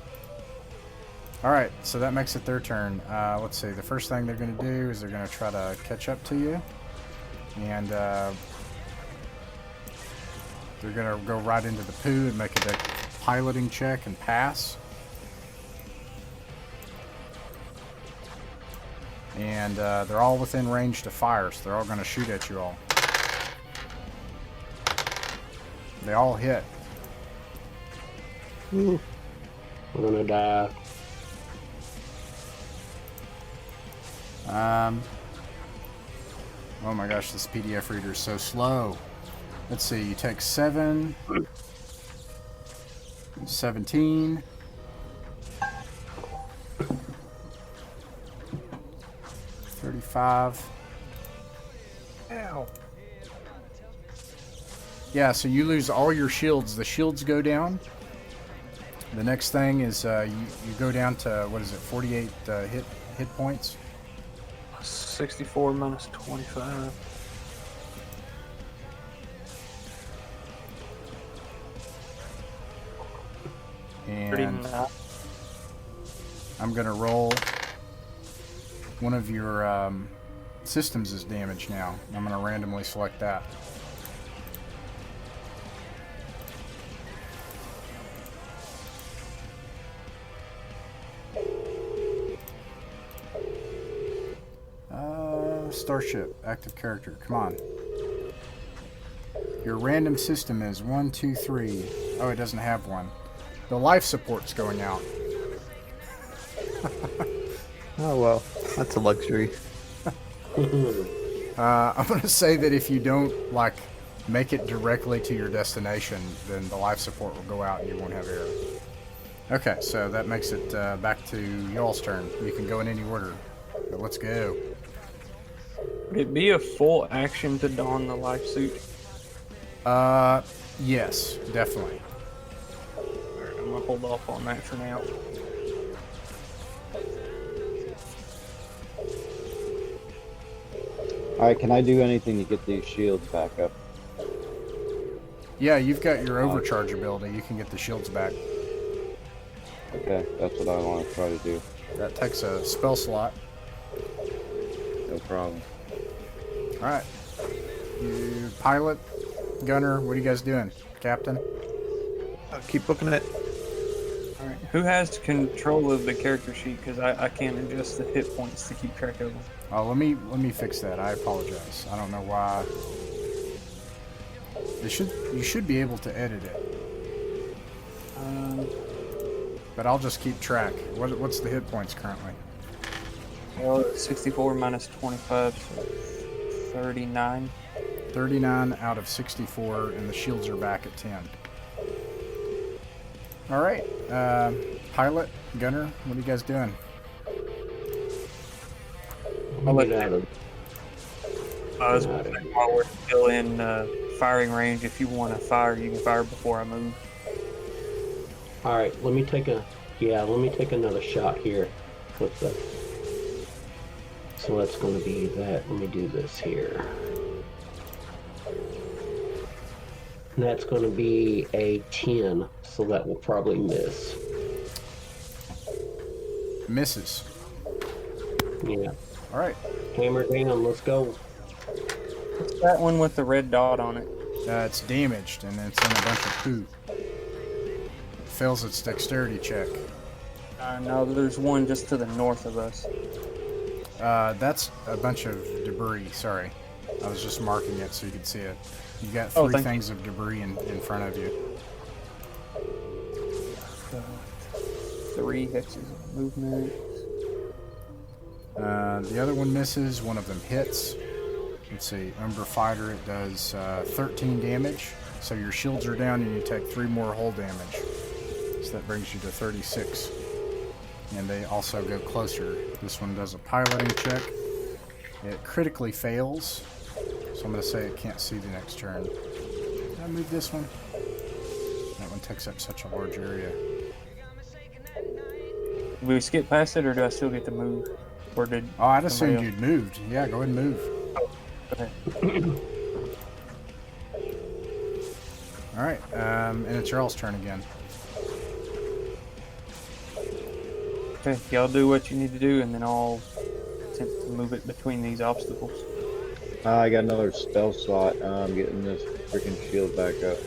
All right, so that makes it their turn. Let's see. The first thing they're going to do is they're going to try to catch up to you, and they're going to go right into the poo and make a piloting check and pass. And they're all within range to fire, so they're all going to shoot at you all. They all hit. Ooh. We're gonna die. Oh my gosh, this PDF reader is so slow. Let's see, you take 7, 17, 35. Ow. Yeah, so you lose all your shields. The shields go down. The next thing is you go down to, what is it, 48 hit points. 64 minus 25. And 39. I'm going to roll one of your systems is damaged now. I'm going to randomly select that. Starship, active character, come on. Your random system is 1, 2, 3. Oh, it doesn't have one. The life support's going out. Oh well, that's a luxury. I'm going to say that if you don't, make it directly to your destination, then the life support will go out and you won't have air. Okay, so that makes it back to y'all's turn. You can go in any order. But let's go. Would it be a full action to don the life suit? Yes, definitely. Alright, I'm gonna hold off on that for now. Alright, can I do anything to get these shields back up? Yeah, you've got your overcharge ability. You can get the shields back. Okay, that's what I want to try to do. That takes a spell slot. No problem. Alright. You pilot, gunner, what are you guys doing? Captain? I'll keep booking it. Alright, who has control of the character sheet? Because I can't adjust the hit points to keep track of them. Oh, let me fix that. I apologize. I don't know why. You should be able to edit it. But I'll just keep track. What's the hit points currently? Well, 64 minus 25, so 39. 39 out of 64, and the shields are back at 10. All right, pilot, gunner, what are you guys doing? I'll get out of I was gonna say, while we're still in firing range, if you want to fire, you can fire before I move. All right, let me take another shot here with the. So that's going to be that. Let me do this here. And that's going to be a 10, so that will probably miss. Misses. Yeah. All right, Hammer down, let's go. What's that one with the red dot on it? it's damaged, and it's in a bunch of poo. Fails its dexterity check. No, there's one just to the north of us. That's a bunch of debris, sorry. I was just marking it so you could see it. You got Oh, three thank things of debris in front of you. 3 hexes of movement. The other one misses, one of them hits. Let's see, Umber Fighter, it does 13 damage. So your shields are down and you take 3 more hull damage. So that brings you to 36. And they also go closer. This one does a piloting check. It critically fails. So I'm going to say it can't see the next turn. Can I move this one? That one takes up such a large area. Did we skip past it, or do I still get to move? Or did Oh, I'd assumed somebody you'd moved. Yeah, go ahead and move. else? Okay. Alright, and it's your all's turn again. Okay, y'all do what you need to do, and then I'll attempt to move it between these obstacles. I got another spell slot. I'm getting this freaking shield back up.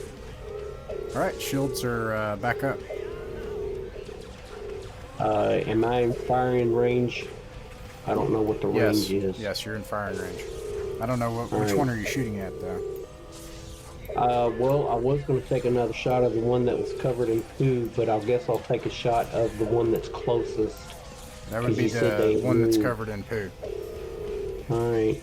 Alright, shields are back up. Am I in firing range? I don't know what the range is. Yes, you're in firing range. I don't know which Alright. one are you shooting at though. Well, I was going to take another shot of the one that was covered in poo, but I guess I'll take a shot of the one that's closest. That would 'Cause be you said the they one that's moved. covered in poo. Alright,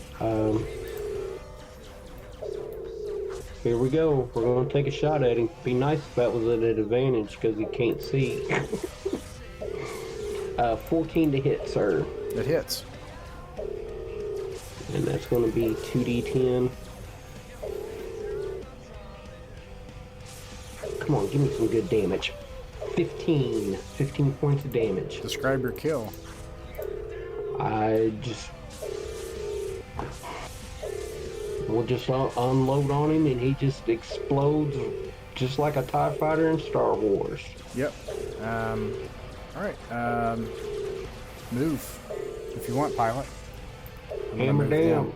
here we go. We're going to take a shot at him. Be nice if that was at an advantage, because he can't see. 14 to hit, sir. It hits. And that's going to be 2d10. Come on, give me some good damage. 15 points of damage. Describe your kill. We'll just unload on him, and he just explodes just like a TIE fighter in Star Wars. Yep. Alright, move. If you want, pilot. I'm gonna Hammer move down.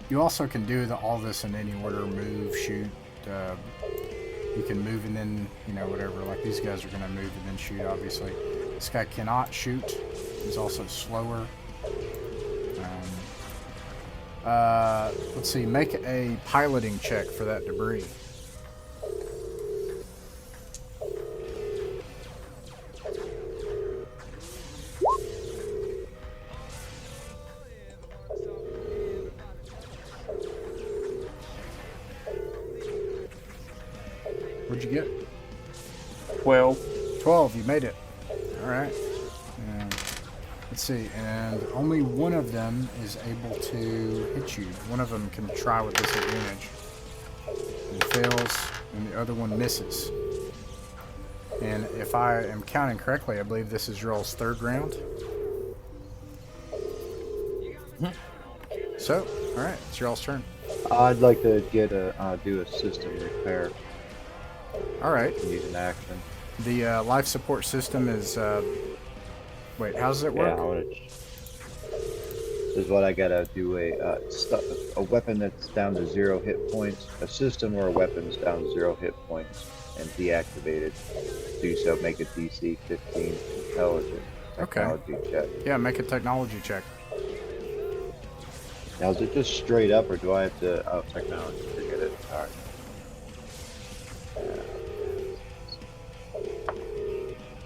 You also can do all this in any order. Move, shoot. You can move and then, whatever. Like these guys are going to move and then shoot, obviously. This guy cannot shoot. He's also slower. Let's see. Make a piloting check for that debris. What'd you get? 12. 12. You made it. All right. And let's see. And only one of them is able to hit you. One of them can try with disadvantage. And fails, and the other one misses. And if I am counting correctly, I believe this is y'all's third round. So, all right, it's y'all's turn. I'd like to get do a system repair. All right. Need an action. The life support system is. Wait, how does it Yeah, work? I want to. This is what I gotta do. A weapon that's down to 0 hit points. A system or a weapon is down to 0 hit points and deactivated. Do so. Make a DC 15 intelligence technology check. Yeah, make a technology check. Now, is it just straight up, or do I have to? Oh, technology. Forget it. All right.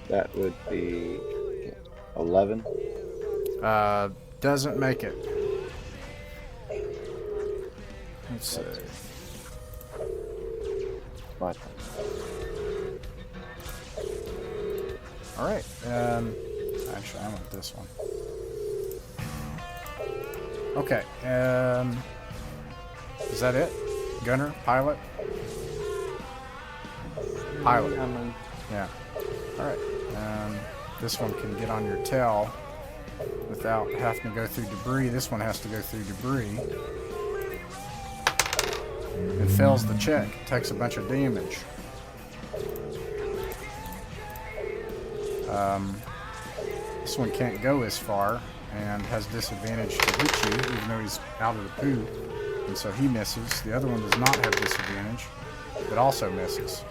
That would be 11. Doesn't make it. Let's see. My All right. Actually, I want this one. Okay. Is that it? Gunner? Pilot? Pilot. Yeah. All right. This one can get on your tail without having to go through debris. This one has to go through debris. It fails the check. Takes a bunch of damage. This one can't go as far and has disadvantage to hit you, even though he's out of the poo. And so he misses. The other one does not have disadvantage, but also misses.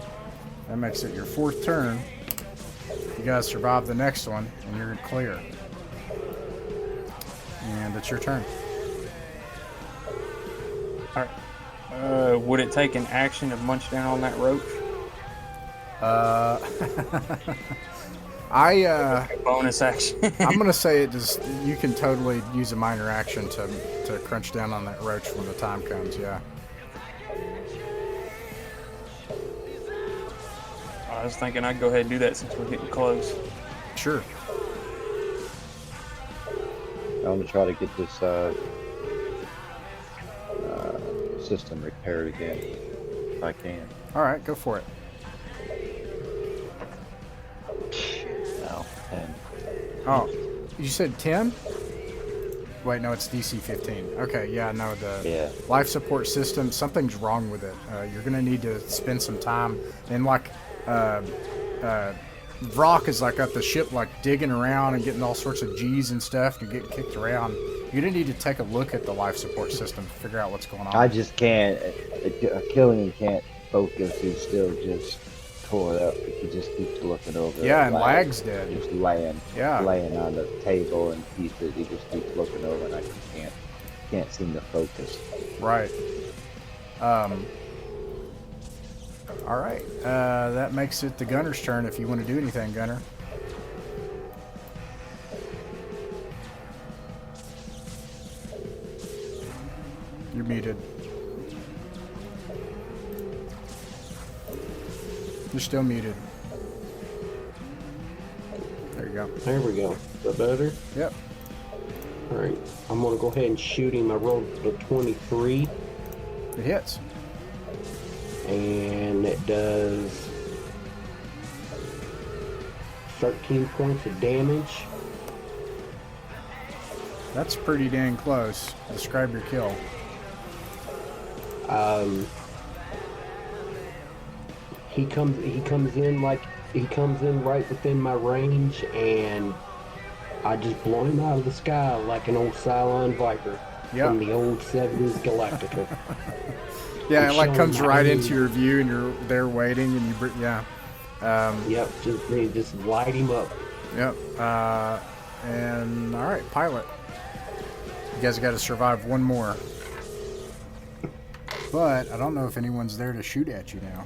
That makes it your fourth turn. You guys survive the next one, and you're clear. And it's your turn. All right. Would it take an action to munch down on that roach? Bonus action. I'm gonna say it just. You can totally use a minor action to crunch down on that roach when the time comes. Yeah. I was thinking I'd go ahead and do that since we're getting close. Sure. I'm gonna try to get this system repaired again, if I can. All right, go for it. No, 10. Oh, you said 10? Wait, no, it's DC 15. Okay, yeah, no, the life support system, something's wrong with it. You're going to need to spend some time. And, like, Vrock is, like, at the ship, like, digging around and getting all sorts of G's and stuff. You're getting kicked around. You're going to need to take a look at the life support system to figure out what's going on. I just can't. Killian can't focus. He's still just tore up. He just keeps looking over. Yeah, and Lag's dead. Just laying on the table and pieces. He just keeps looking over, and I just can't seem to focus. Right. All right. That makes it the gunner's turn. If you want to do anything, Gunner. You're muted. You're still muted. There you go. There we go. Is that better? Yep. Alright. I'm going to go ahead and shoot him. I rolled a 23. It hits. And it does 13 points of damage. That's pretty dang close. Describe your kill. He comes in right within my range, and I just blow him out of the sky like an old Cylon Viper from the old 70s Galactica. Yeah, it like comes right into your view, and you're there waiting, and Yep, just light him up. Yep. And all right, pilot. You guys got to survive one more. But I don't know if anyone's there to shoot at you now.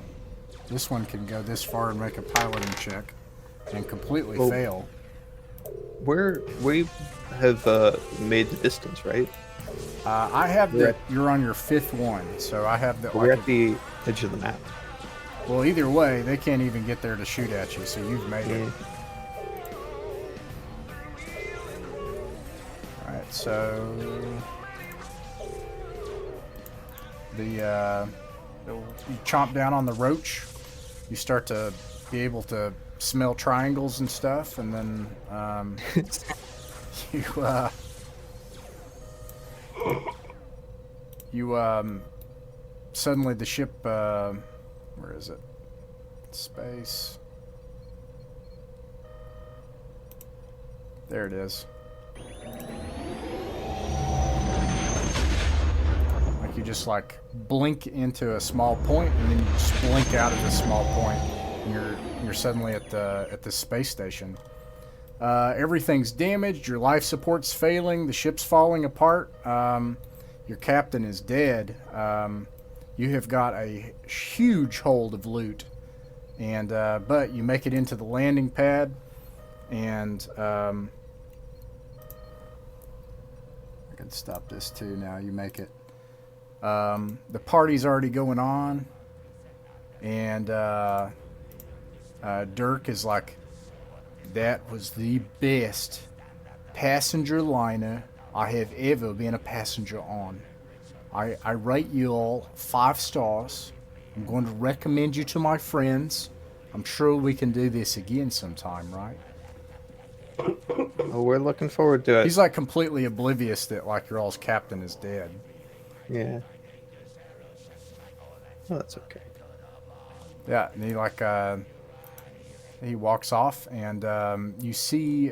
This one can go this far and make a piloting check and completely fail. We have made the distance, right? I have that. You're on your fifth one, so I have the. We're at the edge of the map. Well, either way, they can't even get there to shoot at you, so you've made it. Alright, so... you chomp down on the roach, you start to be able to smell triangles and stuff, and then suddenly the ship, where is it? Space. There it is. Like you just like blink into a small point, and then you just blink out of this small point, and you're suddenly at the space station. Everything's damaged. Your life support's failing. The ship's falling apart. Your captain is dead. You have got a huge hold of loot, and but you make it into the landing pad, and I can stop this too now. You make it. The party's already going on, and Dirk is like, that was the best passenger liner I have ever been a passenger on. I rate you all 5 stars. I'm going to recommend you to my friends. I'm sure we can do this again sometime, right? Oh, we're looking forward to it. He's like completely oblivious that like your all's captain is dead. Yeah. Oh, that's okay. Yeah, and he like he walks off, and you see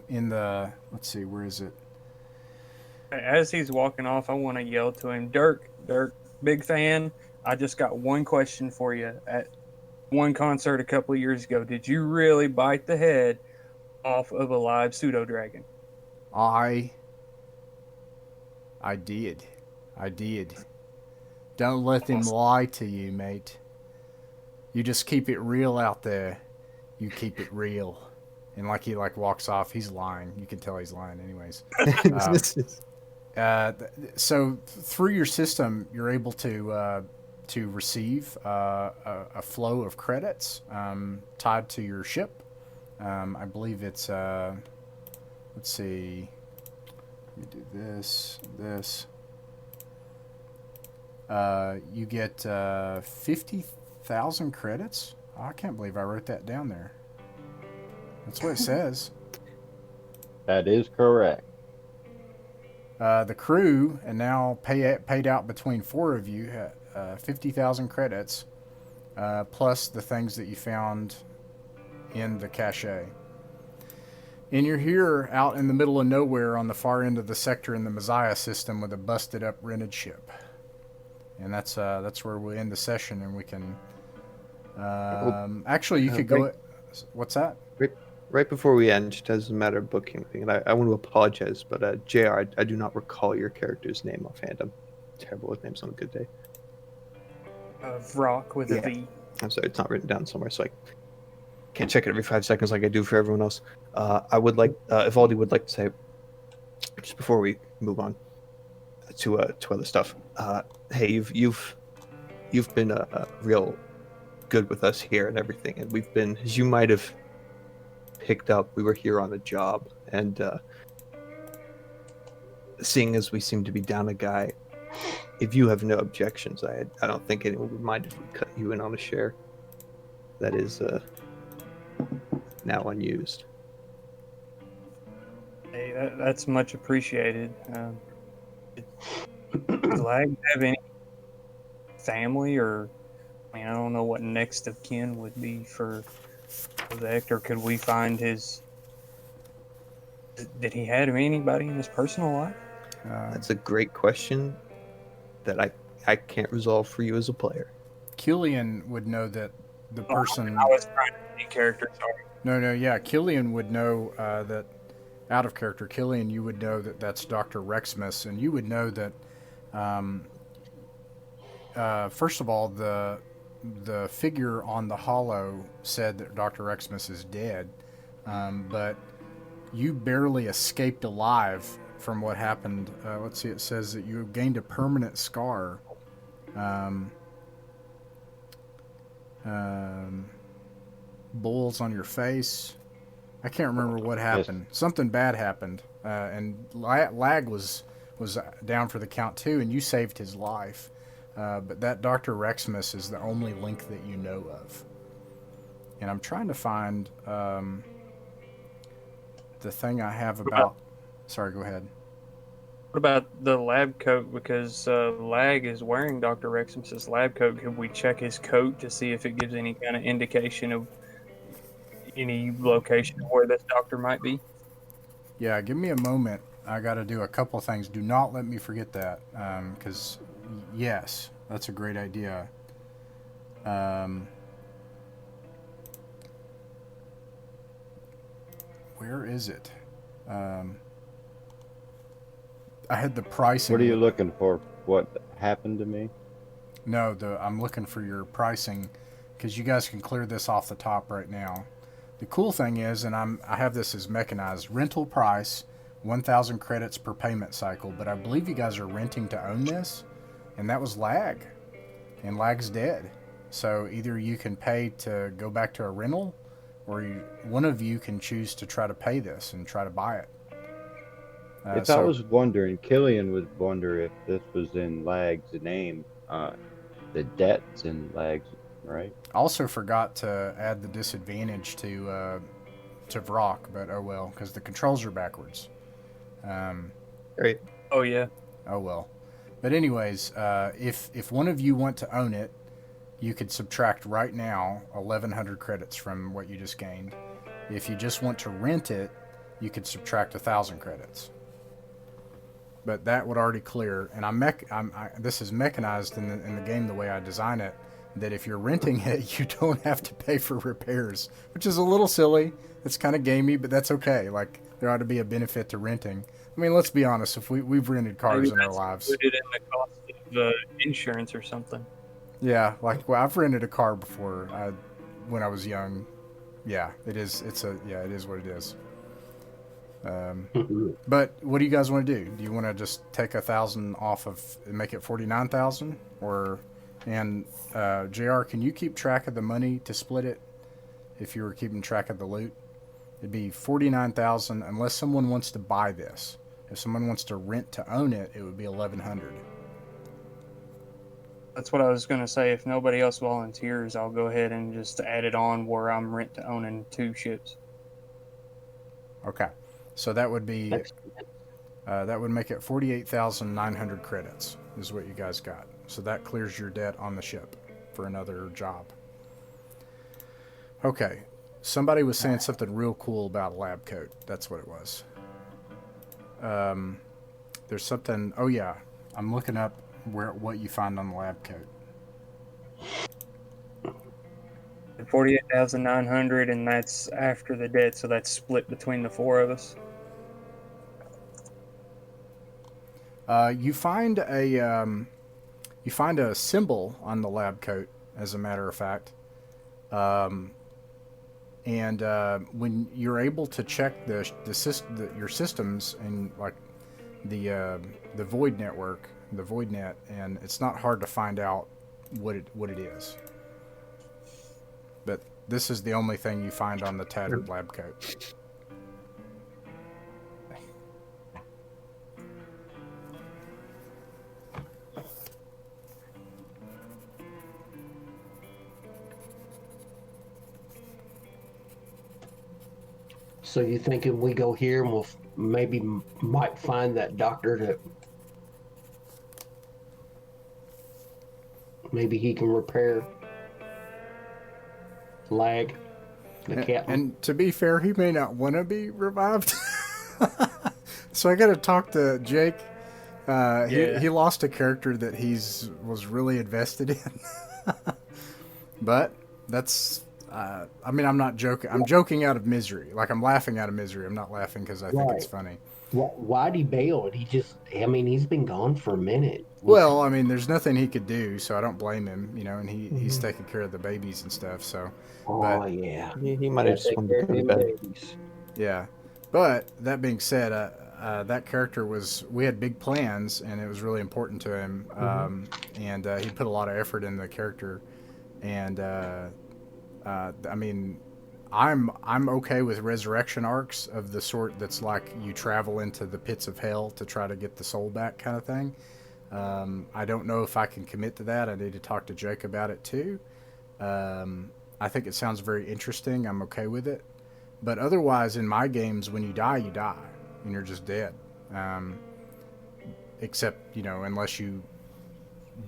in the, let's see, where is it? As he's walking off, I want to yell to him, Dirk, big fan. I just got one question for you. At one concert a couple of years ago, did you really bite the head off of a live pseudo dragon? I did. Don't let them lie to you, mate. You just keep it real out there. You keep it real. And like he like walks off, he's lying. You can tell he's lying anyways. So through your system, you're able to receive a flow of credits tied to your ship. I believe it's let's see. Let me do this. You get 50,000 credits. Oh, I can't believe I wrote that down there. That's what it says. That is correct. The crew, and now paid out between 4 of you, 50,000 credits, plus the things that you found in the cache. And you're here out in the middle of nowhere on the far end of the sector in the Messiah system with a busted up rented ship. And that's where we'll end the session, and we can... actually, you could go... What's that? Right before we end, just as a matter of bookkeeping, and I want to apologize, but JR, I do not recall your character's name offhand. I'm terrible with names on a good day. Rock with a V. I'm sorry, it's not written down somewhere, so I can't check it every 5 seconds like I do for everyone else. I would like, if Aldi would like to say, just before we move on to other stuff, hey, you've been real good with us here and everything, and we've been, as you might have picked up, we were here on a job, and seeing as we seem to be down a guy, if you have no objections, I don't think anyone would mind if we cut you in on a share that is now unused. Hey, that's much appreciated. Does Lag have any family, or I mean, I don't know what next of kin would be for Vect, or could we find his? Did he have anybody in his personal life? That's a great question that I can't resolve for you as a player. Killian would know that the person... I was trying to be character, sorry. No, yeah, Killian would know that, out of character, Killian, you would know that that's Dr. Rexmus, and you would know that, first of all, the figure on the hollow said that Dr. Rexmus is dead, but you barely escaped alive from what happened. Let's see, it says that you gained a permanent scar. Bulls on your face. I can't remember what happened. Something bad happened, and Lag was down for the count too, and you saved his life. But that Dr. Rexmus is the only link that you know of. And I'm trying to find the thing I have about... Sorry, go ahead. What about the lab coat? Because Lag is wearing Dr. Rexmus's lab coat. Could we check his coat to see if it gives any kind of indication of any location of where this doctor might be? Yeah, give me a moment. I got to do a couple things. Do not let me forget that, because yes, that's a great idea. Where is it? I had the pricing. What are you looking for? What happened to me? No, I'm looking for your pricing, because you guys can clear this off the top right now. The cool thing is, and I have this as mechanized, rental price, 1,000 credits per payment cycle, but I believe you guys are renting to own this, and that was Lag, and Lag's dead. So either you can pay to go back to a rental, or one of you can choose to try to pay this and try to buy it. I was wondering, Killian would wonder if this was in Lag's name, the debt's in Lag's, right? Also forgot to add the disadvantage to Vrock, but oh well, because the controls are backwards. Great. Oh yeah. Oh well. But anyways, if one of you want to own it, you could subtract right now 1,100 credits from what you just gained. If you just want to rent it, you could subtract 1,000 credits. But that would already clear, and this is mechanized in the game the way I design it, that if you're renting it, you don't have to pay for repairs, which is a little silly. It's kind of gamey, but that's okay. Like, there ought to be a benefit to renting. I mean, let's be honest. If we've rented cars in our lives, included in the cost of the insurance or something. Yeah, I've rented a car before when I was young. Yeah, it is. It is what it is. But what do you guys want to do? Do you want to just take 1,000 off of and make it 49,000, JR, can you keep track of the money to split it? If you were keeping track of the loot, it'd be 49,000 unless someone wants to buy this. If someone wants to rent to own it, it would be 1,100. That's what I was going to say. If nobody else volunteers, I'll go ahead and just add it on where I'm rent to owning 2 ships. Okay, so that would be that would make it 48,900 credits is what you guys got. So that clears your debt on the ship for another job. Okay, somebody was saying something real cool about a lab coat. That's what it was. There's something. Oh yeah, I'm looking up what you find on the lab coat. 48,900, and that's after the debt, so that's split between the 4 of us. You find a symbol on the lab coat, as a matter of fact, and when you're able to check your systems and like the void network, the void net, and it's not hard to find out what it is. But this is the only thing you find on the tattered lab coat. So you thinking we go here and we'll might find that doctor that maybe he can repair Lag, the captain. And to be fair, he may not want to be revived. So I got to talk to Jake. He lost a character that was really invested in. But that's... I mean, I'm not joking. I'm joking out of misery. Like, I'm laughing out of misery. I'm not laughing because I think it's funny. Why'd he bail? He's been gone for a minute. Well, I mean, there's nothing he could do, so I don't blame him, and he's taking care of the babies and stuff, so. Yeah. He might have just wanted to go to bed. Yeah. But, that being said, that character we had big plans, and it was really important to him, and he put a lot of effort in the character. And I mean, I'm okay with resurrection arcs of the sort that's like you travel into the pits of hell to try to get the soul back, kind of thing. I don't know if I can commit to that. I need to talk to Jake about it too. I think it sounds very interesting. I'm okay with it. But otherwise, in my games, when you die, and you're just dead. Except, unless you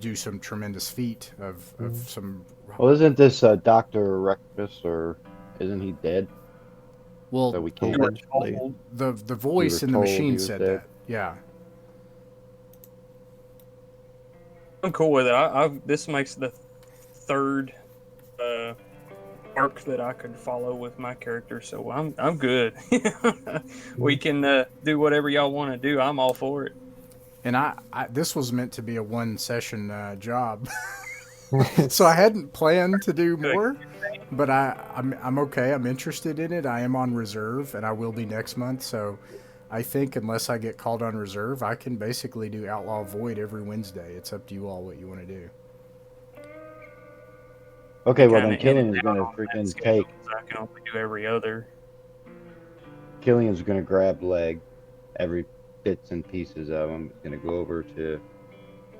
do some tremendous feat of some. Well, isn't this Dr. Rectus, or isn't he dead? Well, So we can't. Allegedly. the voice in the told he machine was said dead. that. Yeah. I'm cool with it. This makes the third arc that I could follow with my character, so I'm good. We can do whatever y'all want to do. I'm all for it. And this was meant to be a one session job, so I hadn't planned to do more. But I'm okay. I'm interested in it. I am on reserve, and I will be next month. So I think unless I get called on reserve, I can basically do Outlaw Void every Wednesday. It's up to you all what you want to do. Okay, well then Kinda Killian's in and gonna out on that freaking schedule, take. 'cause I can only do every other. Killian's gonna grab leg, every bits and pieces of him. He's gonna go over to,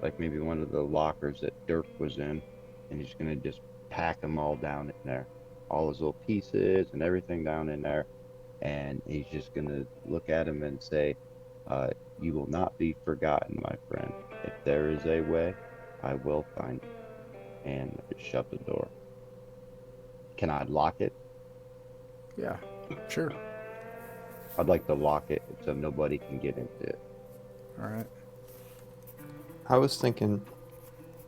like, maybe one of the lockers that Dirk was in, and he's gonna just pack them all down in there, all his little pieces and everything down in there, and he's just gonna look at him and say, "You will not be forgotten, my friend. If there is a way, I will find it." And shut the door. Can I lock it? Yeah, sure. I'd like to lock it so nobody can get into it. All right. I was thinking,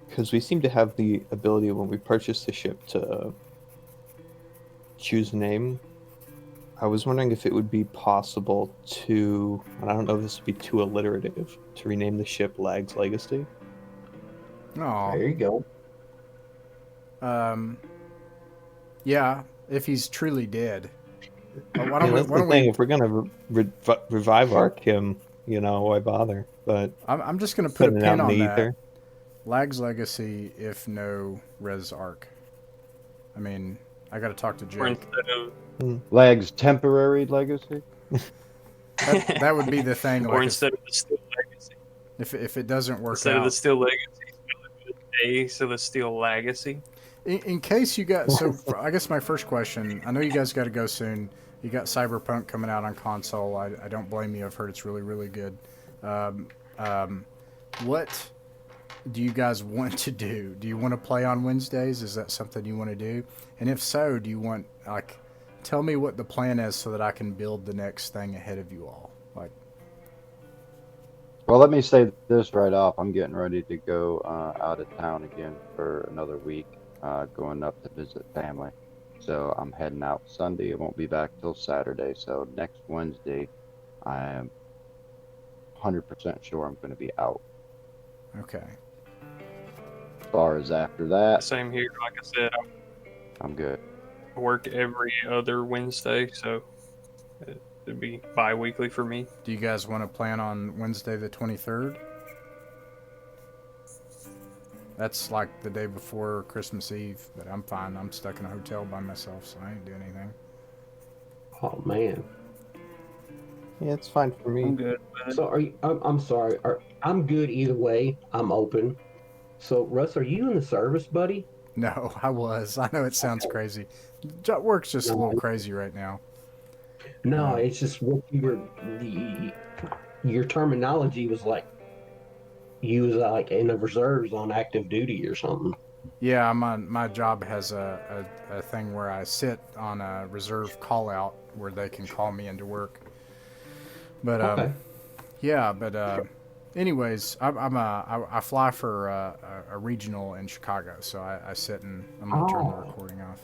because we seem to have the ability when we purchase the ship to choose a name. I was wondering if it would be possible to, and I don't know if this would be too alliterative, to rename the ship Lag's Legacy. Oh. There you go. Yeah, if he's truly dead. Why Yeah, don't that's we? Why the don't thing. we? If we're gonna revive Arkham, why bother? But I'm just gonna put a putting it out pin in on the that. ether. Lag's Legacy, if no res arc. I mean, I got to talk to Or Jake. instead of Lag's temporary legacy? That would be the thing. or Like instead of the Steel Legacy. if it doesn't work Instead of the out, Steel Legacy, spell it with A, so the Steel Legacy. in case you got I guess my first question. I know you guys got to go soon. You got Cyberpunk coming out on console. I don't blame you. I've heard it's really really good. What do you guys want to do? Do you want to play on Wednesdays? Is that something you want to do? And if so, do you want, like, tell me what the plan is so that I can build the next thing ahead of you all. Like, Well, let me say this right off. I'm getting ready to go out of town again for another week, going up to visit family. So I'm heading out Sunday. I won't be back till Saturday. So next Wednesday, I am 100% sure I'm going to be out. okay. As far as after that, Same here. Like I said, I'm good. I work every other Wednesday, so it'd be bi-weekly for me. Do you guys want to plan on Wednesday the 23rd? That's like the day before Christmas Eve, but I'm fine. I'm stuck in a hotel by myself, so I ain't doing anything. Oh man. Yeah, it's fine for me. I'm good with it. So are you? I'm sorry. I'm good either way. I'm open. So Russ, are you in the service, buddy? No, I was. I know it sounds crazy. Work's just a little crazy right now. No, it's just what you were. Your terminology was like you was like in the reserves on active duty or something. Yeah, my job has a thing where I sit on a reserve call out where they can call me into work. But Okay. yeah, but anyways, I fly for a regional in Chicago, so I sit and I'm gonna turn the recording off.